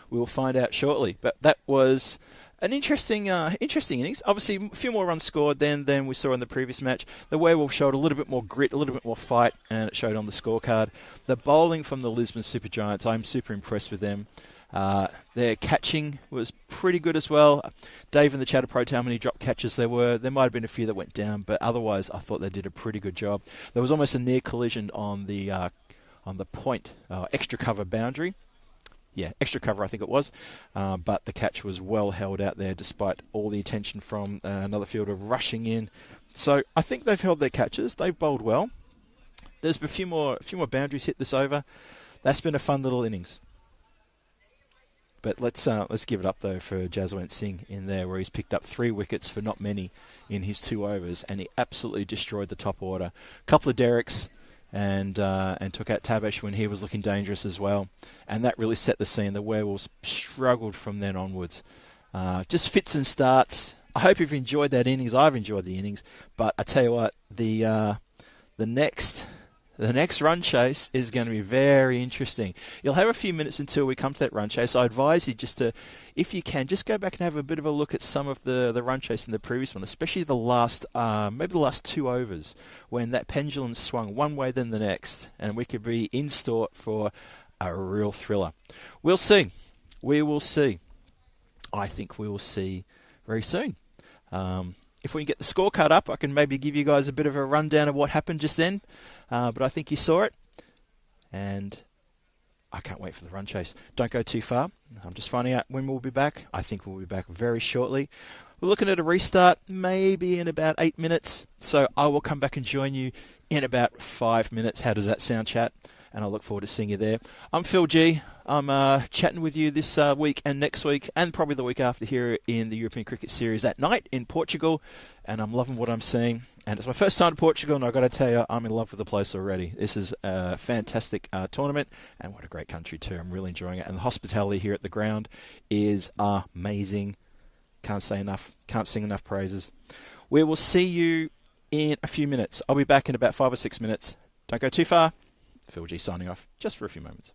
We will find out shortly. But that was an interesting innings. Obviously, a few more runs scored than we saw in the previous match. The Werewolves showed a little bit more grit, a little bit more fight, and it showed on the scorecard. The bowling from the Lisbon Supergiants, I'm super impressed with them. Their catching was pretty good as well. Dave in the chat approached how many drop catches there were. There might have been a few that went down, but otherwise I thought they did a pretty good job. There was almost a near collision on the point, extra cover boundary. Yeah, extra cover I think it was. But the catch was well held out there despite all the attention from another fielder rushing in. So I think they've held their catches. They've bowled well. There's been a few more boundaries hit this over. That's been a fun little innings. But let's give it up, though, for Jaswant Singh in there, where he's picked up 3 wickets for not many in his 2 overs, and he absolutely destroyed the top order. A couple of derricks, and took out Tabash when he was looking dangerous as well. And that really set the scene. The Werewolves struggled from then onwards. Just fits and starts. I hope you've enjoyed that innings. I've enjoyed the innings. But I tell you what, the next run chase is going to be very interesting. You'll have a few minutes until we come to that run chase. I advise you just to, if you can, just go back and have a bit of a look at some of the run chase in the previous one, especially the last, maybe the last 2 overs, when that pendulum swung one way then the next, and we could be in store for a real thriller. We'll see. We will see. I think we will see very soon. If we can get the scorecard up, I can maybe give you guys a bit of a rundown of what happened just then. But I think you saw it. And I can't wait for the run chase. Don't go too far. I'm just finding out when we'll be back. I think we'll be back very shortly. We're looking at a restart maybe in about 8 minutes. So I will come back and join you in about 5 minutes. How does that sound, chat? And I look forward to seeing you there. I'm Phil G. I'm chatting with you this week and next week and probably the week after here in the European Cricket Series at night in Portugal. And I'm loving what I'm seeing. And it's my first time to Portugal, and I've got to tell you, I'm in love with the place already. This is a fantastic tournament, and what a great country too. I'm really enjoying it. And the hospitality here at the ground is amazing. Can't say enough. Can't sing enough praises. We will see you in a few minutes. I'll be back in about 5 or 6 minutes. Don't go too far. Phil G signing off just for a few moments.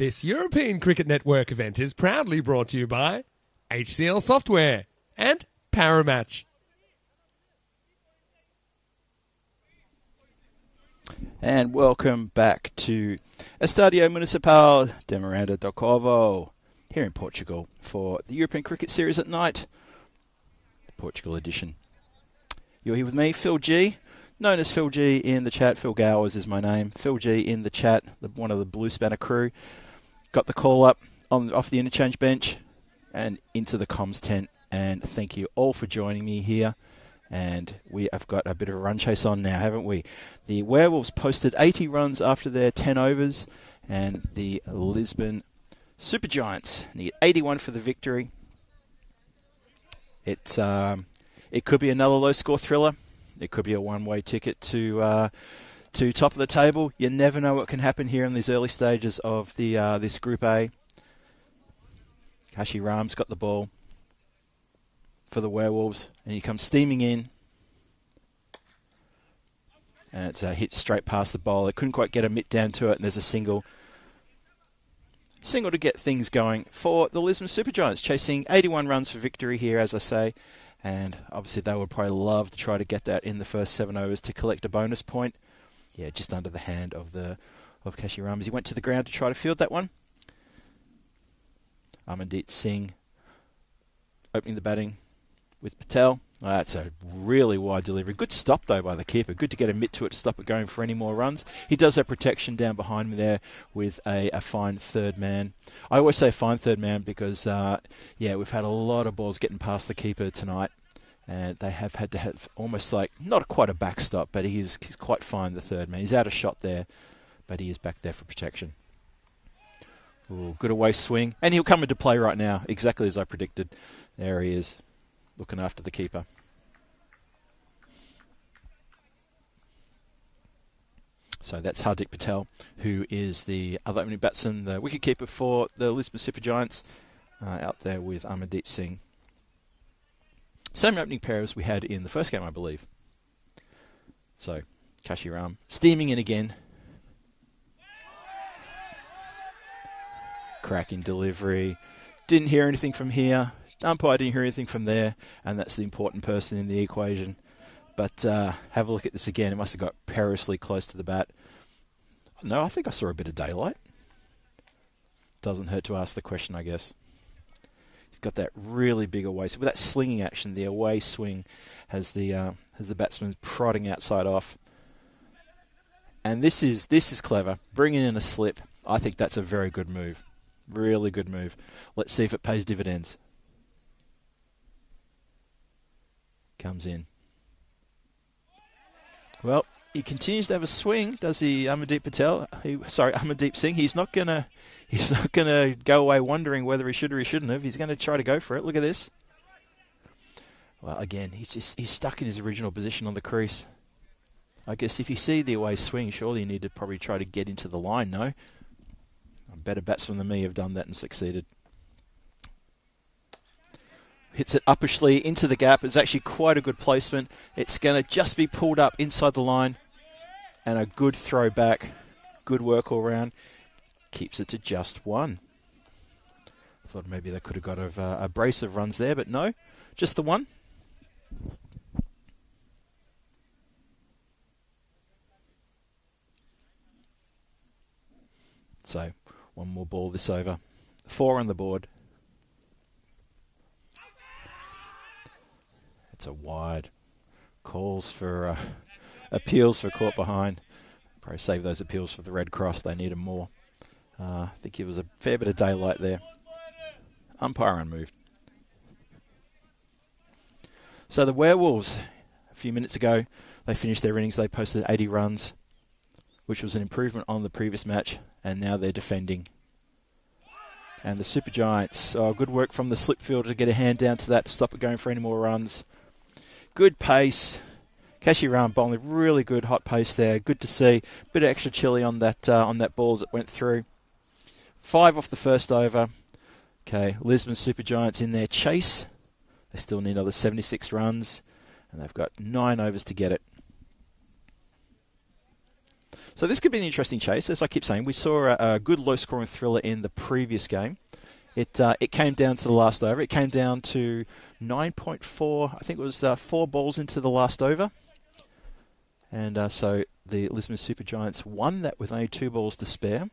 This European Cricket Network event is proudly brought to you by HCL Software and Paramatch. And welcome back to Estadio Municipal de Miranda do Corvo here in Portugal for the European Cricket Series at night, the Portugal edition. You're here with me, Phil G, known as Phil G in the chat. Phil Gowers is my name. Phil G in the chat, one of the Blue Spanner crew. Got the call up off the interchange bench and into the comms tent. And thank you all for joining me here. And we have got a bit of a run chase on now, haven't we? The Werewolves posted 80 runs after their 10 overs, and the Lisbon Supergiants need 81 for the victory. It could be another low-score thriller. It could be a one-way ticket to top of the table. You never know what can happen here in these early stages of the this Group A. Kashi Ram's got the ball for the Werewolves, and he comes steaming in. And it's a hit straight past the bowler. Couldn't quite get a mitt down to it, and there's a single. Single to get things going for the Lisbon Supergiants, chasing 81 runs for victory here, as I say. And obviously they would probably love to try to get that in the first 7 overs to collect a bonus point. Yeah, just under the hand of Kashi Ram as he went to the ground to try to field that one. Amandeep Singh opening the batting with Patel. That's a really wide delivery. Good stop, though, by the keeper. Good to get a mitt to it to stop it going for any more runs. He does have protection down behind me there with a fine third man. I always say fine third man because, we've had a lot of balls getting past the keeper tonight. And they have had to have almost like, not quite a backstop, but he's quite fine, the third man. He's out of shot there, but he is back there for protection. Ooh, good away swing. And he'll come into play right now, exactly as I predicted. There he is, looking after the keeper. So that's Hardik Patel, who is the other opening batsman, the wicketkeeper for the Lisbon Supergiants, out there with Amandeep Singh. Same opening pair as we had in the first game, I believe. So, Kashi Ram steaming in again. Cracking delivery. Didn't hear anything from here. Umpire didn't hear anything from there, and that's the important person in the equation. But have a look at this again. It must have got perilously close to the bat. No, I think I saw a bit of daylight. Doesn't hurt to ask the question, I guess. He's got that really big away. So with that slinging action, the away swing has the batsman prodding outside off. And this is clever. Bringing in a slip. I think that's a very good move. Really good move. Let's see if it pays dividends. Comes in. Well, he continues to have a swing, does he, Amandeep Singh. He's not gonna go away wondering whether he should or he shouldn't have. He's going to try to go for it. Look at this. Well, again, he's stuck in his original position on the crease. I guess if you see the away swing, surely you need to probably try to get into the line, no? Better batsmen than me have done that and succeeded. Hits it uppishly into the gap. It's actually quite a good placement. It's going to just be pulled up inside the line. And a good throw back. Good work all round. Keeps it to just one. I thought maybe they could have got a brace of runs there, but no. Just the one. So, one more ball this over. 4 on the board. It's a wide. Calls for appeals for caught behind. Probably save those appeals for the Red Cross. They need them more. I think it was a fair bit of daylight there. Umpire unmoved. So the Werewolves, a few minutes ago, they finished their innings. They posted 80 runs, which was an improvement on the previous match, and now they're defending. And the Supergiants, good work from the slip fielder to get a hand down to that to stop it going for any more runs. Good pace. Kashi Ram bowling really good hot pace there. Good to see. Bit of extra chilli on that ball as it went through. 5 off the first over. Okay, Lisbon Supergiants in their chase. They still need another 76 runs, and they've got 9 overs to get it. So this could be an interesting chase. As I keep saying, we saw a good low-scoring thriller in the previous game. It came down to the last over. It came down to 9.4. I think it was 4 balls into the last over. And so the Lisbon Supergiants won that with only 2 balls to spare.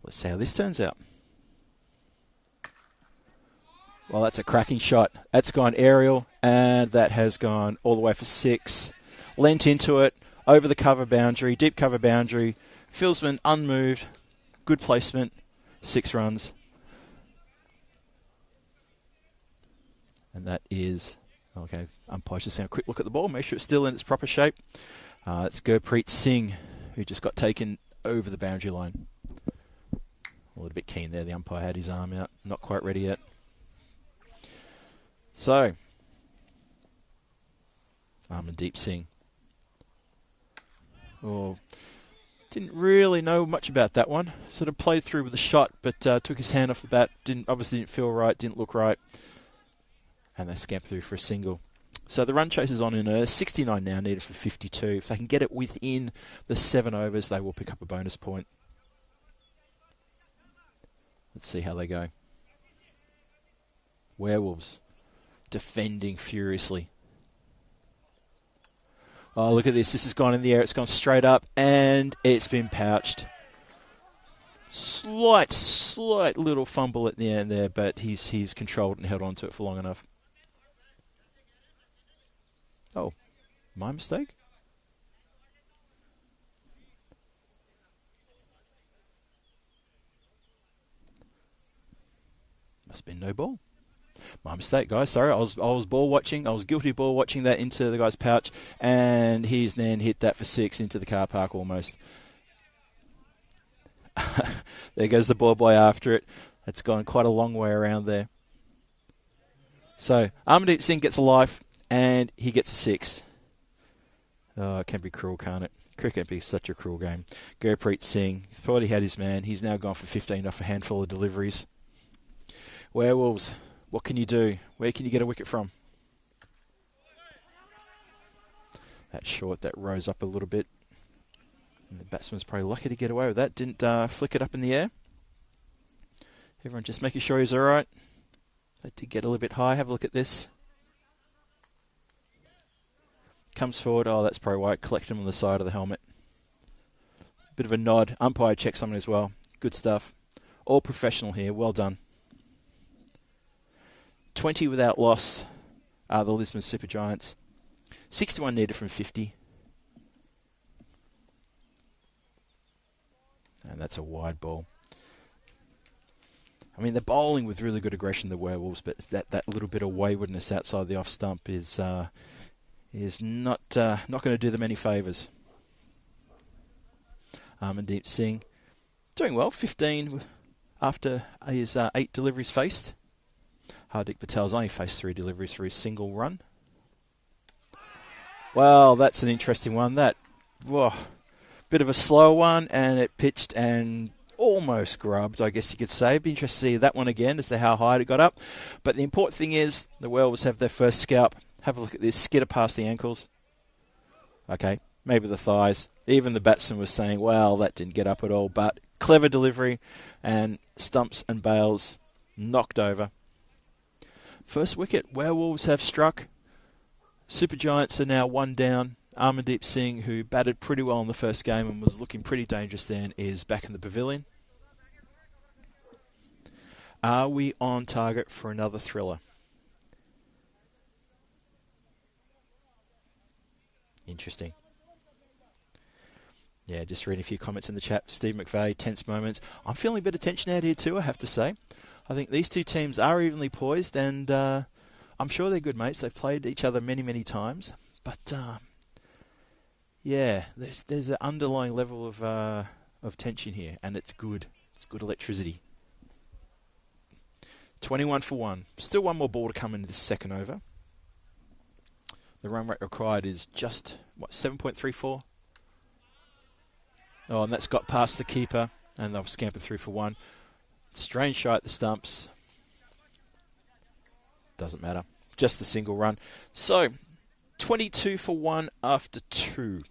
Let's see how this turns out. Well, that's a cracking shot. That's gone aerial, and that has gone all the way for 6. Lent into it, over the cover boundary, deep cover boundary. Fieldsman unmoved, good placement, 6 runs. And that is, okay, umpire's just going to quick look at the ball, make sure it's still in its proper shape. It's Gurpreet Singh, who just got taken over the boundary line. A little bit keen there, the umpire had his arm out, not quite ready yet. So, Amandeep Singh. Oh, didn't really know much about that one. Sort of played through with a shot, but took his hand off the bat. Obviously didn't feel right, didn't look right. And they scamper through for a single. So the run chase is on in a 69 now, needed for 52. If they can get it within the 7 overs, they will pick up a bonus point. Let's see how they go. Werewolves defending furiously. Oh, look at this. This has gone in the air. It's gone straight up, and it's been pouched. Slight little fumble at the end there, but he's controlled and held on to it for long enough. Oh, my mistake? Must have been no ball. My mistake, guys. Sorry, I was ball watching. I was guilty of ball watching that into the guy's pouch, and he's then hit that for 6 into the car park almost. There goes the ball boy after it. It's gone quite a long way around there. So Amandeep Singh gets a life, and he gets a 6. Oh, it can be cruel, can't it? Cricket can be such a cruel game. Gurpreet Singh thought he had his man. He's now gone for 15 off a handful of deliveries. Werewolves, what can you do? Where can you get a wicket from? That short, that rose up a little bit. And the batsman's probably lucky to get away with that. Didn't flick it up in the air. Everyone just making sure he's all right. They did get a little bit high. Have a look at this. Comes forward. Oh, that's probably why. Collect him on the side of the helmet. Bit of a nod. Umpire checks on it as well. Good stuff. All professional here. Well done. 20 without loss. The Lisbon Supergiants. 61 needed from 50. And that's a wide ball. I mean, they're bowling with really good aggression, the Werewolves, but that little bit of waywardness outside the off stump is not going to do them any favours. Amandeep Singh doing well, 15 after his 8 deliveries faced. Hardik Patel's only faced 3 deliveries for his single run. Well, that's an interesting one. That, bit of a slow one, and it pitched and almost grubbed, I guess you could say. Be interested to see that one again as to how high it got up. But the important thing is the Werewolves have their first scalp. Have a look at this, skitter past the ankles. Okay, maybe the thighs. Even the batsman was saying, well, that didn't get up at all. But clever delivery, and stumps and bails knocked over. First wicket, Werewolves have struck. Supergiants are now 1 down. Amandeep Singh, who batted pretty well in the first game and was looking pretty dangerous then, is back in the pavilion. Are we on target for another thriller? Interesting. Yeah, just reading a few comments in the chat. Steve McVeigh, tense moments. I'm feeling a bit of tension out here too, I have to say. I think these two teams are evenly poised, and I'm sure they're good mates. They've played each other many, many times. But, yeah, there's an underlying level of tension here, and it's good. It's good electricity. 21 for 1. Still one more ball to come into this second over. The run rate required is just, 7.34? Oh, and that's got past the keeper, and they'll scamper through for 1. Strange shot at the stumps. Doesn't matter. Just the single run. So, 22 for 1 after 2.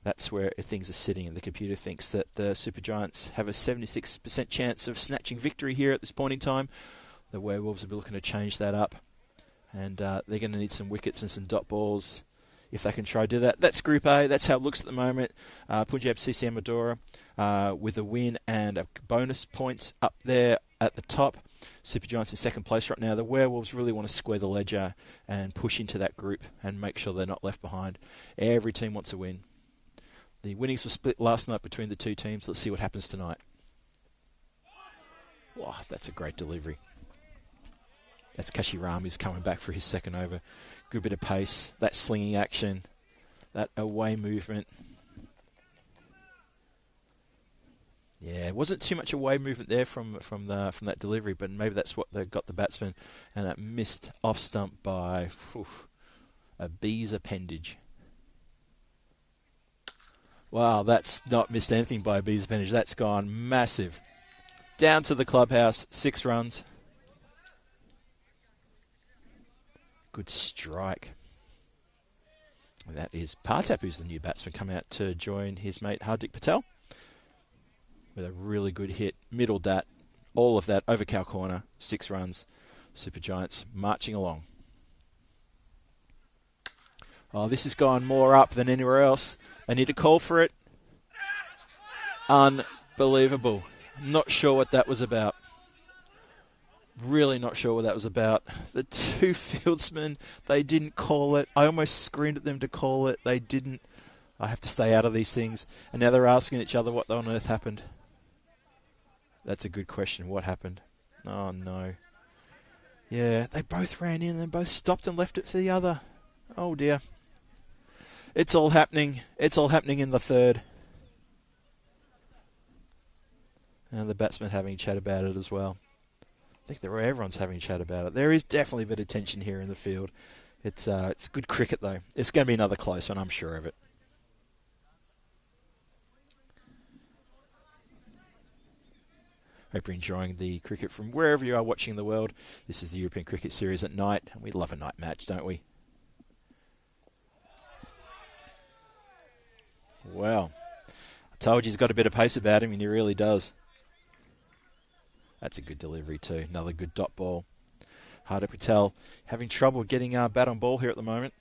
That's where things are sitting, and the computer thinks that the Supergiants have a 76% chance of snatching victory here at this point in time. The Werewolves will be looking to change that up, and they're going to need some wickets and some dot balls if they can try to do that. That's Group A. That's how it looks at the moment. Punjab CCM Madura with a win and a bonus points up there at the top. Supergiants in second place right now. The Werewolves really want to square the ledger and push into that group and make sure they're not left behind. Every team wants a win. The winnings were split last night between the two teams. Let's see what happens tonight. Wow, that's a great delivery. That's Kashiram, who's coming back for his second over. Good bit of pace, that slinging action, that away movement. Yeah, it wasn't too much away movement there from that delivery, but maybe that's what they got the batsman. And that missed off stump by a bee's appendage. Wow, that's not missed anything by a bee's appendage. That's gone massive. Down to the clubhouse, 6 runs. Good strike. And that is Partap, who's the new batsman, come out to join his mate Hardik Patel with a really good hit. Middled that, all of that over cow corner, 6 runs. Supergiants marching along. Oh, this has gone more up than anywhere else. They need to call for it. Unbelievable. Not sure what that was about. Really not sure what that was about. The two fieldsmen, they didn't call it. I almost screamed at them to call it. They didn't. I have to stay out of these things. And now they're asking each other what on earth happened. That's a good question. What happened? Oh, no. Yeah, they both ran in and both stopped and left it for the other. Oh, dear. It's all happening. It's all happening in the third. And the batsman having a chat about it as well. I think everyone's having a chat about it. There is definitely a bit of tension here in the field. It's good cricket, though. It's going to be another close one, I'm sure of it. Hope you're enjoying the cricket from wherever you are watching in the world. This is the European Cricket Series at night, and we love a night match, don't we? Well, I told you he's got a bit of pace about him, and he really does. That's a good delivery too. Another good dot ball. Hardik Patel having trouble getting bat on ball here at the moment.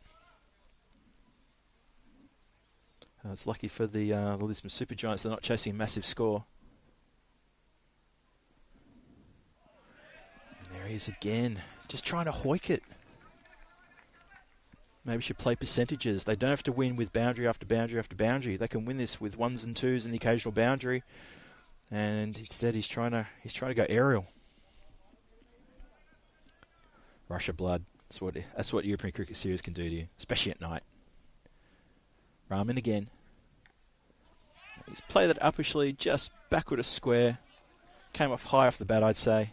It's lucky for the Lisbon Supergiants they're not chasing a massive score. And there he is again. Just trying to hoik it. Maybe we should play percentages. They don't have to win with boundary after boundary after boundary. They can win this with 1s and 2s and the occasional boundary. And instead, he's trying to go aerial. Rush of blood. That's what European Cricket Series can do to you, especially at night. Rahman again. He's played that uppishly, just backward a square. Came off high off the bat, I'd say.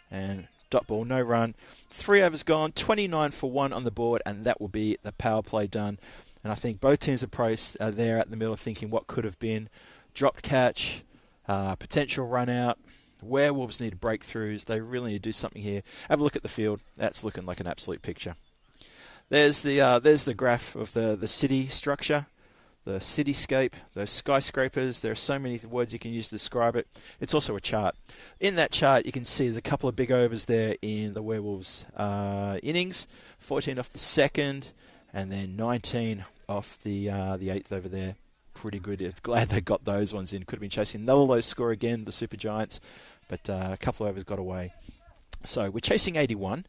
And dot ball, no run. 3 overs gone, 29 for 1 on the board, and that will be the power play done. And I think both teams are there at the middle thinking what could have been. Dropped catch. Potential run out. Werewolves need breakthroughs. They really need to do something here. Have a look at the field. That's looking like an absolute picture. There's the graph of the city structure, the cityscape, those skyscrapers. There are so many words you can use to describe it. It's also a chart. In that chart, you can see there's a couple of big overs there in the Werewolves innings. 14 off the second, and then 19 off the 8th over there. Pretty good. Glad they got those ones in. Could have been chasing another low score again, the Supergiants, but a couple of overs got away. So we're chasing 81.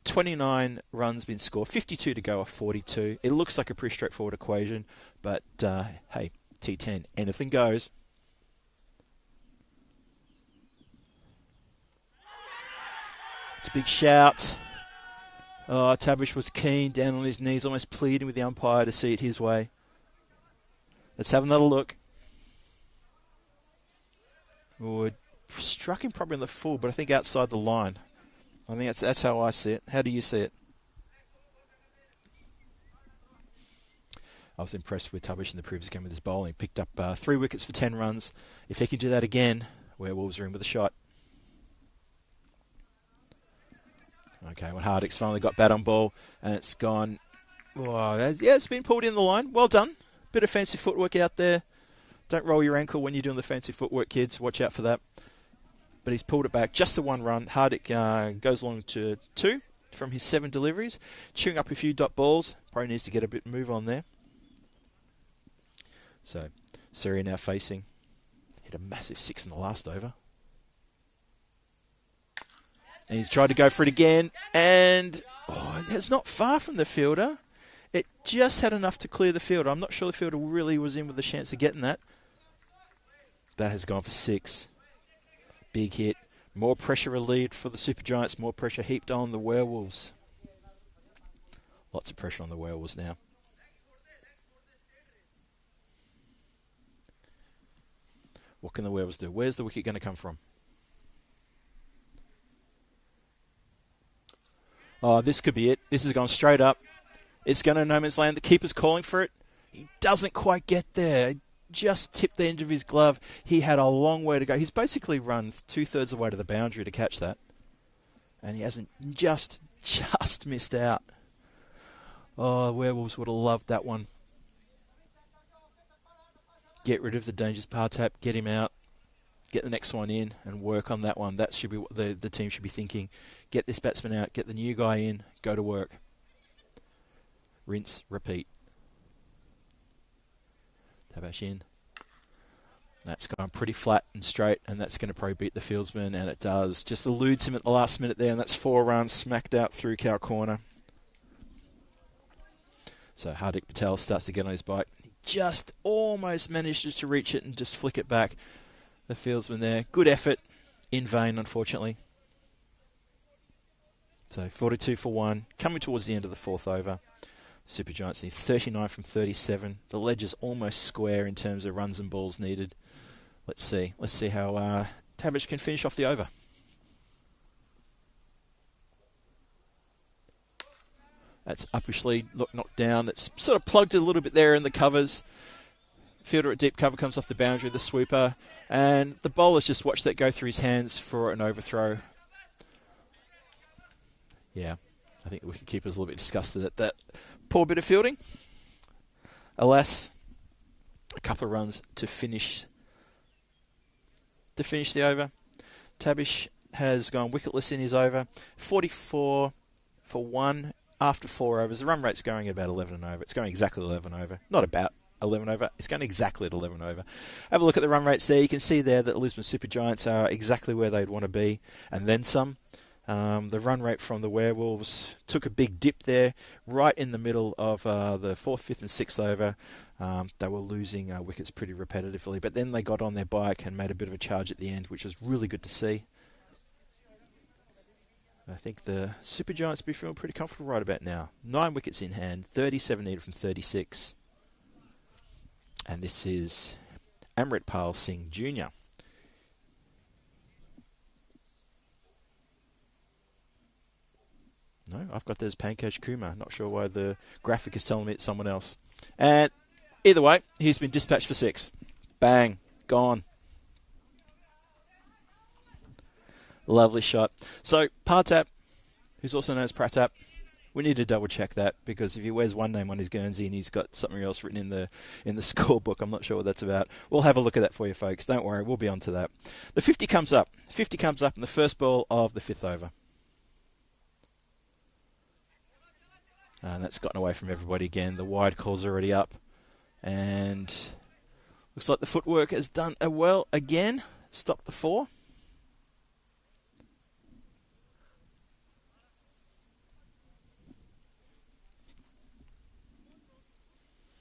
29 runs been scored. 52 to go off 42. It looks like a pretty straightforward equation, but hey, T10, anything goes. It's a big shout. Oh, Tabish was keen, down on his knees, almost pleading with the umpire to see it his way. Let's have another look. Oh, it struck him probably in the full, but I think outside the line. I think that's how I see it. How do you see it? I was impressed with Tabish in the previous game with his bowling. Picked up 3 wickets for 10 runs. If he can do that again, Werewolves are in with a shot. Okay, well, Hardik's finally got bat on ball, and it's gone. Oh, yeah, it's been pulled in the line. Well done. Bit of fancy footwork out there. Don't roll your ankle when you're doing the fancy footwork, kids. Watch out for that. But he's pulled it back. Just the one run. Hardick goes along to 2 from his 7 deliveries. Chewing up a few dot balls. Probably needs to get a bit of move on there. So, Surrey now facing. Hit a massive 6 in the last over. And he's tried to go for it again. And it's not far from the fielder. It just had enough to clear the fielder. I'm not sure the fielder really was in with a chance of getting that. That has gone for 6. Big hit. More pressure relieved for the Super Giants. More pressure heaped on the Werewolves. Lots of pressure on the Werewolves now. What can the Werewolves do? Where's the wicket going to come from? Oh, this could be it. This has gone straight up. It's going to no man's land. The keeper's calling for it. He doesn't quite get there. Just tipped the end of his glove. He had a long way to go. He's basically run 2/3 of the way to the boundary to catch that. And he hasn't just missed out. Oh, Werewolves would have loved that one. Get rid of the dangerous par tap. Get him out. Get the next one in and work on that one. That should be what the team should be thinking. Get this batsman out. Get the new guy in. Go to work. Rinse, repeat. Tabash in. That's gone pretty flat and straight, and that's going to probably beat the fieldsman, and it does. Just eludes him at the last minute there, and that's 4 runs smacked out through cow corner. So Hardik Patel starts to get on his bike. He just almost manages to reach it and just flick it back. The fieldsman there. Good effort. In vain, unfortunately. So 42 for 1. Coming towards the end of the 4th over. Super Giants need 39 from 37. The ledger's almost square in terms of runs and balls needed. Let's see. Let's see how Tabish can finish off the over. That's uppishly knocked down. That's sort of plugged a little bit there in the covers. Fielder at deep cover comes off the boundary, the sweeper. And the bowler's just watched that go through his hands for an overthrow. Yeah, I think the wicketkeeper's a little bit disgusted at that poor bit of fielding. Alas, a couple of runs to finish the over. Tabish has gone wicketless in his over. 44 for 1 after 4 overs. The run rate's going at about 11 and over. It's going exactly 11 over. Not about 11 over. It's going exactly at 11 over. Have a look at the run rates there. You can see there that the Lisbon Super Giants are exactly where they'd want to be, and then some. The run rate from the Werewolves took a big dip there, right in the middle of the 4th, 5th and 6th over. They were losing wickets pretty repetitively, but then they got on their bike and made a bit of a charge at the end, which was really good to see. I think the Super Giants will be feeling pretty comfortable right about now. 9 wickets in hand, 37 needed from 36. And this is Amritpal Singh Jr. No, I've got there's Pankaj Kumar. Not sure why the graphic is telling me it's someone else. And either way, he's been dispatched for 6. Bang. Gone. Lovely shot. So, Partap, who's also known as Pratap, we need to double check that, because if he wears one name on his Guernsey and he's got something else written in the scorebook, I'm not sure what that's about. We'll have a look at that for you, folks. Don't worry, we'll be on to that. The 50 comes up. 50 comes up in the first ball of the 5th over. And that's gotten away from everybody again. The wide call's already up. And looks like the footwork has done well again. Stopped the 4.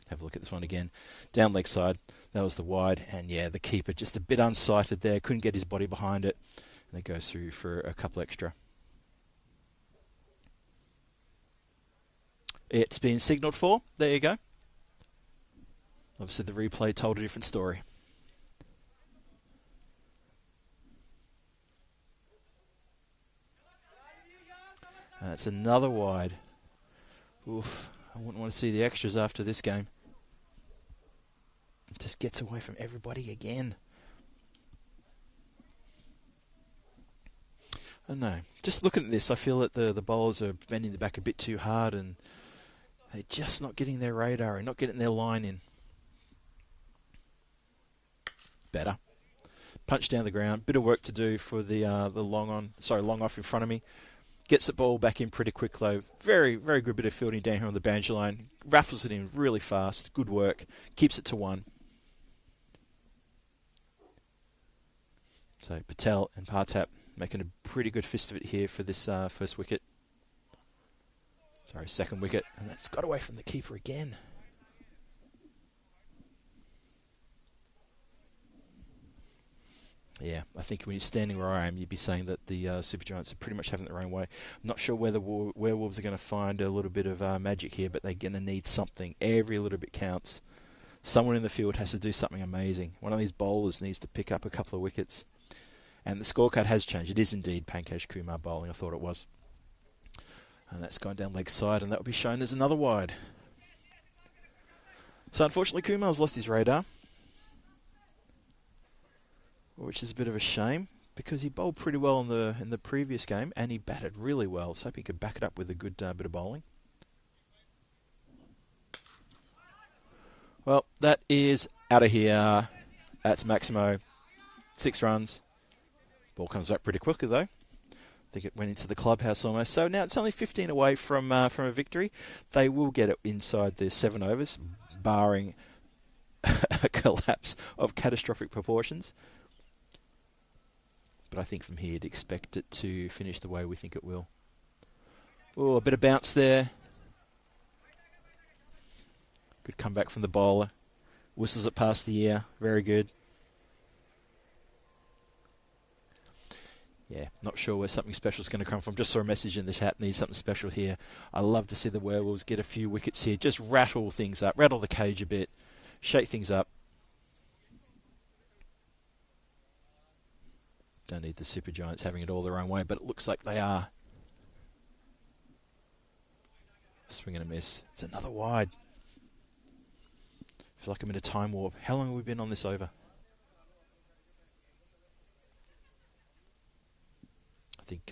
Have a look at this one again. Down leg side. That was the wide. And yeah, the keeper just a bit unsighted there. Couldn't get his body behind it. And it goes through for a couple extra. It's been signalled for. There you go. Obviously the replay told a different story. That's another wide. Oof. I wouldn't want to see the extras after this game. It just gets away from everybody again. I don't know. Just looking at this, I feel that the bowlers are bending the back a bit too hard, and they're just not getting their radar and not getting their line in. better. Punch down the ground, bit of work to do for the long off in front of me. Gets the ball back in pretty quick though. Very, very good bit of fielding down here on the boundary line. Raffles it in really fast. Good work. Keeps it to 1. So Patel and Partap making a pretty good fist of it here for this first wicket. Sorry, second wicket. And that's got away from the keeper again. Yeah, I think when you're standing where I am, you'd be saying that the Super Giants are pretty much having their own way. I'm not sure whether Werewolves are going to find a little bit of magic here, but they're going to need something. Every little bit counts. Someone in the field has to do something amazing. One of these bowlers needs to pick up a couple of wickets. And the scorecard has changed. It is indeed Pankaj Kumar bowling. I thought it was. And that's gone down leg side, and that will be shown as another wide. So unfortunately, Kumar's lost his radar, which is a bit of a shame because he bowled pretty well in the previous game and he batted really well. So I hope he could back it up with a good bit of bowling. Well, that is out of here. That's Maximo. 6 runs. Ball comes back pretty quickly though. I think it went into the clubhouse almost. So now it's only 15 away from a victory. They will get it inside the 7 overs, barring a collapse of catastrophic proportions. But I think from here you'd expect it to finish the way we think it will. Oh, a bit of bounce there. Good comeback from the bowler. Whistles it past the ear. Very good. Yeah, not sure where something special is going to come from. Just saw a message in the chat. Need something special here. I love to see the Werewolves get a few wickets here. Just rattle things up. Rattle the cage a bit. Shake things up. Don't need the Super Giants having it all their own way, but it looks like they are. Swing and a miss. It's another wide. I feel like I'm in a time warp. How long have we been on this over? I think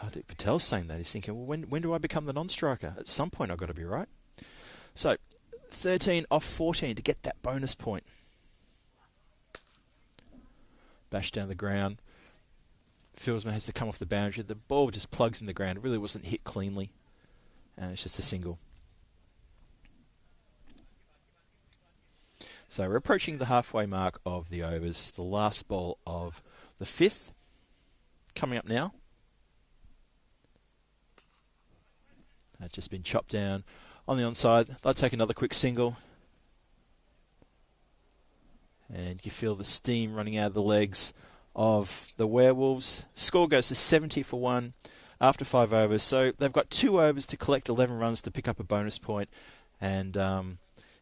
Hardik Patel's saying that. He's thinking, well, when do I become the non-striker? At some point I've got to be right. So, 13 off 14 to get that bonus point. Bash down the ground. Fieldsman has to come off the boundary. The ball just plugs in the ground. It really wasn't hit cleanly. And it's just a single. So we're approaching the halfway mark of the overs. The last ball of the 5th. Coming up now. That's just been chopped down on the onside. They'll take another quick single. And you feel the steam running out of the legs of the Werewolves. Score goes to 70 for 1 after 5 overs. So they've got 2 overs to collect 11 runs to pick up a bonus point. And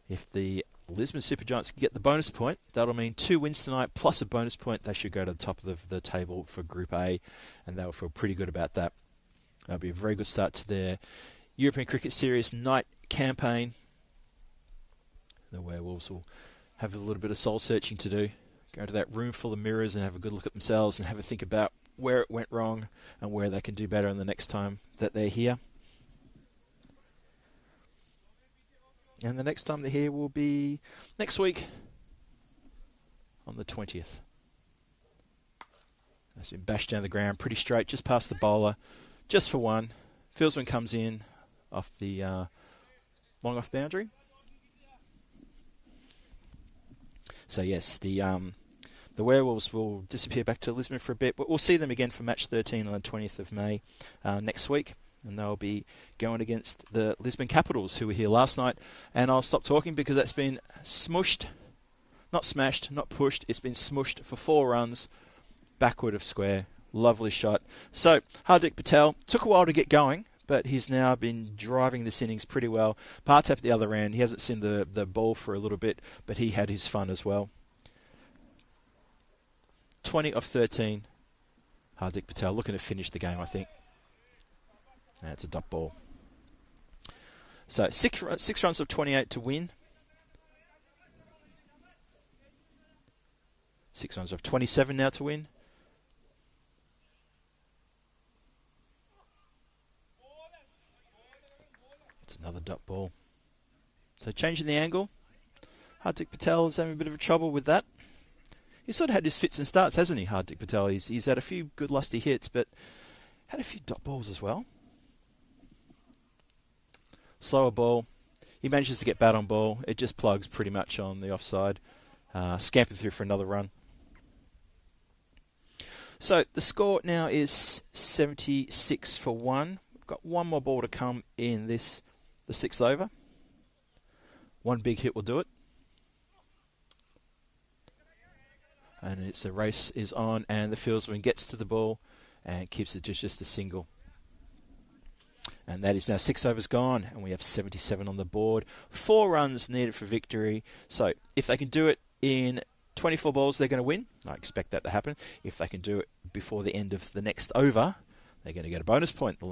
if the Lisbon Super Giants can get the bonus point, that'll mean 2 wins tonight plus a bonus point. They should go to the top of the table for Group A. And they'll feel pretty good about that. That'll be a very good start to their European Cricket Series night campaign. The Werewolves will have a little bit of soul searching to do. Go to that room full of mirrors and have a good look at themselves and have a think about where it went wrong and where they can do better in the next time that they're here. And the next time they're here will be next week on the 20th. That's been bashed down the ground pretty straight, just past the bowler, just for 1. Fieldsman comes in off the long off boundary. So yes, the Werewolves will disappear back to Lisbon for a bit, but we'll see them again for match 13 on the 20th of May next week. And they'll be going against the Lisbon Capitals, who were here last night. And I'll stop talking because that's been smushed, not smashed, not pushed. It's been smushed for 4 runs, backward of square. Lovely shot. So, Hardik Patel took a while to get going, but he's now been driving this innings pretty well. Partap at the other end. He hasn't seen the ball for a little bit, but he had his fun as well. 20 of 13. Hardik Patel looking to finish the game, I think. That's a dot ball. So 6 runs of 28 to win. 6 runs of 27 now to win. It's another dot ball. So changing the angle. Hardik Patel is having a bit of a trouble with that. He's sort of had his fits and starts, hasn't he, Hardik Patel? He's had a few good lusty hits, but had a few dot balls as well. Slower ball. He manages to get bat on ball. It just plugs pretty much on the offside. Scampered through for another run. So the score now is 76 for 1. We've got one more ball to come in the 6th over. One big hit will do it. And it's the race is on, and the fieldsman gets to the ball and keeps it just a single. And that is now 6 overs gone, and we have 77 on the board. 4 runs needed for victory. So if they can do it in 24 balls, they're going to win. I expect that to happen. If they can do it before the end of the next over, they're going to get a bonus point. The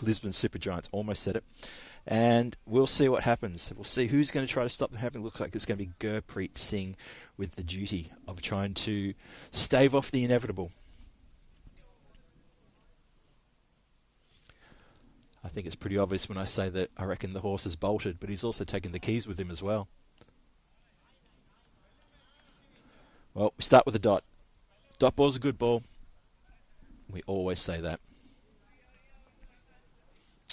Lisbon Supergiants almost said it. And we'll see what happens. We'll see who's going to try to stop them happening. It looks like it's going to be Gurpreet Singh with the duty of trying to stave off the inevitable. I think it's pretty obvious when I say that I reckon the horse is bolted, but he's also taken the keys with him as well. Well, we start with a dot. Dot ball's a good ball. We always say that.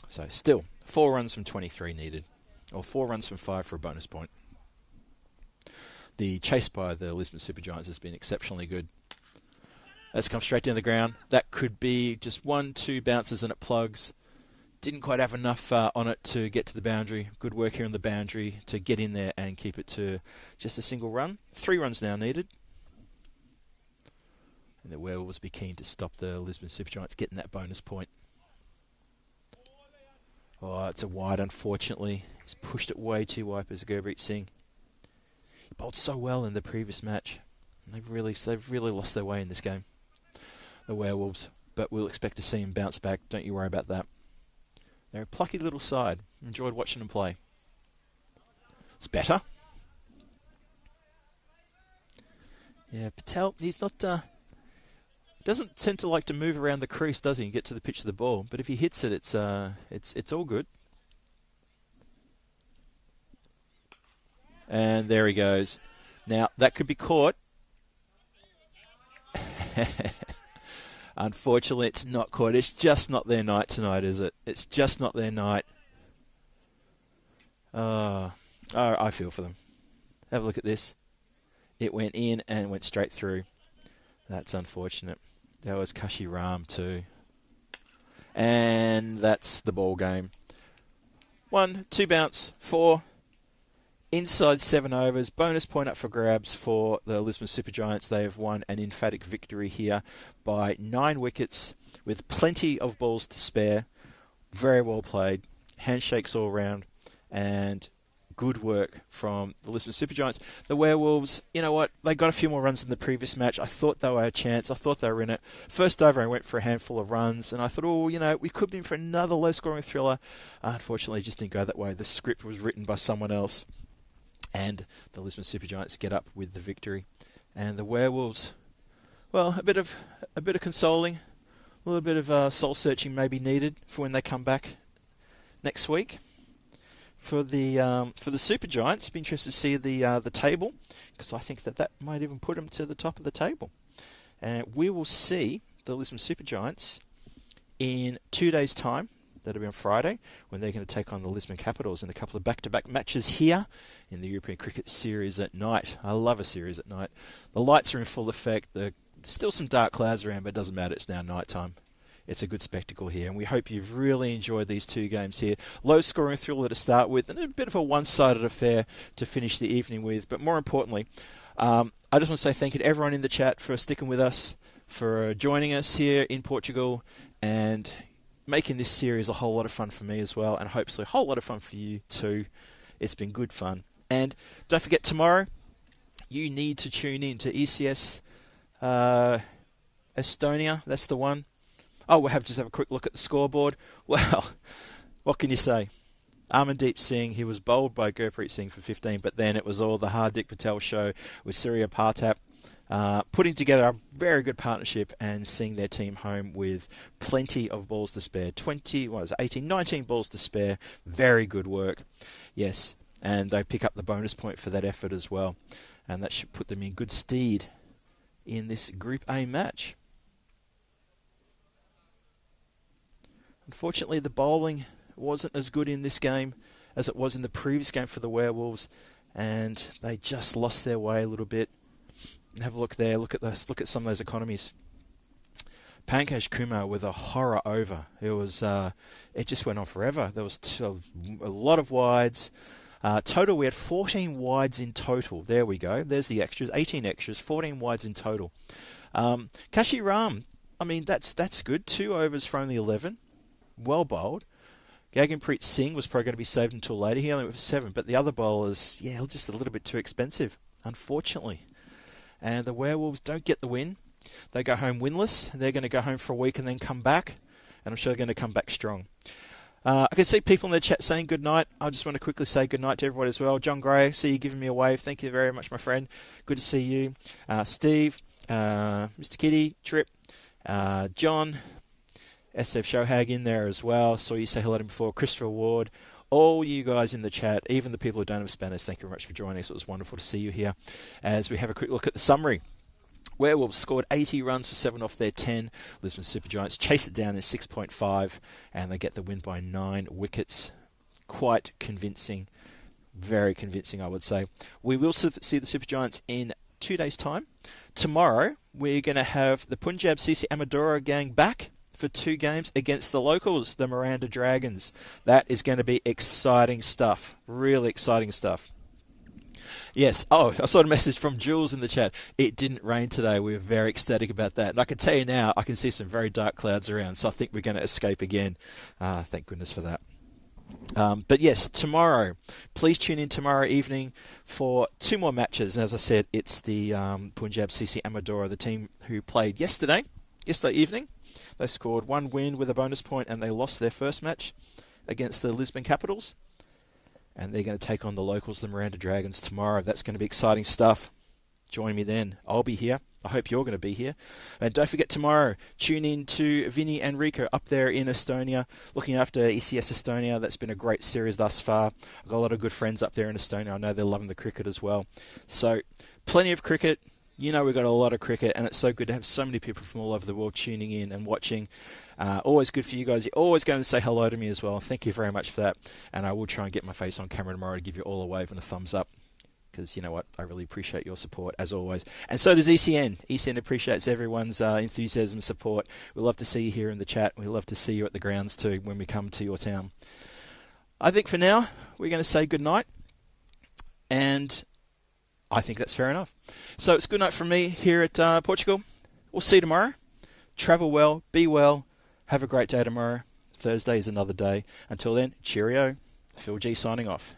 So still, 4 runs from 23 needed. Or 4 runs from 5 for a bonus point. The chase by the Lisbon Supergiants has been exceptionally good. That's come straight down the ground. That could be just 1-2 bounces and it plugs. Didn't quite have enough on it to get to the boundary. Good work here on the boundary to get in there and keep it to just a single run. 3 runs now needed. And the Werewolves be keen to stop the Lisbon Supergiants getting that bonus point. Oh, it's a wide, unfortunately. He's pushed it way too wide as Gurpreet Singh. He bowled so well in the previous match. They've really lost their way in this game, the Werewolves. But we'll expect to see him bounce back. Don't you worry about that. They're a plucky little side. Enjoyed watching them play. It's better. Yeah, Patel, he's not... doesn't tend to like to move around the crease, does he, and get to the pitch of the ball. But if he hits it, it's all good. And there he goes. Now, that could be caught. Unfortunately, it's not caught. It's just not their night tonight, is it? It's just not their night. I feel for them. Have a look at this. It went in and went straight through. That's unfortunate. That was Kashi Ram too. And that's the ball game. 1, 2 bounce, 4. Inside 7 overs. Bonus point up for grabs for the Lisbon Supergiants. They have won an emphatic victory here by 9 wickets with plenty of balls to spare. Very well played. Handshakes all round. And good work from the Lisbon Supergiants. The Werewolves, you know what? They got a few more runs than the previous match. I thought they were a chance. I thought they were in it. First over, I went for a handful of runs, and I thought, we could be in for another low-scoring thriller. Unfortunately, it just didn't go that way. The script was written by someone else, and the Lisbon Supergiants get up with the victory. And the Werewolves, well, a bit of consoling, a little bit of soul-searching may be needed for when they come back next week. For the Supergiants, be interested to see the table, because I think that might even put them to the top of the table. And we will see the Lisbon Supergiants in 2 days' time. That'll be on Friday, when they're going to take on the Lisbon Capitals in a couple of back-to-back matches here in the European Cricket Series at night. I love a series at night. The lights are in full effect. There's still some dark clouds around, but it doesn't matter. It's now night time. It's a good spectacle here, and we hope you've really enjoyed these 2 games here. Low-scoring thriller to start with, and a bit of a one-sided affair to finish the evening with. But more importantly, I just want to say thank you to everyone in the chat for sticking with us, for joining us here in Portugal, and making this series a whole lot of fun for me as well, and hopefully a whole lot of fun for you too. It's been good fun. And don't forget, tomorrow, you need to tune in to ECS Estonia. That's the one. Oh, we'll just have a quick look at the scoreboard. Well, what can you say? Amandeep Singh, he was bowled by Gurpreet Singh for 15, but then it was all the Hardik Patel show with Surya Partap putting together a very good partnership and seeing their team home with plenty of balls to spare. 19 balls to spare. Very good work. Yes, and they pick up the bonus point for that effort as well. And that should put them in good stead in this Group A match. Unfortunately, the bowling wasn't as good in this game as it was in the previous game for the Werewolves, and they just lost their way a little bit. Have a look there. Look at this. Look at some of those economies. Pankaj Kumar with a horror over. It just went on forever. There was a lot of wides. Total, we had 14 wides in total. There we go. There's the extras. 18 extras, 14 wides in total. Kashi Ram, I mean, that's good. 2 overs for only 11. Well bowled. Gaganpreet Singh was probably going to be saved until later. He only went for 7, but the other bowlers, just a little bit too expensive, unfortunately. And the Werewolves don't get the win. They go home winless. They're going to go home for a week and then come back, and I'm sure they're going to come back strong. I can see people in the chat saying good night. I just want to quickly say good night to everyone as well. John Gray, see you giving me a wave. Thank you very much, my friend. Good to see you. Steve, Mr. Kitty, Trip, John, SF Shohag in there as well. Saw you say hello to him before. Christopher Ward, all you guys in the chat, even the people who don't have Spanish, thank you very much for joining us. It was wonderful to see you here as we have a quick look at the summary. Werewolves scored 80 runs for 7 off their 10. Lisbon Supergiants chased it down in 6.5, and they get the win by 9 wickets. Quite convincing. Very convincing, I would say. We will see the Supergiants in 2 days' time. Tomorrow, we're going to have the Punjab CC Amadora gang back for 2 games against the locals, the Miranda Dragons. That is going to be exciting stuff. Really exciting stuff. Yes. Oh, I saw a message from Jules in the chat. It didn't rain today. We were very ecstatic about that. And I can tell you now, I can see some very dark clouds around, so I think we're going to escape again. Thank goodness for that. But yes, tomorrow, please tune in tomorrow evening for 2 more matches. And as I said, it's the Punjab CC Amadora, the team who played yesterday evening. They scored 1 win with a bonus point, and they lost their first match against the Lisbon Capitals. And they're going to take on the locals, the Miranda Dragons, tomorrow. That's going to be exciting stuff. Join me then. I'll be here. I hope you're going to be here. And don't forget tomorrow, tune in to Vinny and Rico up there in Estonia, looking after ECS Estonia. That's been a great series thus far. I've got a lot of good friends up there in Estonia. I know they're loving the cricket as well. So plenty of cricket. You know we've got a lot of cricket, and it's so good to have so many people from all over the world tuning in and watching. Always good for you guys. You're always going to say hello to me as well. Thank you very much for that. And I will try and get my face on camera tomorrow to give you all a wave and a thumbs up, because you know what? I really appreciate your support, as always. And so does ECN. ECN appreciates everyone's enthusiasm and support. We love to see you here in the chat. We love to see you at the grounds too when we come to your town. I think for now, we're going to say good night. And I think that's fair enough. So it's good night from me here at Portugal. We'll see you tomorrow. Travel well, be well, have a great day tomorrow. Thursday is another day. Until then, cheerio. Phil G signing off.